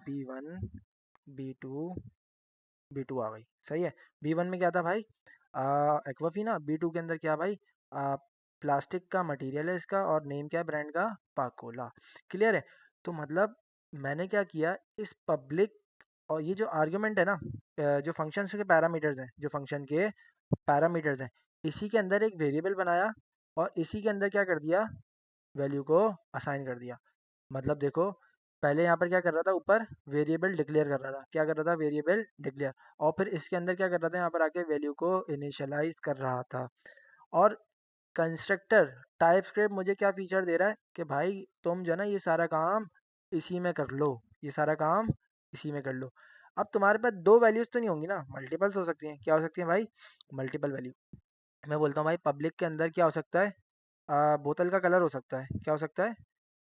B1, B2, B2 आ गई, सही है। B1 में क्या था भाई, एक्वाफीना। B2 के अंदर क्या भाई, आ, प्लास्टिक का मटेरियल है इसका, और नेम क्या है ब्रांड का, पाकोला। क्लियर है, तो मतलब मैंने क्या किया, इस पब्लिक और ये जो आर्ग्यूमेंट है ना, जो फंक्शंस के पैरामीटर्स हैं, जो फंक्शन के पैरामीटर्स हैं, इसी के अंदर एक वेरिएबल बनाया, और इसी के अंदर क्या कर दिया, वैल्यू को असाइन कर दिया। मतलब देखो, पहले यहाँ पर क्या कर रहा था, ऊपर वेरिएबल डिक्लेयर कर रहा था, क्या कर रहा था, वेरिएबल डिक्लेयर, और फिर इसके अंदर क्या कर रहा था, यहाँ पर आके वैल्यू को इनिशियलाइज कर रहा था। और कंस्ट्रक्टर टाइपस्क्रिप्ट मुझे क्या फीचर दे रहा है कि भाई तुम जो है ना, ये सारा काम इसी में कर लो, ये सारा काम इसी में कर लो। अब तुम्हारे पास दो वैल्यूज तो नहीं होंगी ना, मल्टीपल्स हो सकती हैं। क्या हो सकती हैं भाई, मल्टीपल वैल्यू। मैं बोलता हूँ भाई पब्लिक के अंदर क्या हो सकता है, बोतल का कलर हो सकता है। क्या हो सकता है,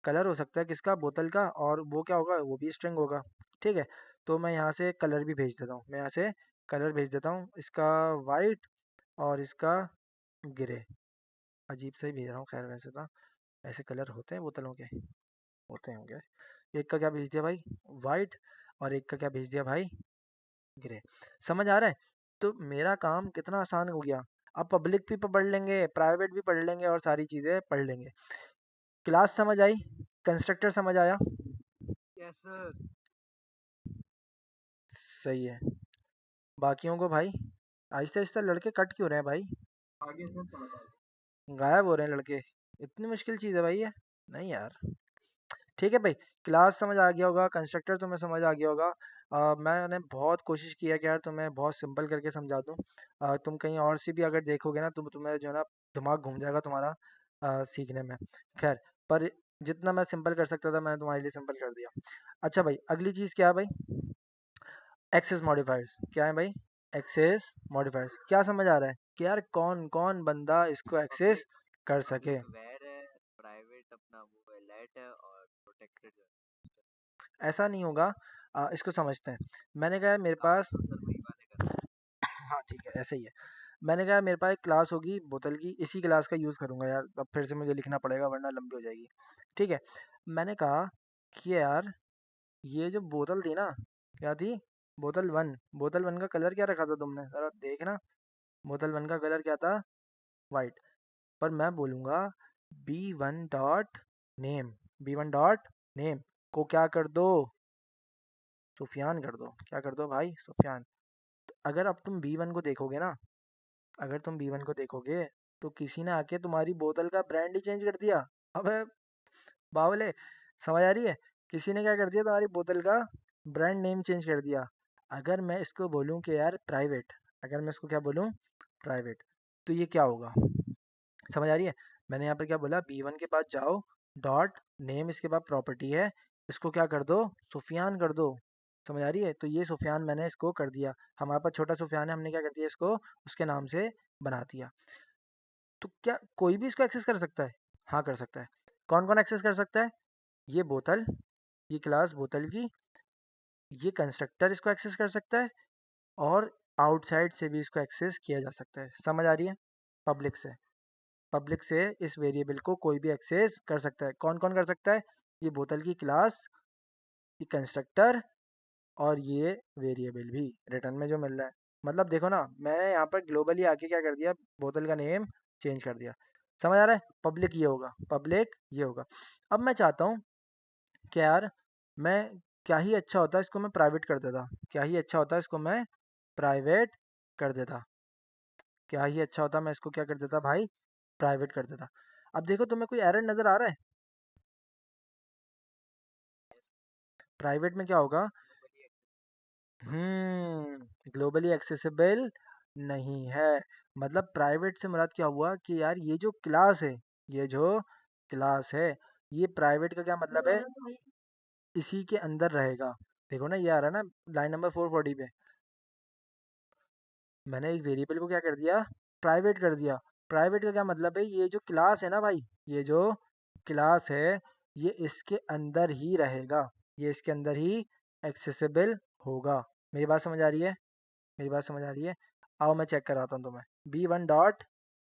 कलर हो सकता है किसका, बोतल का, और वो क्या होगा, वो भी स्ट्रिंग होगा। ठीक है, तो मैं यहाँ से कलर भी भेज देता हूँ, मैं यहाँ से कलर भेज देता हूँ, इसका वाइट और इसका ग्रे। अजीब से ही भेज रहा हूँ, खैर वैसे तो ऐसे कलर होते हैं बोतलों के, होते होंगे। एक का क्या भेज दिया भाई, वाइट, और एक का क्या भेज दिया भाई, ग्रे। समझ आ रहा है, तो मेरा काम कितना आसान हो गया। अब पब्लिक भी पढ़ लेंगे, प्राइवेट भी पढ़ लेंगे, और सारी चीज़ें पढ़ लेंगे। क्लास समझ आई, कंस्ट्रक्टर समझ आया, यस सर। सही है। बाकियों को भाई, आहिस्ता आहिस्ता लड़के कट क्यों रहे हैं भाई, आगे सर समझ आ गया। गायब हो रहे हैं लड़के, इतनी मुश्किल चीज़ है भाई ये, नहीं यार। ठीक है भाई, क्लास समझ आ गया होगा, कंस्ट्रक्टर तुम्हें समझ आ गया होगा। मैंने बहुत कोशिश किया कि यार तुम्हें बहुत सिंपल करके समझा दूँ। तुम कहीं और से भी अगर देखोगे ना, तो तुम्हें जो है ना, दिमाग घूम जाएगा तुम्हारा सीखने में। खैर, पर जितना मैं सिंपल कर सकता था मैंने तुम्हारे लिए सिंपल कर दिया। अच्छा भाई, अगली चीज़ क्या है भाई? एक्सेस मॉडिफायर्स क्या है भाई? एक्सेस मॉडिफायर्स क्या समझ आ रहा है कि यार कौन कौन बंदा इसको एक्सेस कर सके? वेर है, प्राइवेट अपना वो है, लेट है, और प्रोटेक्टेड है। ऐसा नहीं होगा। इसको समझते हैं। मैंने कहा मेरे पास, सर वही बातें कर रहे हैं। हाँ ठीक है ऐसे ही है। मैंने कहा मेरे पास एक क्लास होगी बोतल की, इसी क्लास का यूज़ करूंगा यार, अब फिर से मुझे लिखना पड़ेगा वरना लंबी हो जाएगी। ठीक है। मैंने कहा कि यार ये जो बोतल थी ना, क्या थी? बोतल 1। बोतल 1 का कलर क्या रखा था तुमने, जरा देखना। बोतल 1 का कलर क्या था? वाइट। पर मैं बोलूँगा B1 dot name, B1 dot name को क्या कर दो? सुफियान कर दो। क्या कर दो भाई? सुफियान। तो अगर अब तुम B1 को देखोगे ना, अगर तुम B1 को देखोगे तो किसी ने आके तुम्हारी बोतल का ब्रांड ही चेंज कर दिया। अबे बावले, समझ आ रही है? किसी ने क्या कर दिया, तुम्हारी बोतल का ब्रांड नेम चेंज कर दिया। अगर मैं इसको बोलूँ कि यार प्राइवेट, अगर मैं इसको क्या बोलूँ? प्राइवेट, तो ये क्या होगा? समझ आ रही है? मैंने यहाँ पर क्या बोला, B1 के पास जाओ, डॉट नेम इसके बाद प्रॉपर्टी है, इसको क्या कर दो? सुफियान कर दो। समझ आ रही है? तो ये सुफियान मैंने इसको कर दिया। हमारे पास छोटा सुफियान है, हमने क्या कर दिया, इसको उसके नाम से बना दिया। तो क्या कोई भी इसको एक्सेस कर सकता है? हाँ कर सकता है। कौन कौन एक्सेस कर सकता है? ये बोतल, ये क्लास बोतल की, ये कंस्ट्रक्टर इसको एक्सेस कर सकता है, और आउटसाइड से भी इसको एक्सेस किया जा सकता है। समझ आ रही है? पब्लिक से, पब्लिक से इस वेरिएबल को कोई भी एक्सेस कर सकता है। कौन कौन कर सकता है? ये बोतल की क्लास, ये कंस्ट्रक्टर, और ये वेरिएबल भी रिटर्न में जो मिल रहा है। मतलब देखो ना, मैंने यहाँ पर ग्लोबली आके क्या कर दिया, बोतल का नेम चेंज कर दिया। समझ आ रहा है? पब्लिक ये होगा, पब्लिक ये होगा। अब मैं चाहता हूँ कि यार मैं, क्या ही अच्छा होता है इसको मैं प्राइवेट कर देता, क्या ही अच्छा होता है इसको मैं प्राइवेट कर देता, क्या ही अच्छा होता मैं इसको क्या कर देता भाई, प्राइवेट कर देता। अब देखो तुम्हें कोई एरर नज़र आ रहा है? प्राइवेट में क्या होगा? ग्लोबली एक्सेसिबल नहीं है। मतलब प्राइवेट से मुराद क्या हुआ कि यार ये जो क्लास है, ये जो क्लास है, ये प्राइवेट का क्या मतलब है? इसी के अंदर रहेगा। देखो ना ये आ रहा है ना लाइन नंबर 440 पे, मैंने एक वेरिएबल को क्या कर दिया? प्राइवेट कर दिया। प्राइवेट का क्या मतलब है? ये जो क्लास है ना भाई, ये जो क्लास है, ये इसके अंदर ही रहेगा, ये इसके अंदर ही एक्सेसिबल होगा। मेरी बात समझ आ रही है? मेरी बात समझ आ रही है? आओ मैं चेक कराता हूँ तुम्हें। B1 डॉट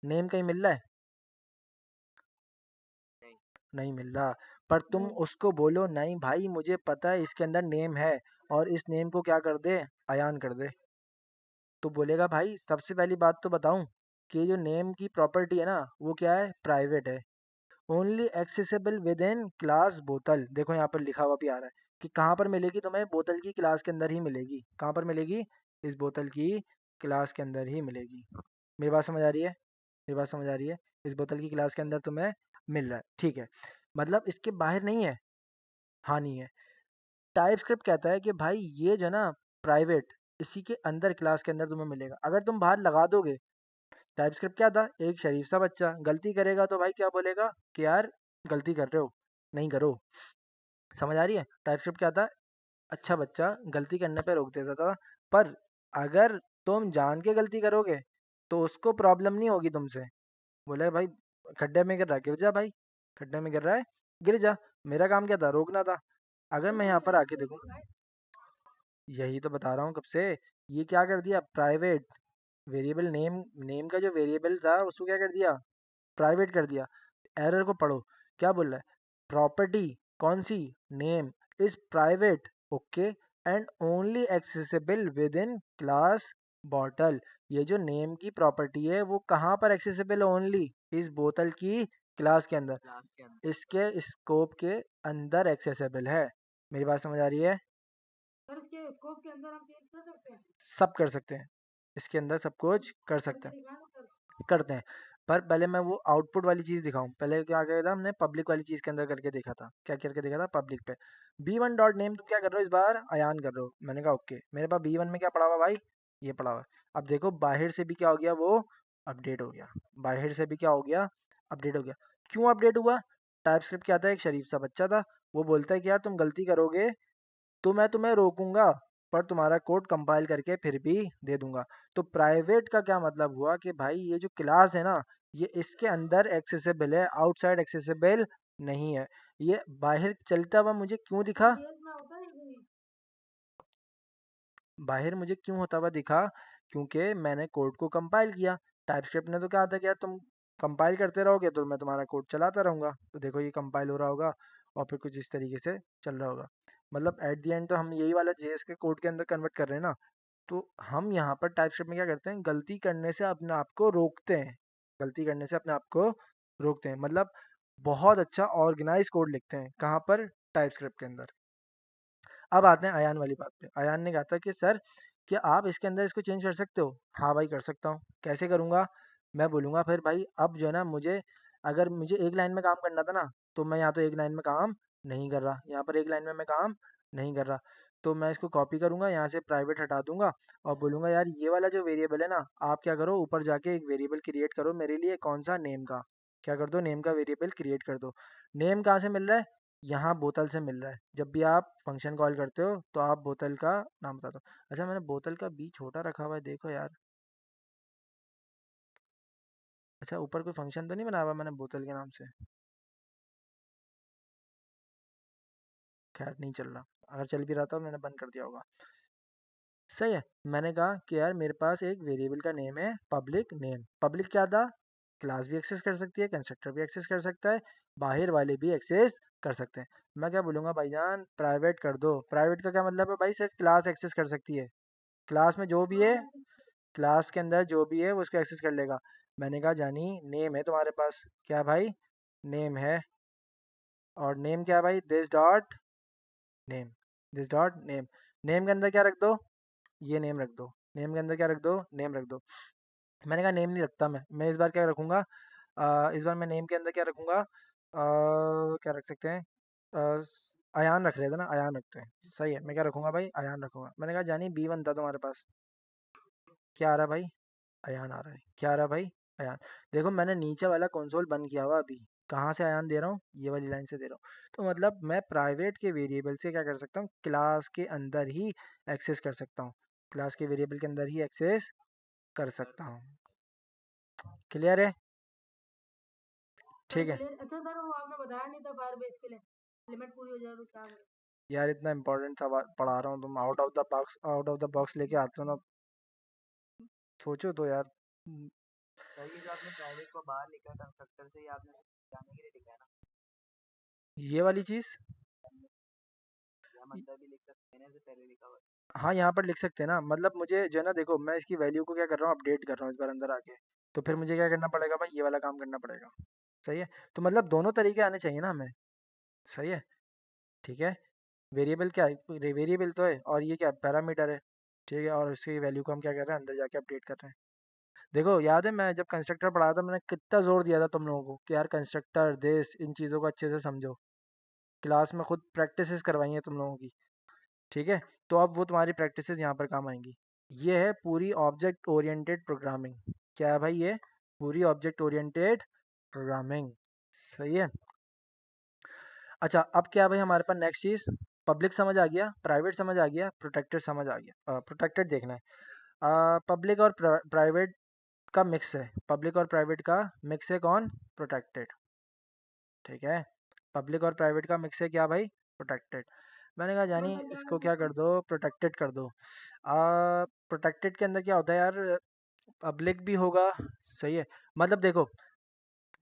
नेम कहीं मिल रहा है? नहीं। नहीं मिल रहा। पर तुम उसको बोलो नहीं भाई मुझे पता है इसके अंदर नेम है, और इस नेम को क्या कर दे? अयान कर दे। तो बोलेगा भाई सबसे पहली बात तो बताऊं कि जो नेम की प्रॉपर्टी है ना, वो क्या है? प्राइवेट है। Only accessible within class बोतल। देखो यहाँ पर लिखा हुआ भी आ रहा है कि कहाँ पर मिलेगी तुम्हें? बोतल की क्लास के अंदर ही मिलेगी। कहाँ पर मिलेगी? इस बोतल की क्लास के अंदर ही मिलेगी। मेरी बात समझ आ रही है? मेरी बात समझ आ रही है? इस बोतल की क्लास के अंदर तुम्हें मिल रहा है, ठीक है। मतलब इसके बाहर नहीं है? हाँ नहीं है। टाइप स्क्रिप्ट कहता है कि भाई ये जो है ना प्राइवेट, इसी के अंदर क्लास के अंदर तुम्हें मिलेगा। अगर तुम बाहर लगा दोगे, टाइप स्क्रिप्ट क्या था? एक शरीफ सा बच्चा गलती करेगा तो भाई क्या बोलेगा कि यार गलती कर रहे हो, नहीं करो। समझ आ रही है? टाइप स्क्रिप्ट क्या था? अच्छा बच्चा गलती करने पे रोक देता था। पर अगर तुम जान के गलती करोगे तो उसको प्रॉब्लम नहीं होगी तुमसे। बोले भाई खड्डे में गिर रहा है, गिर जा भाई, खड्डे में गिर रहा है, गिर जा। मेरा काम क्या था? रोकना था। अगर मैं यहाँ पर आके देखूँ, यही तो बता रहा हूँ कब से, ये क्या कर दिया? प्राइवेट वेरिएबल नेम, नेम का जो वेरिएबल था उसको क्या कर दिया? प्राइवेट कर दिया। एरर को पढ़ो, क्या बोल रहा है? प्रॉपर्टी कौन सी? Name is private, okay, and only accessible within class bottle. ये जो नेम की प्रॉपर्टी है वो कहाँ पर एक्सेसिबल है? ओनली इस बोतल की क्लास के अंदर, क्लास के अंदर। इसके स्कोप के अंदर एक्सेसिबल है। मेरी बात समझ आ रही है? सर इसके स्कोप के अंदर हम चेंज कर सकते हैं। सब कर सकते हैं, इसके अंदर सब कुछ कर सकते हैं। दिखाएं सर। करते हैं। पर पहले मैं वो आउटपुट वाली चीज़ दिखाऊं, पहले क्या किया था हमने? पब्लिक वाली चीज़ के अंदर करके देखा था। क्या करके देखा था? पब्लिक पे। B1 डॉट नेम तुम क्या कर रहे हो इस बार? अयान कर रहे हो। मैंने कहा ओके। मेरे पास B1 में क्या पड़ा हुआ भाई? ये पड़ा हुआ है। अब देखो बाहर से भी क्या हो गया, वो अपडेट हो गया। बाहर से भी क्या हो गया? अपडेट हो गया। क्यों अपडेट हुआ? टाइप स्क्रिप्ट क्या था, एक शरीफ सा बच्चा था, वो बोलता है कि यार तुम गलती करोगे तो मैं तुम्हें रोकूंगा, पर तुम्हारा कोड कंपाइल करके फिर भी दे दूंगा। तो प्राइवेट का क्या मतलब हुआ कि भाई ये जो क्लास है ना, ये इसके अंदर एक्सेसिबल है, आउटसाइड एक्सेसिबल नहीं है। ये बाहर चलता हुआ मुझे क्यों दिखा, बाहर मुझे क्यों होता हुआ दिखा, क्योंकि मैंने कोड को कंपाइल किया। टाइपस्क्रिप्ट ने तो कहा था कि यार तुम कंपाइल करते रहोगे तो मैं तुम्हारा कोड चलाता रहूंगा। तो देखो ये कंपाइल हो रहा होगा और फिर कुछ इस तरीके से चल रहा होगा। मतलब एट द एंड तो हम यही वाला जेएस के कोड के अंदर कन्वर्ट कर रहे हैं ना। तो हम यहाँ पर टाइपस्क्रिप्ट में क्या करते हैं, गलती करने से अपने आप को रोकते हैं, गलती करने से अपने आप को रोकते हैं, मतलब बहुत अच्छा ऑर्गेनाइज कोड लिखते हैं कहाँ पर, टाइपस्क्रिप्ट के अंदर। अब आते हैं अयान वाली बात पे। अयान ने कहा था कि सर क्या आप इसके अंदर इसको चेंज कर सकते हो। हाँ भाई कर सकता हूँ, कैसे करूँगा। मैं बोलूँगा फिर भाई अब जो है ना, मुझे अगर मुझे एक लाइन में काम करना था ना, तो मैं यहाँ तो एक लाइन में काम नहीं कर रहा, यहाँ पर एक लाइन में मैं काम नहीं कर रहा। तो मैं इसको कॉपी करूँगा, यहाँ से प्राइवेट हटा दूंगा और बोलूँगा यार ये वाला जो वेरिएबल है ना, आप क्या करो ऊपर जाके एक वेरिएबल क्रिएट करो मेरे लिए, कौन सा, नेम का। क्या कर दो, नेम का वेरिएबल क्रिएट कर दो। नेम कहाँ से मिल रहा है, यहाँ बोतल से मिल रहा है। जब भी आप फंक्शन कॉल करते हो तो आप बोतल का नाम बता दो। अच्छा मैंने बोतल का बी छोटा रखा हुआ है, देखो यार। अच्छा ऊपर कोई फंक्शन तो नहीं बनाया हुआ मैंने बोतल के नाम से, खैर नहीं चल रहा, अगर चल भी रहा था मैंने बंद कर दिया होगा। सही है, मैंने कहा कि यार मेरे पास एक वेरिएबल का नेम है पब्लिक नेम। पब्लिक क्या था, क्लास भी एक्सेस कर सकती है, कंस्ट्रक्टर भी एक्सेस कर सकता है, बाहर वाले भी एक्सेस कर सकते हैं। मैं क्या बोलूँगा भाईजान, प्राइवेट कर दो। प्राइवेट का क्या मतलब है भाई, सिर्फ क्लास एक्सेस कर सकती है, क्लास में जो भी है, क्लास के अंदर जो भी है वो उसको एक्सेस कर लेगा। मैंने कहा जानी नेम है तुम्हारे पास, क्या भाई, नेम है। और नेम क्या है भाई, this dot name, this dot name. Name के अंदर क्या रख दो, ये नेम रख दो। नेम के अंदर क्या रख दो, नेम रख दो। मैंने कहा नेम नहीं रखता मैं इस बार क्या रखूँगा, इस बार मैं नेम के अंदर क्या रखूँगा, क्या रख सकते हैं, अयान रख रहे थे ना, अयान रखते हैं। सही है, मैं क्या रखूँगा भाई, अयान रखूँगा। मैंने कहा जानी B1 था तुम्हारे पास, क्या आ रहा भाई, अयान आ रहा है। क्या आ रहा भाई, अयान। देखो मैंने नीचे वाला कंसोल बंद किया हुआ अभी, कहाँ से अयान दे रहा हूँ, ये वाली लाइन से दे रहा हूँ। तो मतलब मैं प्राइवेट के वेरिएबल से क्या कर सकता हूँ, क्लास के अंदर ही एक्सेस कर सकता हूँ, क्लास के वेरिएबल के अंदर ही एक्सेस कर सकता हूँ। क्लियर है, ठीक है। अच्छा सर वो आपने बताया नहीं था फायर बेस के लिए लिमिट पूरी हो जाए तो क्या करें। यार इतना इंपॉर्टेंट सवाल पढ़ा रहा हूँ, तुम आउट ऑफ द बॉक्स लेके आते हो ना, सोचो तो यार। सर ये जो आपने प्राइवेट को बाहर लिखा कंस्ट्रक्टर से, ये आपने जाने के लिए लिखा है ना, ये वाली चीज़, या मतलब भी लिख सकते हैं ना, से पहले लिखा हुआ है। हाँ यहाँ पर लिख सकते हैं ना, मतलब मुझे जो है ना, देखो मैं इसकी वैल्यू को क्या कर रहा हूँ, अपडेट कर रहा हूँ इस बार अंदर आके। तो फिर मुझे क्या करना पड़ेगा भाई, ये वाला काम करना पड़ेगा। सही है, तो मतलब दोनों तरीके आने चाहिए ना हमें। सही है, ठीक है। वेरिएबल क्या है, वेरिएबल तो है, और ये क्या पैरामीटर है। ठीक है, और इसकी वैल्यू को हम क्या कर रहे हैं, अंदर जाके अपडेट कर रहे हैं। देखो याद है मैं जब कंस्ट्रक्टर पढ़ा था, मैंने कितना जोर दिया था तुम लोगों को कि यार कंस्ट्रक्टर दिस, इन चीज़ों को अच्छे से समझो। क्लास में खुद प्रैक्टिसेस करवाई हैं तुम लोगों की। ठीक है, तो अब वो तुम्हारी प्रैक्टिसेस यहाँ पर काम आएंगी। ये है पूरी ऑब्जेक्ट ओरिएंटेड प्रोग्रामिंग। क्या है भाई, ये पूरी ऑब्जेक्ट ओरिएंटेड प्रोग्रामिंग। सही है। अच्छा अब क्या है भाई हमारे पास नेक्स्ट चीज़, पब्लिक समझ आ गया, प्राइवेट समझ आ गया, प्रोटेक्टेड समझ आ गया। प्रोटेक्टेड देखना है, पब्लिक और प्राइवेट का मिक्स है, पब्लिक और प्राइवेट का मिक्स है कौन, प्रोटेक्टेड। ठीक है, पब्लिक और प्राइवेट का मिक्स है क्या भाई, प्रोटेक्टेड। मैंने कहा जानी इसको क्या कर दो, प्रोटेक्टेड कर दो। प्रोटेक्टेड के अंदर क्या होता है यार, पब्लिक भी होगा। सही है, मतलब देखो,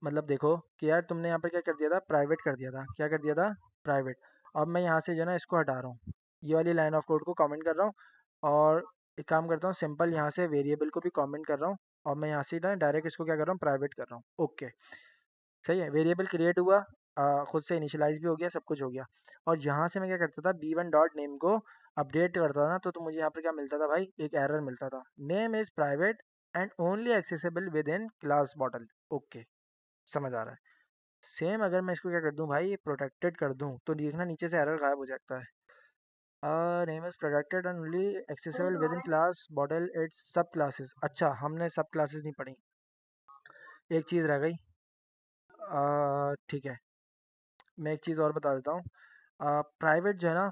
मतलब देखो कि यार तुमने यहाँ पर क्या कर दिया था, प्राइवेट कर दिया था, क्या कर दिया था, प्राइवेट। अब मैं यहाँ से जो है ना इसको हटा रहा हूँ, ये वाली लाइन ऑफ कोड को कमेंट कर रहा हूँ, और एक काम करता हूँ सिंपल, यहाँ से वेरिएबल को भी कमेंट कर रहा हूँ, और मैं यहाँ से ना डायरेक्ट इसको क्या कर रहा हूँ, प्राइवेट कर रहा हूँ। ओके, सही है, वेरिएबल क्रिएट हुआ, खुद से इनिशियलाइज भी हो गया, सब कुछ हो गया। और यहाँ से मैं क्या करता था, B1 डॉट नेम को अपडेट करता था ना, तो मुझे यहाँ पर क्या मिलता था भाई, एक एरर मिलता था, name is private and only accessible within class bottle. Okay, समझ आ रहा है। सेम अगर मैं इसको क्या कर दूं भाई, प्रोटेक्टेड कर दूं, तो देखना नीचे से एरर गायब हो जाता है। Name is protected and only accessible within class bottle it's सब क्लासेस। अच्छा हमने सब क्लासेस नहीं पढ़ी, एक चीज़ रह गई। ठीक है, मैं एक चीज़ और बता देता हूँ। प्राइवेट जो है ना,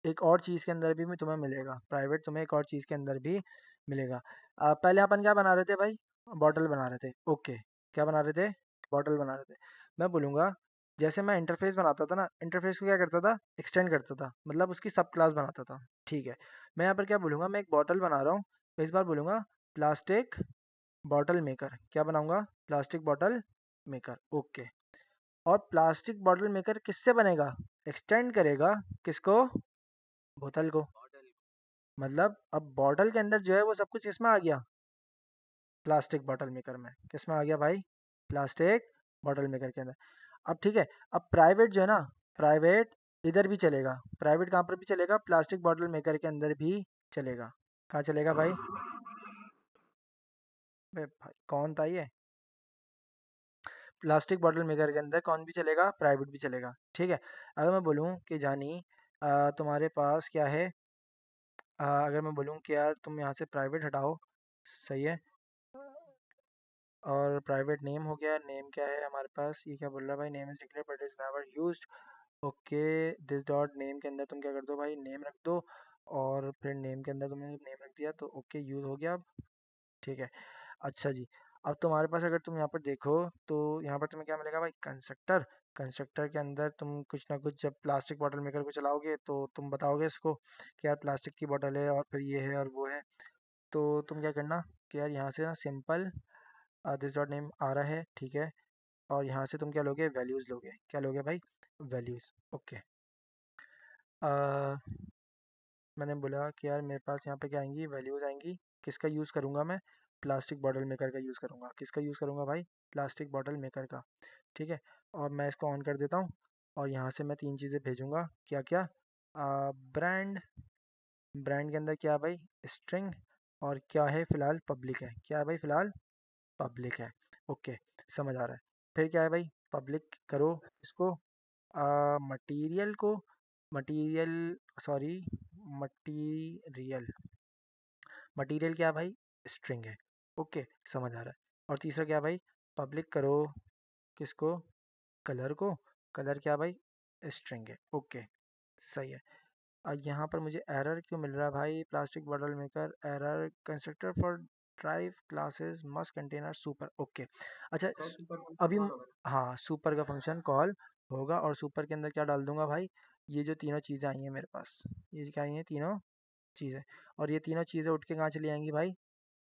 एक और चीज़ के अंदर भी तुम्हें मिलेगा, प्राइवेट तुम्हें एक और चीज़ के अंदर भी मिलेगा। पहले अपन क्या बना रहे थे भाई? बॉटल बना रहे थे, ओके। क्या बना रहे थे? बॉटल बना रहे थे। मैं बोलूँगा, जैसे मैं इंटरफेस बनाता था ना, इंटरफेस को क्या करता था, एक्सटेंड करता था, मतलब उसकी सब क्लास बनाता था। ठीक है, मैं यहाँ पर क्या बोलूँगा, मैं एक बॉटल बना रहा हूँ, तो इस बार बोलूँगा प्लास्टिक बॉटल मेकर। क्या बनाऊंगा? Plastic bottle maker, okay. और प्लास्टिक बॉटल मेकर किससे बनेगा? एक्सटेंड करेगा किसको? बोतल को। मतलब अब बॉटल के अंदर जो है वो सब कुछ किसमें आ गया? प्लास्टिक बॉटल मेकर में। किसमें आ गया भाई? प्लास्टिक बॉटल मेकर के अंदर। अब ठीक है, अब प्राइवेट जो है ना, प्राइवेट इधर भी चलेगा। प्राइवेट कहाँ पर भी चलेगा? प्लास्टिक बॉटल मेकर के अंदर भी चलेगा। कहाँ चलेगा भाई? बे भाई कौन था ये? प्लास्टिक बॉटल मेकर के अंदर कौन भी चलेगा? प्राइवेट भी चलेगा। ठीक है, अगर मैं बोलूँ कि जानी तुम्हारे पास क्या है, अगर मैं बोलूँ कि यार तुम यहाँ से प्राइवेट हटाओ, सही है, और प्राइवेट नेम हो गया। नेम क्या है हमारे पास? ये क्या बोल रहा है भाई? Name is declare but is never used. Okay, this dot name के अंदर तुम क्या कर दो भाई? नेम रख दो। और फिर नेम के अंदर तुमने नेम रख दिया तो ओके, यूज़ हो गया अब। ठीक है, अच्छा जी। अब तुम्हारे पास अगर तुम यहाँ पर देखो तो यहाँ पर तुम्हें क्या मिलेगा भाई? कंस्ट्रक्टर। कंस्ट्रक्टर के अंदर तुम कुछ ना कुछ, जब प्लास्टिक बॉटल मेकर को चलाओगे तो तुम बताओगे इसको कि यार प्लास्टिक की बॉटल है और फिर ये है और वो है। तो तुम क्या करना कि यार यहाँ से ना सिंपल दिस डॉट नेम आ रहा है, ठीक है। और यहाँ से तुम क्या लोगे? वैल्यूज़ लोगे। क्या लोगे भाई? Values, okay. मैंने बोला कि यार मेरे पास यहाँ पे क्या आएंगी? वैल्यूज़ आएंगी। किसका यूज़ करूँगा मैं? प्लास्टिक बॉटल मेकर का यूज़ करूँगा। किसका यूज़ करूँगा भाई? प्लास्टिक बॉटल मेकर का। ठीक है, और मैं इसको ऑन कर देता हूँ। और यहाँ से मैं 3 चीज़ें भेजूँगा। क्या क्या? ब्रांड। ब्रांड के अंदर क्या है भाई? स्ट्रिंग। और क्या है फ़िलहाल? पब्लिक है। क्या है भाई फ़िलहाल? पब्लिक है, ओके। समझ आ रहा है। फिर क्या है भाई? पब्लिक करो इसको, मटीरियल को, मटीरियल, सॉरी, मटीरियल। मटीरियल क्या है भाई? स्ट्रिंग है, ओके। समझ आ रहा है। और तीसरा क्या है भाई? पब्लिक करो किसको? कलर को। कलर क्या भाई? स्ट्रिंग है, ओके। सही है। यहाँ पर मुझे एरर क्यों मिल रहा है भाई? Plastic bottle maker error, constructor for drive classes must container super, okay. अच्छा अभी हाँ, सुपर का फंक्शन कॉल होगा और सुपर के अंदर क्या डाल दूंगा भाई? ये जो तीनों चीज़ें आई हैं मेरे पास, ये क्या आई हैं? तीनों चीज़ें। और ये तीनों चीज़ें उठ के कहाँ चली आएंगी भाई?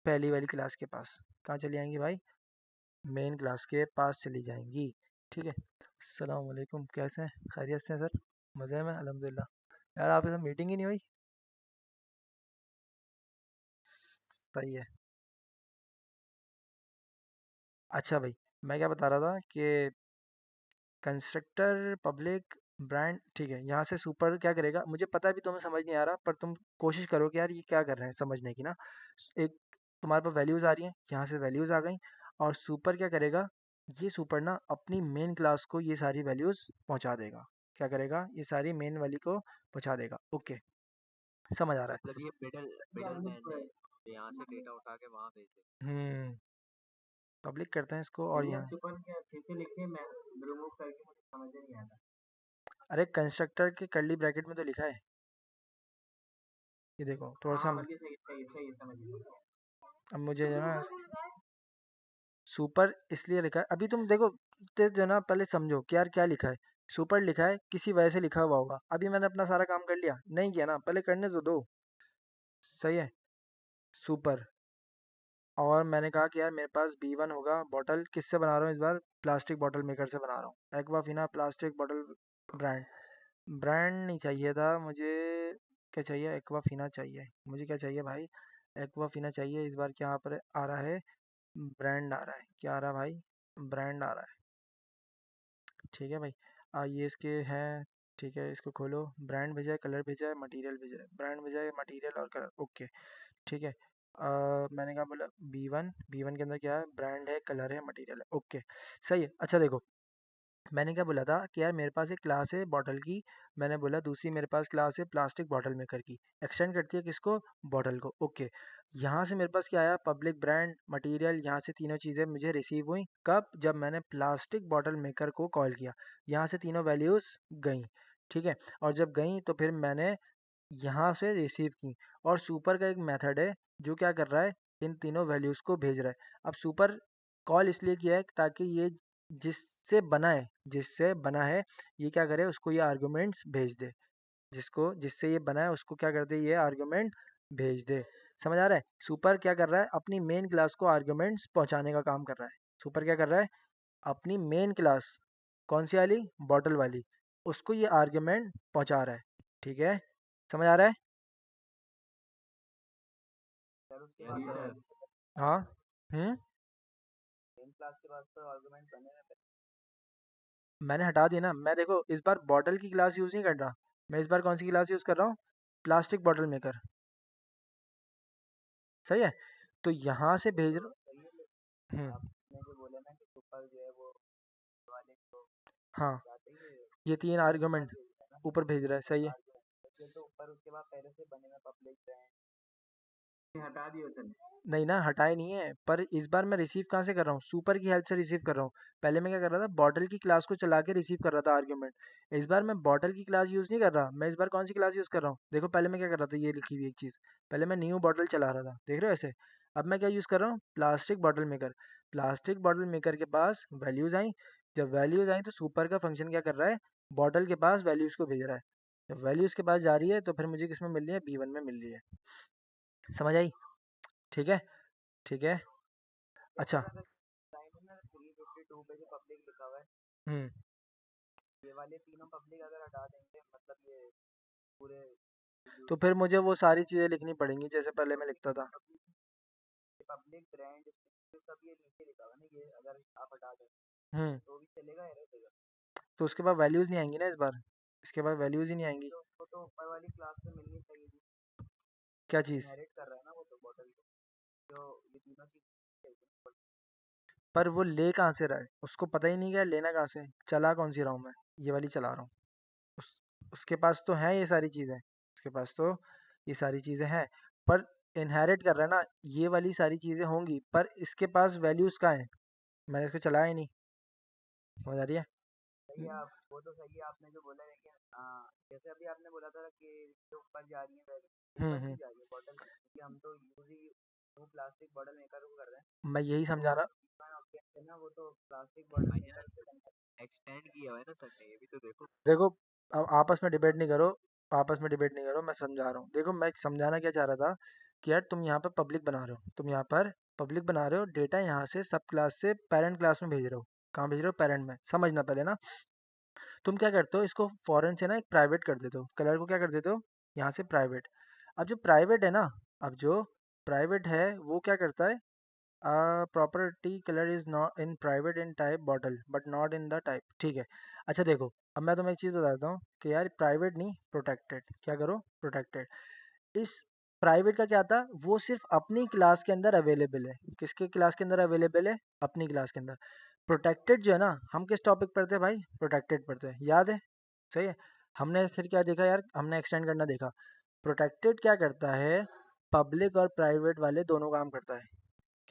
पहली वाली क्लास के पास। कहाँ चली आएंगी भाई? मेन क्लास के पास चली जाएंगी। ठीक है, अस्सलाम वालेकुम, कैसे हैं? खैरियत से हैं सर? मज़े में अल्हम्दुलिल्लाह। यार आपके साथ मीटिंग ही नहीं हुई। सही है। अच्छा भाई, मैं क्या बता रहा था कि कंस्ट्रक्टर पब्लिक ब्रांड, ठीक है। यहाँ से सुपर क्या करेगा? मुझे पता है भी तुम्हें समझ नहीं आ रहा, पर तुम कोशिश करो कि यार ये क्या कर रहे हैं समझने की ना। एक तुम्हारे पास वैल्यूज़ आ रही हैं, यहाँ से वैल्यूज़ आ गई। और सुपर क्या करेगा? ये सुपर ना अपनी मेन क्लास को ये सारी वैल्यूज़ पहुँचा देगा। क्या करेगा? ये सारी मेन वाली को पहुँचा देगा, ओके। समझ आ रहा है। मतलब ये मिडल मिडल मैन है जो यहाँ से डेटा उठा के वहाँ भेज दे। पब्लिक करते हैं इसको और यहाँ। सुपर क्या फिर से लिखे? मैं रिमूव करके मुझे समझ नहीं आता। अरे कंस्ट्रक्टर के कर्ली ब्रैकेट में तो लिखा है, ये देखो थोड़ा सा। हाँ मतलब सही सही सही समझ गया। अब मुझे जो है ना सुपर इसलिए लिखा है, अभी तुम देखो, जो है ना पहले समझो कि यार क्या लिखा है। सुपर लिखा है, किसी वजह से लिखा हुआ होगा। अभी मैंने अपना सारा काम कर लिया नहीं किया ना, पहले करने तो दो। सही है, सुपर। और मैंने कहा कि यार मेरे पास B1 होगा। बॉटल किससे बना रहा हूँ इस बार? प्लास्टिक बॉटल मेकर से बना रहा हूँ। Aquafina plastic bottle brand. Brand नहीं चाहिए था मुझे। क्या चाहिए? एक्वाफिना चाहिए मुझे। क्या चाहिए भाई? एक्वाफिना चाहिए। इस बार क्या यहाँ पर आ रहा है? ब्रांड आ रहा है। क्या आ रहा है भाई? ब्रांड आ रहा है। ठीक है भाई, ये इसके हैं। ठीक है, इसको खोलो। ब्रांड भेजा है, कलर भेजा है, मटेरियल भेजा है। ब्रांड भेजा है, मटेरियल और कलर, ओके। ठीक है, मैंने कहा बोला B1। B1 के अंदर क्या है? ब्रांड है, कलर है, मटेरियल है, ओके। सही है। अच्छा देखो, मैंने क्या बोला था कि यार मेरे पास एक क्लास है बॉटल की, मैंने बोला दूसरी मेरे पास क्लास है प्लास्टिक बॉटल मेकर की। एक्सटेंड करती है किसको? बॉटल को। ओके, यहाँ से मेरे पास क्या आया? पब्लिक ब्रांड मटेरियल, यहाँ से तीनों चीज़ें मुझे रिसीव हुई कब? जब मैंने प्लास्टिक बॉटल मेकर को कॉल किया। यहाँ से तीनों वैल्यूज़ गई, ठीक है। और जब गई तो फिर मैंने यहाँ से रिसीव की। और सुपर का एक मेथड है जो क्या कर रहा है, इन तीनों वैल्यूज़ को भेज रहा है। अब सुपर कॉल इसलिए किया है ताकि ये जिससे बना है ये क्या करे, उसको ये आर्गुमेंट्स भेज दे। जिससे ये बना है उसको क्या कर दे, ये आर्गुमेंट भेज दे। समझ आ रहा है? सुपर क्या कर रहा है, अपनी मेन क्लास को आर्गुमेंट्स पहुंचाने का काम कर रहा है। सुपर क्या कर रहा है, अपनी मेन क्लास कौन सी वाली? बॉटल वाली, उसको ये आर्गुमेंट पहुंचा रहा है। ठीक है, समझ आ रहा है? हाँ। हम्म। मैंने हटा दिया ना। मैं देखो इस बार बॉटल की क्लास यूज़ नहीं कर रहा, मैं इस बार कौन सी क्लास यूज़ कर रहा हूँ? Plastic bottle maker. सही है, तो यहाँ से भेज रहा हाँ, ये तीन आर्गुमेंट ऊपर भेज रहा है, सही है। नहीं ना, हटाए नहीं है, पर इस बार मैं रिसीव कहाँ से कर रहा हूँ? सुपर की हेल्प से रिसीव कर रहा हूँ। पहले मैं क्या कर रहा था, बॉटल की क्लास को चला के रिसीव कर रहा था आर्ग्यूमेंट। इस बार मैं बॉटल की क्लास यूज़ नहीं कर रहा, मैं इस बार कौन सी क्लास यूज़ कर रहा हूँ? देखो पहले मैं क्या कर रहा था, ये लिखी हुई एक चीज़। पहले मैं न्यू बॉटल चला रहा था, देख रहे हो ऐसे। अब मैं क्या यूज़ कर रहा हूँ? Plastic bottle maker. Plastic bottle maker के पास वैल्यूज़ आई। जब वैल्यूज़ आई तो सुपर का फंक्शन क्या कर रहा है, बॉटल के पास वैल्यूज़ को भेज रहा है। जब वैल्यूज़ के पास जा रही है तो फिर मुझे किस में मिल रही है? B1 में मिल रही है। समझ आई? ठीक है, ठीक है। अच्छा। हम्म। तो फिर मुझे वो सारी चीज़ें लिखनी पड़ेंगी जैसे पहले मैं लिखता था। हम्म। तो उसके बाद वैल्यूज़ नहीं आएंगी ना इस बार, इसके बाद वैल्यूज़ ही नहीं आएंगी। क्या चीज़? पर वो ले कहाँ से रहा है, उसको पता ही नहीं क्या लेना कहाँ से। चला कौन सी रहा हूँ मैं? ये वाली चला रहा हूँ। उस उसके पास तो है ये सारी चीज़ें, उसके पास तो ये सारी चीज़ें हैं, पर इनहेरिट कर रहा है ना, ये वाली सारी चीज़ें होंगी, पर इसके पास वैल्यूज़ कहाँ है? मैंने इसको चलाया ही नहीं। समझ आ रही है? हम्म। मैं यही समझा रहा। देखो, अब आपस में डिबेट नहीं करो, आपस में डिबेट नहीं करो, मैं समझा रहा हूँ। देखो मैं समझाना क्या चाह रहा था कि यार तुम यहाँ पर पब्लिक बना रहे हो, तुम यहाँ पर पब्लिक बना रहे हो, डेटा यहाँ से सब क्लास से पेरेंट क्लास में भेज रहे हो। कहाँ भेज रहे हो? पेरेंट में। समझना पहले ना, तुम क्या करते हो, इसको फॉरेन से ना एक प्राइवेट कर देते हो, कलर को क्या कर देते हो, यहाँ से प्राइवेट। अब जो प्राइवेट है ना, अब जो प्राइवेट है वो क्या करता है, property colour is not in private in type bottle but not in the type. ठीक है। अच्छा देखो, अब मैं तुम्हें एक चीज़ बताता हूँ कि यार प्राइवेट नहीं, प्रोटेक्टेड। क्या करो? प्रोटेक्टेड। इस प्राइवेट का क्या था, वो सिर्फ अपनी क्लास के अंदर अवेलेबल है। किसके क्लास के अंदर अवेलेबल है? अपनी क्लास के अंदर। प्रोटेक्टेड जो है ना, हम किस टॉपिक पढ़ते हैं भाई? प्रोटेक्टेड पढ़ते हैं, याद है? सही है। हमने फिर क्या देखा यार, हमने एक्सटेंड करना देखा। प्रोटेक्टेड क्या करता है, पब्लिक और प्राइवेट वाले दोनों काम करता है।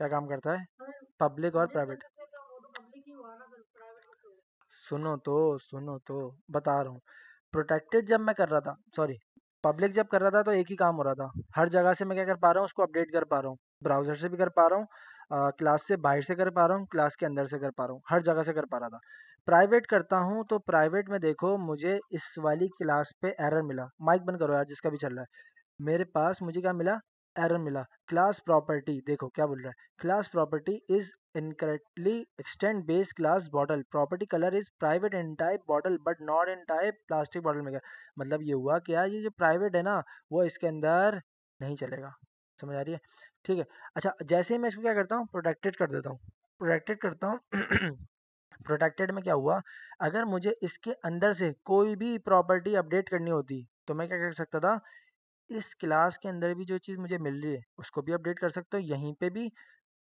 क्या काम करता है? पब्लिक और प्राइवेट। सुनो तो बता रहा हूँ। प्रोटेक्टेड जब मैं कर रहा था, सॉरी, पब्लिक जब कर रहा था तो एक ही काम हो रहा था, हर जगह से मैं क्या कर पा रहा हूँ, उसको अपडेट कर पा रहा हूँ। ब्राउज़र से भी कर पा रहा हूँ, क्लास से बाहर से कर पा रहा हूँ, क्लास के अंदर से कर पा रहा हूँ, हर जगह से कर पा रहा था। प्राइवेट करता हूँ तो प्राइवेट में देखो मुझे इस वाली क्लास पे एरर मिला। माइक बंद करो यार जिसका भी चल रहा है। मेरे पास मुझे क्या मिला? एरर मिला। क्लास प्रॉपर्टी देखो क्या बोल रहा है, class property is incorrectly extend base class bottle property colour is private in type bottle but not in type plastic bottle में। मतलब ये हुआ कि यार ये जो प्राइवेट है ना, वो इसके अंदर नहीं चलेगा। समझ आ रही है? ठीक है। अच्छा जैसे ही मैं इसको क्या करता हूँ, प्रोटेक्टेड कर देता हूँ, प्रोटेक्टेड करता हूँ प्रोटेक्टेड में क्या हुआ, अगर मुझे इसके अंदर से कोई भी प्रॉपर्टी अपडेट करनी होती तो मैं क्या कर सकता था, इस क्लास के अंदर भी जो चीज़ मुझे मिल रही है उसको भी अपडेट कर सकते हो, यहीं पे भी,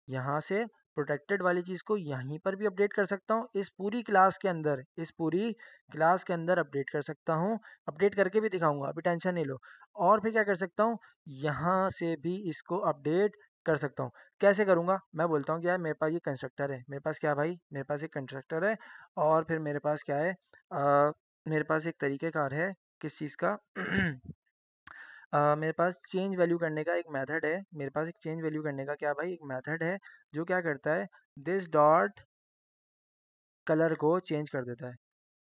यहाँ से प्रोटेक्टेड वाली चीज़ को यहीं पर भी अपडेट कर सकता हूँ, इस पूरी क्लास के अंदर, इस पूरी क्लास के अंदर अपडेट कर सकता हूँ, अपडेट करके भी दिखाऊंगा, अभी टेंशन नहीं लो। और फिर क्या कर सकता हूँ, यहाँ से भी इसको अपडेट कर सकता हूँ। कैसे करूँगा, मैं बोलता हूँ कि यार मेरे पास ये कंस्ट्रक्टर है, मेरे पास क्या भाई, मेरे पास एक कंस्ट्रक्टर है, और फिर मेरे पास क्या है, मेरे पास एक तरीक़ेकार है किस चीज़ का मेरे पास चेंज वैल्यू करने का एक मेथड है, मेरे पास एक चेंज वैल्यू करने का क्या भाई एक मेथड है, जो क्या करता है, दिस डॉट कलर को चेंज कर देता है।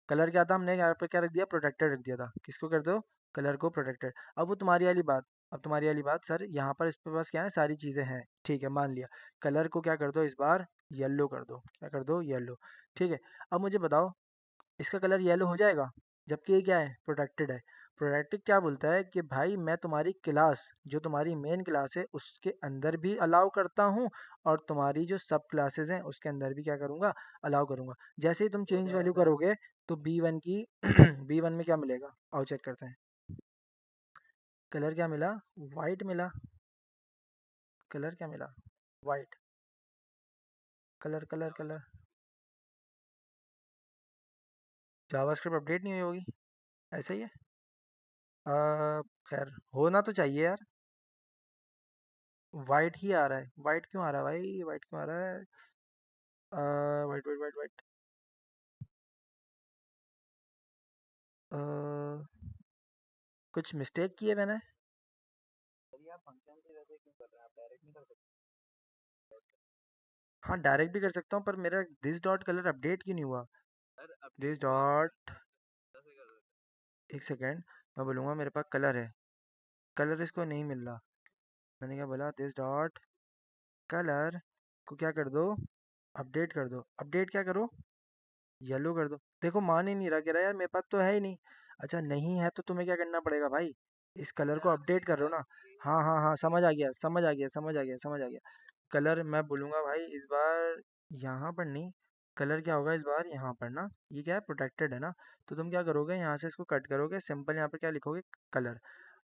कलर क्या था, हमने यहाँ पर क्या रख दिया, प्रोटेक्टेड रख दिया था, किसको कर दो, कलर को प्रोटेक्टेड। अब वो तुम्हारी वाली बात, अब तुम्हारी वाली बात, सर यहाँ पर इसके पास क्या है, सारी चीज़ें हैं, ठीक है मान लिया, कलर को क्या कर दो इस बार, येलो कर दो, क्या कर दो, येलो। ठीक है, अब मुझे बताओ इसका कलर येलो हो जाएगा, जबकि ये क्या है, प्रोटेक्टेड है। प्रोटेक्टेड क्या बोलता है कि भाई मैं तुम्हारी क्लास, जो तुम्हारी मेन क्लास है उसके अंदर भी अलाउ करता हूँ, और तुम्हारी जो सब क्लासेस हैं उसके अंदर भी क्या करूँगा, अलाउ करूँगा। जैसे ही तुम चेंज वैल्यू करोगे तो B1 की B1 में क्या मिलेगा, आओ चेक करते हैं। कलर क्या मिला, वाइट मिला, कलर क्या मिला, white, colour colour colour. JavaScript update नहीं हुई होगी, ऐसा ही है। खैर होना तो चाहिए यार, वाइट ही आ रहा है, वाइट क्यों आ रहा है भाई, वाइट क्यों आ रहा है, वाइट वाइट वाइट वाइट, कुछ मिस्टेक की है मैंने। हाँ डायरेक्ट भी कर सकता हूँ, पर मेरा दिस डॉट कलर अपडेट क्यों नहीं हुआ, दिस डॉट, एक सेकेंड, मैं बोलूँगा मेरे पास कलर है, कलर इसको नहीं मिल रहा, मैंने क्या बोला, दिस डॉट कलर को क्या कर दो, अपडेट कर दो, अपडेट क्या करो, येलो कर दो। देखो मान ही नहीं रहा, कह रहा यार मेरे पास तो है ही नहीं। अच्छा नहीं है तो तुम्हें क्या करना पड़ेगा भाई, इस कलर को अपडेट कर लो ना। हाँ हाँ हाँ, समझ आ गया समझ आ गया समझ आ गया समझ आ गया। कलर मैं बोलूँगा भाई इस बार यहाँ पर नहीं, कलर क्या होगा इस बार यहाँ पर ना, ये क्या है, प्रोटेक्टेड है ना, तो तुम क्या करोगे, यहाँ से इसको कट करोगे, सिंपल यहाँ पर क्या लिखोगे, कलर,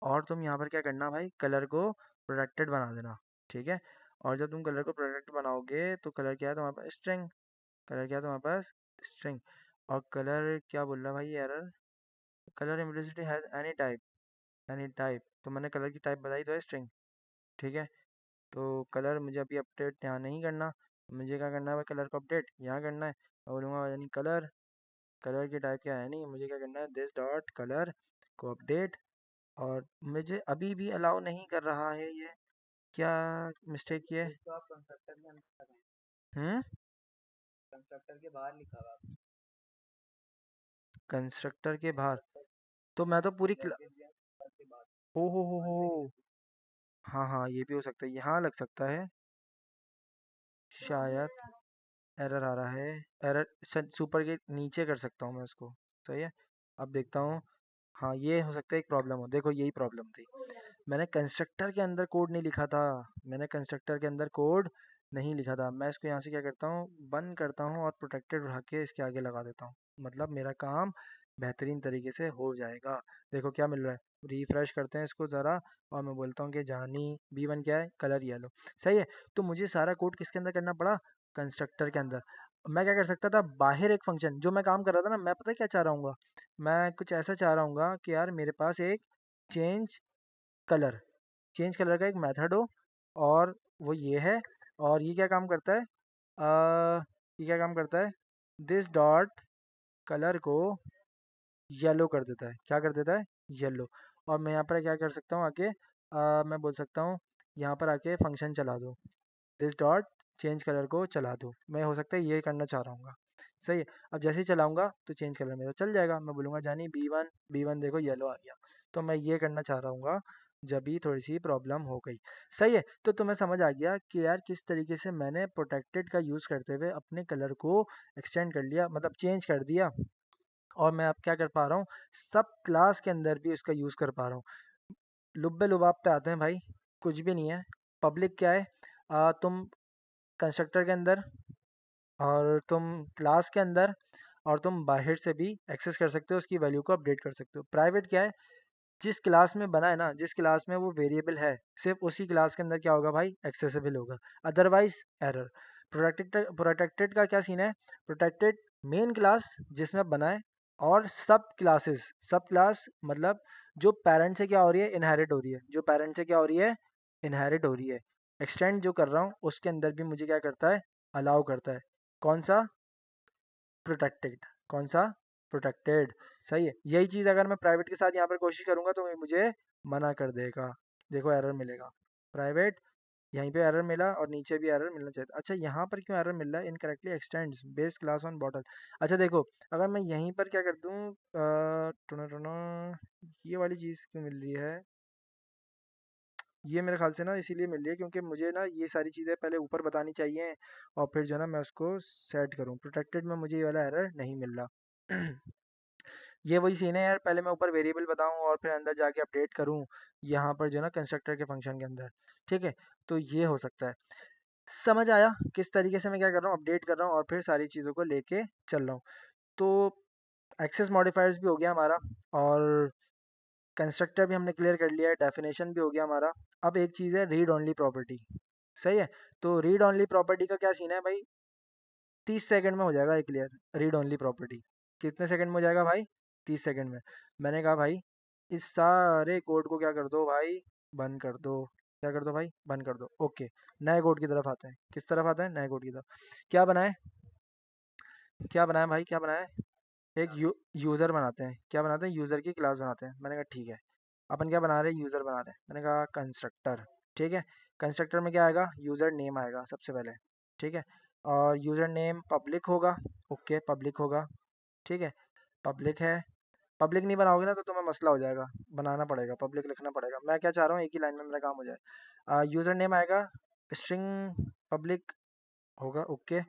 और तुम यहाँ पर क्या करना भाई, कलर को प्रोटेक्टेड बना देना, ठीक है। और जब तुम कलर को प्रोटेक्ट बनाओगे तो कलर क्या है तुम्हारे पास, स्ट्रिंग, कलर क्या है तुम्हारे पास, स्ट्रिंग। और कलर क्या बोल रहा है भाई, error, colour implicitly has any type, any type, तो मैंने कलर की टाइप बताई तो है स्ट्रिंग, ठीक है। तो कलर मुझे अभी अपडेट यहाँ नहीं करना, मुझे क्या करना है भाई, कलर को अपडेट यहाँ करना है। मैं बोलूँगा यानी कलर, कलर की टाइप क्या है नहीं, मुझे क्या करना है, दिस डॉट कलर को अपडेट, और मुझे अभी भी अलाउ नहीं कर रहा है ये, क्या मिस्टेक किया है। हम्म, कंस्ट्रक्टर के बाहर, तो मैं तो पूरी हो हाँ हाँ ये भी हो सकता है, यहाँ लग सकता है शायद, एरर आ रहा है, एरर सुपर के नीचे कर सकता हूँ मैं उसको, सही है। अब देखता हूँ, हाँ ये हो सकता है एक प्रॉब्लम हो, देखो यही प्रॉब्लम थी, मैंने कंस्ट्रक्टर के अंदर कोड नहीं लिखा था, मैंने कंस्ट्रक्टर के अंदर कोड नहीं लिखा था। मैं इसको यहाँ से क्या करता हूँ, बंद करता हूँ और प्रोटेक्टेड उठा के इसके आगे लगा देता हूँ, मतलब मेरा काम बेहतरीन तरीके से हो जाएगा। देखो क्या मिल रहा है, रिफ्रेश करते हैं इसको ज़रा, और मैं बोलता हूँ कि जानी B1 क्या है, कलर येलो, सही है। तो मुझे सारा कोड किसके अंदर करना पड़ा, कंस्ट्रक्टर के अंदर। मैं क्या कर सकता था, बाहर एक फंक्शन जो मैं काम कर रहा था ना, मैं पता है क्या चाह रहा हूँ, मैं कुछ ऐसा चाह रहा हूँ कि यार मेरे पास एक चेंज कलर, चेंज कलर का एक मेथड हो, और वो ये है, और ये क्या काम करता है, ये क्या काम करता है, दिस डॉट कलर को येलो कर देता है, क्या कर देता है, येलो। और मैं यहाँ पर क्या कर सकता हूँ आके, मैं बोल सकता हूँ यहाँ पर आके फंक्शन चला दो, दिस डॉट चेंज कलर को चला दो, मैं हो सकता है ये करना चाह रहा हूँ, सही है। अब जैसे ही चलाऊंगा तो चेंज कलर मेरा चल जाएगा, मैं बोलूँगा जानी B1 देखो येलो आ गया, तो मैं ये करना चाह रहा हूँ, जब भी थोड़ी सी प्रॉब्लम हो गई, सही है। तो तुम्हें समझ आ गया कि यार किस तरीके से मैंने प्रोटेक्टेड का यूज़ करते हुए अपने कलर को एक्सटेंड कर लिया, मतलब चेंज कर दिया, और मैं अब क्या कर पा रहा हूँ, सब क्लास के अंदर भी इसका यूज़ कर पा रहा हूँ। लुब्बे लुबाब पे आते हैं भाई, कुछ भी नहीं है। पब्लिक क्या है, तुम कंस्ट्रक्टर के अंदर, और तुम क्लास के अंदर, और तुम बाहर से भी एक्सेस कर सकते हो, उसकी वैल्यू को अपडेट कर सकते हो। प्राइवेट क्या है, जिस क्लास में बना है ना, जिस क्लास में वो वेरिएबल है, सिर्फ उसी क्लास के अंदर क्या होगा भाई, एक्सेसिबल होगा, अदरवाइज एरर। प्रोटेक्टेड का क्या सीन है? प्रोटेक्टेड मेन क्लास जिसमें बनाए, और सब क्लास मतलब जो पेरेंट से क्या हो रही है, इनहेरिट हो रही है, जो पेरेंट से क्या हो रही है, इनहेरिट हो रही है। एक्सटेंड जो कर रहा हूँ उसके अंदर भी मुझे क्या करता है, अलाउ करता है। कौन सा? प्रोटेक्टेड। कौन सा? प्रोटेक्टेड। सही है। यही चीज़ अगर मैं प्राइवेट के साथ यहाँ पर कोशिश करूँगा तो मुझे मना कर देगा। देखो एरर मिलेगा, प्राइवेट, यहीं पे एरर मिला और नीचे भी एरर मिलना चाहिए था। अच्छा यहाँ पर क्यों एरर मिल रहा है? Incorrectly x tends base class on bottle. अच्छा देखो, अगर मैं यहीं पर क्या कर दूँ, टुना टुना, ये वाली चीज़ क्यों मिल रही है? ये मेरे ख्याल से ना इसीलिए मिल रही है क्योंकि मुझे ना ये सारी चीज़ें पहले ऊपर बतानी चाहिए और फिर जो है ना मैं उसको सेट करूँ। प्रोटेक्टेड में मुझे ये वाला एरर नहीं मिल रहा। ये वही सीन है यार, पहले मैं ऊपर वेरिएबल बताऊँ और फिर अंदर जाके अपडेट करूँ यहाँ पर जो है ना कंस्ट्रक्टर के फंक्शन के अंदर। ठीक है, तो ये हो सकता है। समझ आया किस तरीके से मैं क्या कर रहा हूँ, अपडेट कर रहा हूँ और फिर सारी चीज़ों को लेके चल रहा हूँ। तो एक्सेस मॉडिफायर्स भी हो गया हमारा, और कंस्ट्रक्टर भी हमने क्लियर कर लिया है, डेफिनेशन भी हो गया हमारा। अब एक चीज़ है रीड ओनली प्रॉपर्टी। सही है, तो रीड ओनली प्रॉपर्टी का क्या सीन है भाई? 30 सेकंड में हो जाएगा ये क्लियर। रीड ओनली प्रॉपर्टी कितने सेकंड में हो जाएगा भाई? 30 सेकंड में। मैंने कहा भाई इस सारे कोड को क्या कर दो भाई, बंद कर दो। क्या कर दो भाई? बंद कर दो। ओके, नए कोड की तरफ आते हैं। किस तरफ आते हैं? नए कोड की तरफ। क्या बनाए? क्या बनाए भाई? क्या बनाए? एक यूज़र बनाते हैं। क्या बनाते हैं? यूज़र की क्लास बनाते हैं। मैंने कहा ठीक है। अपन क्या बना रहे हैं? यूज़र बना रहे हैं। मैंने कहा कंस्ट्रक्टर। ठीक है, कंस्ट्रक्टर में क्या आएगा? यूज़र नेम आएगा सबसे पहले। ठीक है, और यूज़र नेम पब्लिक होगा। ओके, पब्लिक होगा। ठीक है, पब्लिक है। पब्लिक नहीं बनाओगे ना तो तुम्हें मसला हो जाएगा, बनाना पड़ेगा, पब्लिक लिखना पड़ेगा। मैं क्या चाह रहा हूँ, एक ही लाइन में मेरा काम हो जाए। यूज़र नेम आएगा स्ट्रिंग पब्लिक होगा। ओके,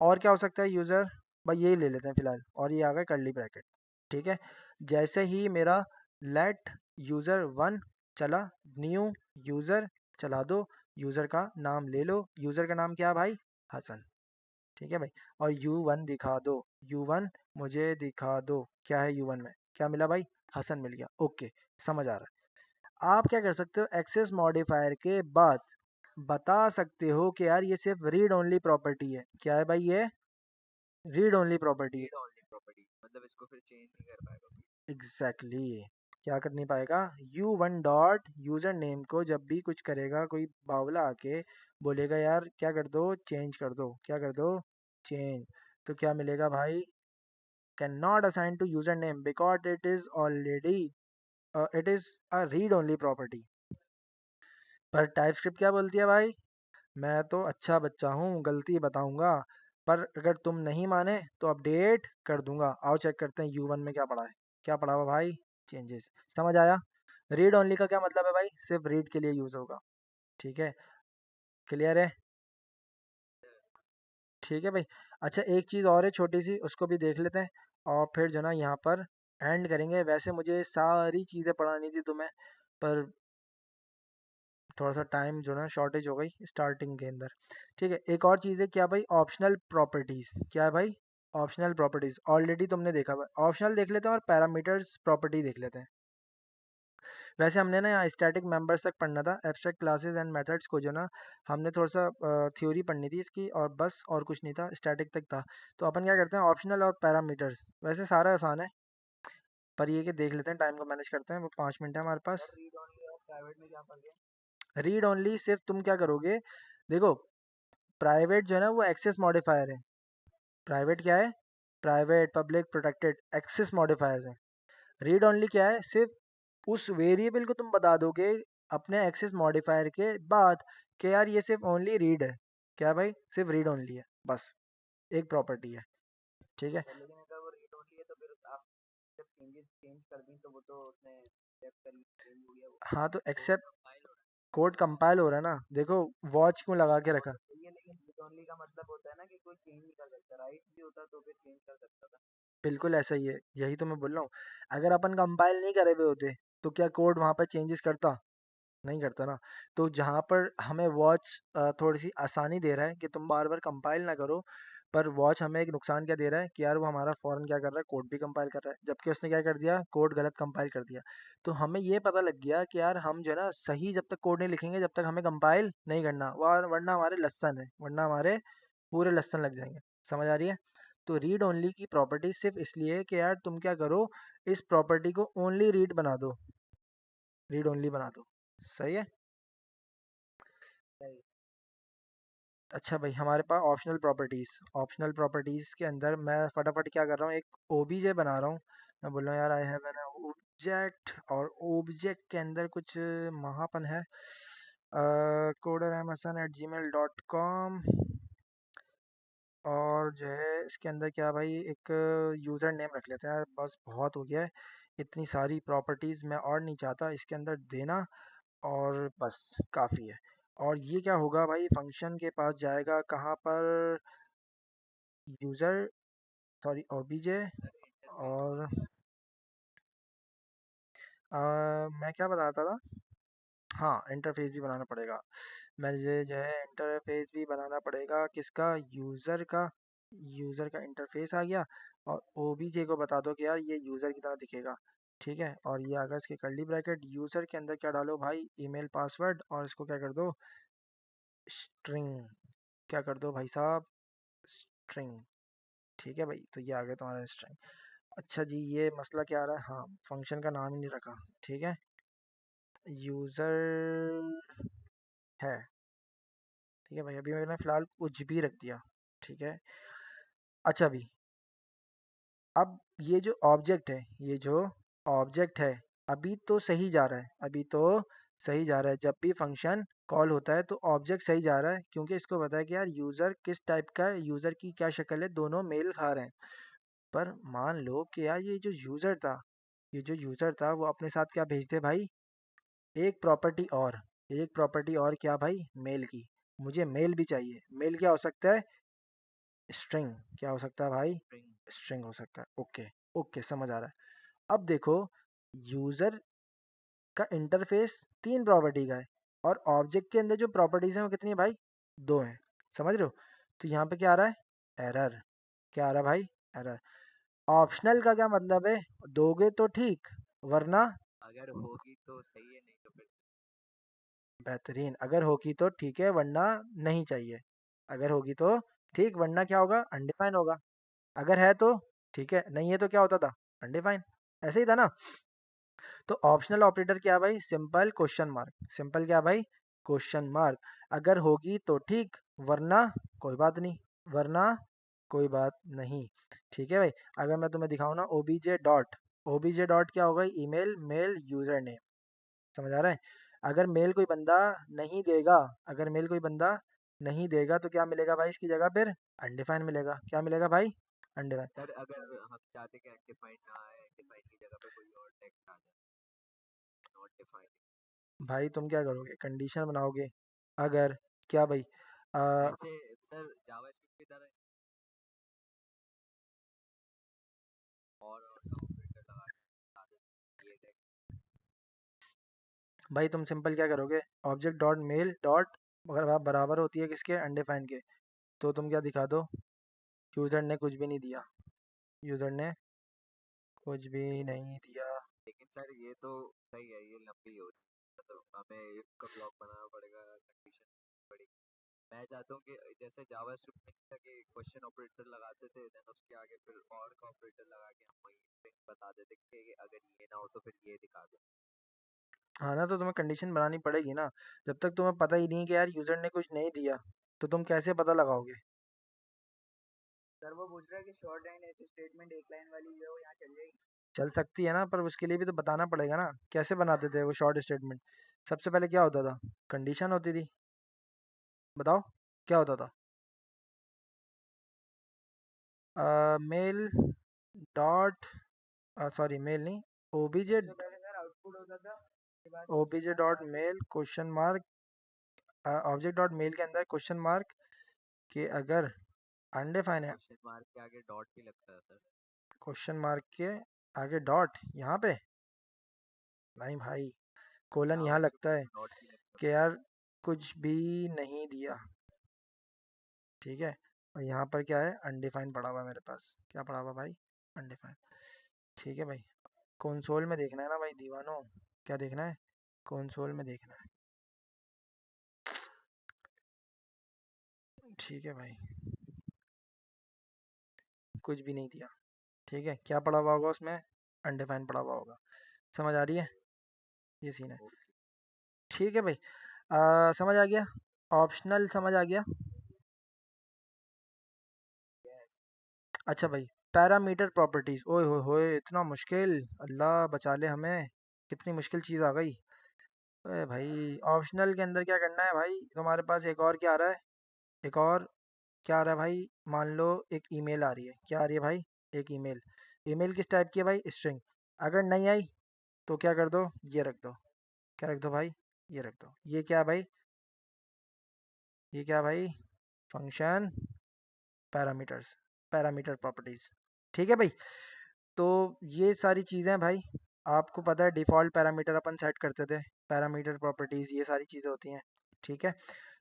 और क्या हो सकता है यूज़र? भाई यही ले लेते हैं फिलहाल, और ये आ गया कर्ली ब्रैकेट। ठीक है, जैसे ही मेरा लेट यूज़र वन चला, न्यू यूज़र चला दो, यूज़र का नाम ले लो। यूज़र का नाम क्या है भाई? हसन। ठीक है भाई, और U1 दिखा दो। U1 मुझे दिखा दो, क्या है U1 में? क्या मिला भाई? हसन मिल गया। ओके, समझ आ रहा है। आप क्या कर सकते हो, एक्सेस मॉडिफायर के बाद बता सकते हो कि यार ये सिर्फ रीड ओनली प्रॉपर्टी है। क्या है भाई? ये रीड ओनली प्रॉपर्टी है। Exactly exactly। क्या कर नहीं पाएगा? U1 डॉट यूजर नेम को जब भी कुछ करेगा, कोई बावला आके बोलेगा यार क्या कर दो, चेंज कर दो, क्या कर दो, चेंज, तो क्या मिलेगा भाई? Can not assign to user name because it is already, it is a read only property. पर टाइपस्क्रिप्ट क्या बोलती है भाई? मैं तो अच्छा बच्चा हूँ, गलती बताऊंगा, पर अगर तुम नहीं माने तो अपडेट कर दूंगा। आओ चेक करते हैं U1 में क्या पड़ा है। क्या पड़ा हुआ भाई? चेंजेस। समझ आया? रीड ओनली का क्या मतलब है भाई? सिर्फ रीड के लिए यूज़ होगा। ठीक है, क्लियर है? ठीक है भाई। अच्छा एक चीज़ और है छोटी सी, उसको भी देख लेते हैं और फिर जो ना यहाँ पर एंड करेंगे। वैसे मुझे सारी चीज़ें पढ़ानी थी तुम्हें, पर थोड़ा सा टाइम जो ना शॉर्टेज हो गई स्टार्टिंग के अंदर। ठीक है, एक और चीज़ है क्या भाई? Optional properties. क्या है भाई? ऑप्शनल प्रॉपर्टीज़ ऑलरेडी तुमने देखा हुआ है। ऑप्शनल देख लेते हैं और पैरामीटर्स प्रॉपर्टी देख लेते हैं। वैसे हमने ना यहाँ स्टैटिक मेंबर्स तक पढ़ना था, एब्स्ट्रैक्ट क्लासेस एंड मेथड्स को जो ना हमने थोड़ा सा थ्योरी पढ़नी थी इसकी, और बस और कुछ नहीं था, स्टैटिक तक था। तो अपन क्या करते हैं, ऑप्शनल और पैरामीटर्स। वैसे सारा आसान है, पर ये कि देख लेते हैं, टाइम को मैनेज करते हैं। वो 5 मिनट है हमारे पास। रीड ओनली सिर्फ तुम क्या करोगे, देखो प्राइवेट जो है ना वो एक्सेस मॉडिफायर है। प्राइवेट क्या है? Private, public, protected, access modifiers है। रीड ओनली क्या है? सिर्फ उस वेरिएबल को तुम बता दोगे अपने एक्सेस मॉडिफायर के बाद कि यार ये सिर्फ ओनली रीड है। क्या भाई? सिर्फ रीड ओनली है, बस एक प्रॉपर्टी है। ठीक है, हाँ तो एक्सेप्ट कोड कंपाइल हो रहा है ना, देखो वॉच क्यों लगा के रखा? बिल्कुल ऐसा ही है, यही तो मैं बोल रहा हूँ। अगर अपन कंपाइल नहीं करे हुए होते तो क्या कोड वहाँ पर चेंजेस करता? नहीं करता ना। तो जहाँ पर हमें वॉच थोड़ी सी आसानी दे रहा है कि तुम बार बार कंपाइल ना करो, पर वॉच हमें एक नुकसान क्या दे रहा है कि यार वो हमारा फ़ौरन क्या कर रहा है, कोड भी कंपाइल कर रहा है, जबकि उसने क्या कर दिया, कोड गलत कंपाइल कर दिया। तो हमें ये पता लग गया कि यार हम जो है ना सही जब तक कोड नहीं लिखेंगे जब तक हमें कंपाइल नहीं करना, वरना हमारे लस्सन है, वरना हमारे पूरे लहसन लग जाएंगे। समझ आ रही है? तो रीड ओनली की प्रॉपर्टी सिर्फ इसलिए है कि यार तुम क्या करो, इस प्रॉपर्टी को ओनली रीड बना दो, रीड ओनली बना दो। सही है? सही। अच्छा भाई, हमारे पास ऑप्शनल प्रॉपर्टीज के अंदर मैं फटाफट क्या कर रहा हूँ, एक ओबीजे बना रहा हूँ। मैं बोल रहा हूँ यार आई हैव एन ऑब्जेक्ट, और ऑब्जेक्ट के अंदर कुछ महापन है। codermson@gmail.com, और जो है इसके अंदर क्या भाई, एक यूज़र नेम रख लेते हैं यार, बस बहुत हो गया है, इतनी सारी प्रॉपर्टीज़ मैं और नहीं चाहता इसके अंदर देना, और बस काफ़ी है। और ये क्या होगा भाई, फंक्शन के पास जाएगा कहाँ पर, यूज़र, सॉरी ओबीजे, इंटरफेस। और मैं क्या बताता था, हाँ इंटरफेस भी बनाना पड़ेगा। मुझे जो है इंटरफेस भी बनाना पड़ेगा, किसका, यूज़र का इंटरफेस आ गया, और ओबीजे को बता दो कि यार ये यूज़र की तरह दिखेगा। ठीक है, और ये अगर इसके कर्ली ब्रैकेट, यूज़र के अंदर क्या डालो भाई, ईमेल पासवर्ड, और इसको क्या कर दो, स्ट्रिंग, क्या कर दो भाई साहब, स्ट्रिंग। ठीक है भाई, तो ये आ गया तुम्हारा स्ट्रिंग। अच्छा जी, ये मसला क्या आ रहा है, हाँ फंक्शन का नाम ही नहीं रखा। ठीक है, यूज़र है। ठीक है भाई, अभी मैंने फ़िलहाल कुछ भी रख दिया। ठीक है, अच्छा अभी, अब ये जो ऑब्जेक्ट है, ये जो ऑब्जेक्ट है, अभी तो सही जा रहा है, अभी तो सही जा रहा है। जब भी फंक्शन कॉल होता है तो ऑब्जेक्ट सही जा रहा है, क्योंकि इसको पता है कि यार यूज़र किस टाइप का है, यूज़र की क्या शक्ल है, दोनों मेल खा रहे हैं। पर मान लो कि यार ये जो यूज़र था वो अपने साथ क्या भेज दे भाई, एक प्रॉपर्टी और, एक प्रॉपर्टी और क्या भाई, मेल की। मुझे मेल भी चाहिए, मेल क्या हो सकता है, स्ट्रिंग। क्या हो सकता है भाई, स्ट्रिंग। स्ट्रिंग हो सकता है। ओके, ओके समझ आ रहा है। अब देखो, यूज़र का इंटरफेस तीन प्रॉपर्टी का है, और ऑब्जेक्ट के अंदर जो प्रॉपर्टीज हैं वो कितनी है भाई, दो हैं। समझ रहे हो? तो यहाँ पे क्या आ रहा है, एरर। क्या आ रहा है भाई, एरर। ऑप्शनल का क्या मतलब है, दोगे तो ठीक, वरना अगर होगी तो सही है, नहीं तो फिर। बेहतरीन, अगर होगी तो ठीक है वरना नहीं चाहिए। अगर होगी तो ठीक, वरना क्या होगा, अनडिफाइन होगा। अगर है तो ठीक है, नहीं है तो क्या होता था, अनडिफाइन। ऐसे ही था ना? तो ऑप्शनल ऑपरेटर क्या भाई, सिंपल क्वेश्चन मार्क, सिंपल क्या भाई, क्वेश्चन मार्क। अगर होगी तो ठीक, वरना कोई बात नहीं, वरना कोई बात नहीं। ठीक है भाई, अगर मैं तुम्हें दिखाऊँ ना, ओबीजे डॉट क्या होगा, ईमेल मेल यूजर नेम। समझ आ रहा है? अगर मेल कोई बंदा नहीं देगा, अगर मेल कोई बंदा नहीं देगा तो क्या मिलेगा भाई इसकी जगह, फिर अनडिफाइन मिलेगा। क्या मिलेगा भाई, अनडिफाइन। सर अगर हम चाहते कि अनडिफाइंड ना आए, अनडिफाइंड की जगह पे कोई और टेक्स्ट आ जाए, नॉट डिफाइंड। भाई तुम क्या करोगे, कंडीशन बनाओगे, अगर, क्या भाई, वैसे सर जावास्क्रिप्ट की तरह और ऑपरेटर लगा के ये टेक्स्ट। भाई तुम सिंपल क्या करोगे, ऑब्जेक्ट डॉट मेल डॉट, अगर बराबर होती है किसके, अनडिफाइन के, तो तुम क्या दिखा दो, यूज़र ने कुछ भी नहीं दिया, यूज़र ने कुछ भी नहीं दिया। लेकिन सर ये तो सही है, ये लंबी हो रही है, मतलब हमें if का ब्लॉक बनाना पड़ेगा, कंडीशन पड़ेगी। मैं चाहता हूँ कि जैसे जावास्क्रिप्ट में था कि क्वेश्चन ऑपरेटर लगाते थे, देन उसके आगे फिर और का ऑपरेटर लगा के हम वही स्ट्रिंग बता देते कि अगर ये ना हो तो फिर ये दिखा दो। हाँ ना, तो तुम्हें कंडीशन बनानी पड़ेगी ना, जब तक तुम्हें पता ही नहीं कि यार यूज़र ने कुछ नहीं दिया, तो तुम कैसे पता लगाओगे। सर वो पूछ रहा है कि शॉर्ट एंड इफ स्टेटमेंट एक लाइन वाली जो है वो यहाँ चल जाएगी। चल सकती है ना, पर उसके लिए भी तो बताना पड़ेगा ना, कैसे बनाते थे वो शॉर्ट स्टेटमेंट। सबसे पहले क्या होता था, कंडीशन होती थी, बताओ क्या होता था, मेल डॉट, सॉरी मेल नहीं, ओबीजे, सबसे पहले सर आउटपुट होता था, उसके बाद OBJ dot mail question mark, object dot mail के अंदर क्वेश्चन मार्क, कि अगर अनडिफाइन है, क्वेश्चन मार्क के आगे डॉट भी लगता है सर। क्वेश्चन मार्क के आगे डॉट, यहाँ पे नहीं भाई, कोलन यहाँ जावास्क्रिप्ट लगता में है, तो डॉट भी लगता कि यार कुछ भी नहीं दिया। ठीक है, और यहाँ पर क्या है, अनडिफाइन पड़ा हुआ है मेरे पास, क्या पड़ा हुआ भाई, अनडिफाइन। ठीक है भाई, कंसोल में देखना है ना भाई दीवानों, क्या देखना है, कंसोल में देखना है। ठीक है भाई, कुछ भी नहीं दिया। ठीक है, क्या पड़ा हुआ होगा उसमें? अनडिफाइंड पड़ा हुआ होगा। समझ आ रही है? ये सीन है। ओके। ठीक है भाई। समझ आ गया? ऑप्शनल समझ आ गया? अच्छा भाई, पैरामीटर प्रॉपर्टीज, ओए होए होए इतना मुश्किल, अल्लाह बचा ले हमें, कितनी मुश्किल चीज़ आ गई। अरे भाई, ऑप्शनल के अंदर क्या करना है भाई, तुम्हारे पास एक और क्या आ रहा है? एक और क्या आ रहा है भाई? मान लो एक ईमेल आ रही है, क्या आ रही है भाई? एक ईमेल। ईमेल किस टाइप की है भाई? स्ट्रिंग। अगर नहीं आई तो क्या कर दो? ये रख दो। क्या रख दो भाई? ये रख दो। ये क्या है भाई? ये क्या है भाई? Function parameters, parameter properties. ठीक है भाई। तो ये सारी चीज़ें भाई, आपको पता है डिफ़ॉल्ट पैरामीटर अपन सेट करते थे, पैरामीटर प्रॉपर्टीज़ ये सारी चीज़ें होती हैं। ठीक है।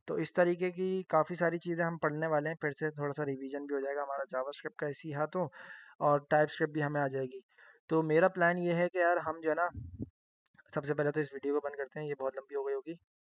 तो इस तरीके की काफ़ी सारी चीज़ें हम पढ़ने वाले हैं, फिर से थोड़ा सा रिवीजन भी हो जाएगा हमारा जावास्क्रिप्ट का इसी हाथों, और टाइप स्क्रिप्ट भी हमें आ जाएगी। तो मेरा प्लान ये है कि यार हम जो है ना, सबसे पहले तो इस वीडियो को बंद करते हैं, ये बहुत लंबी हो गई होगी।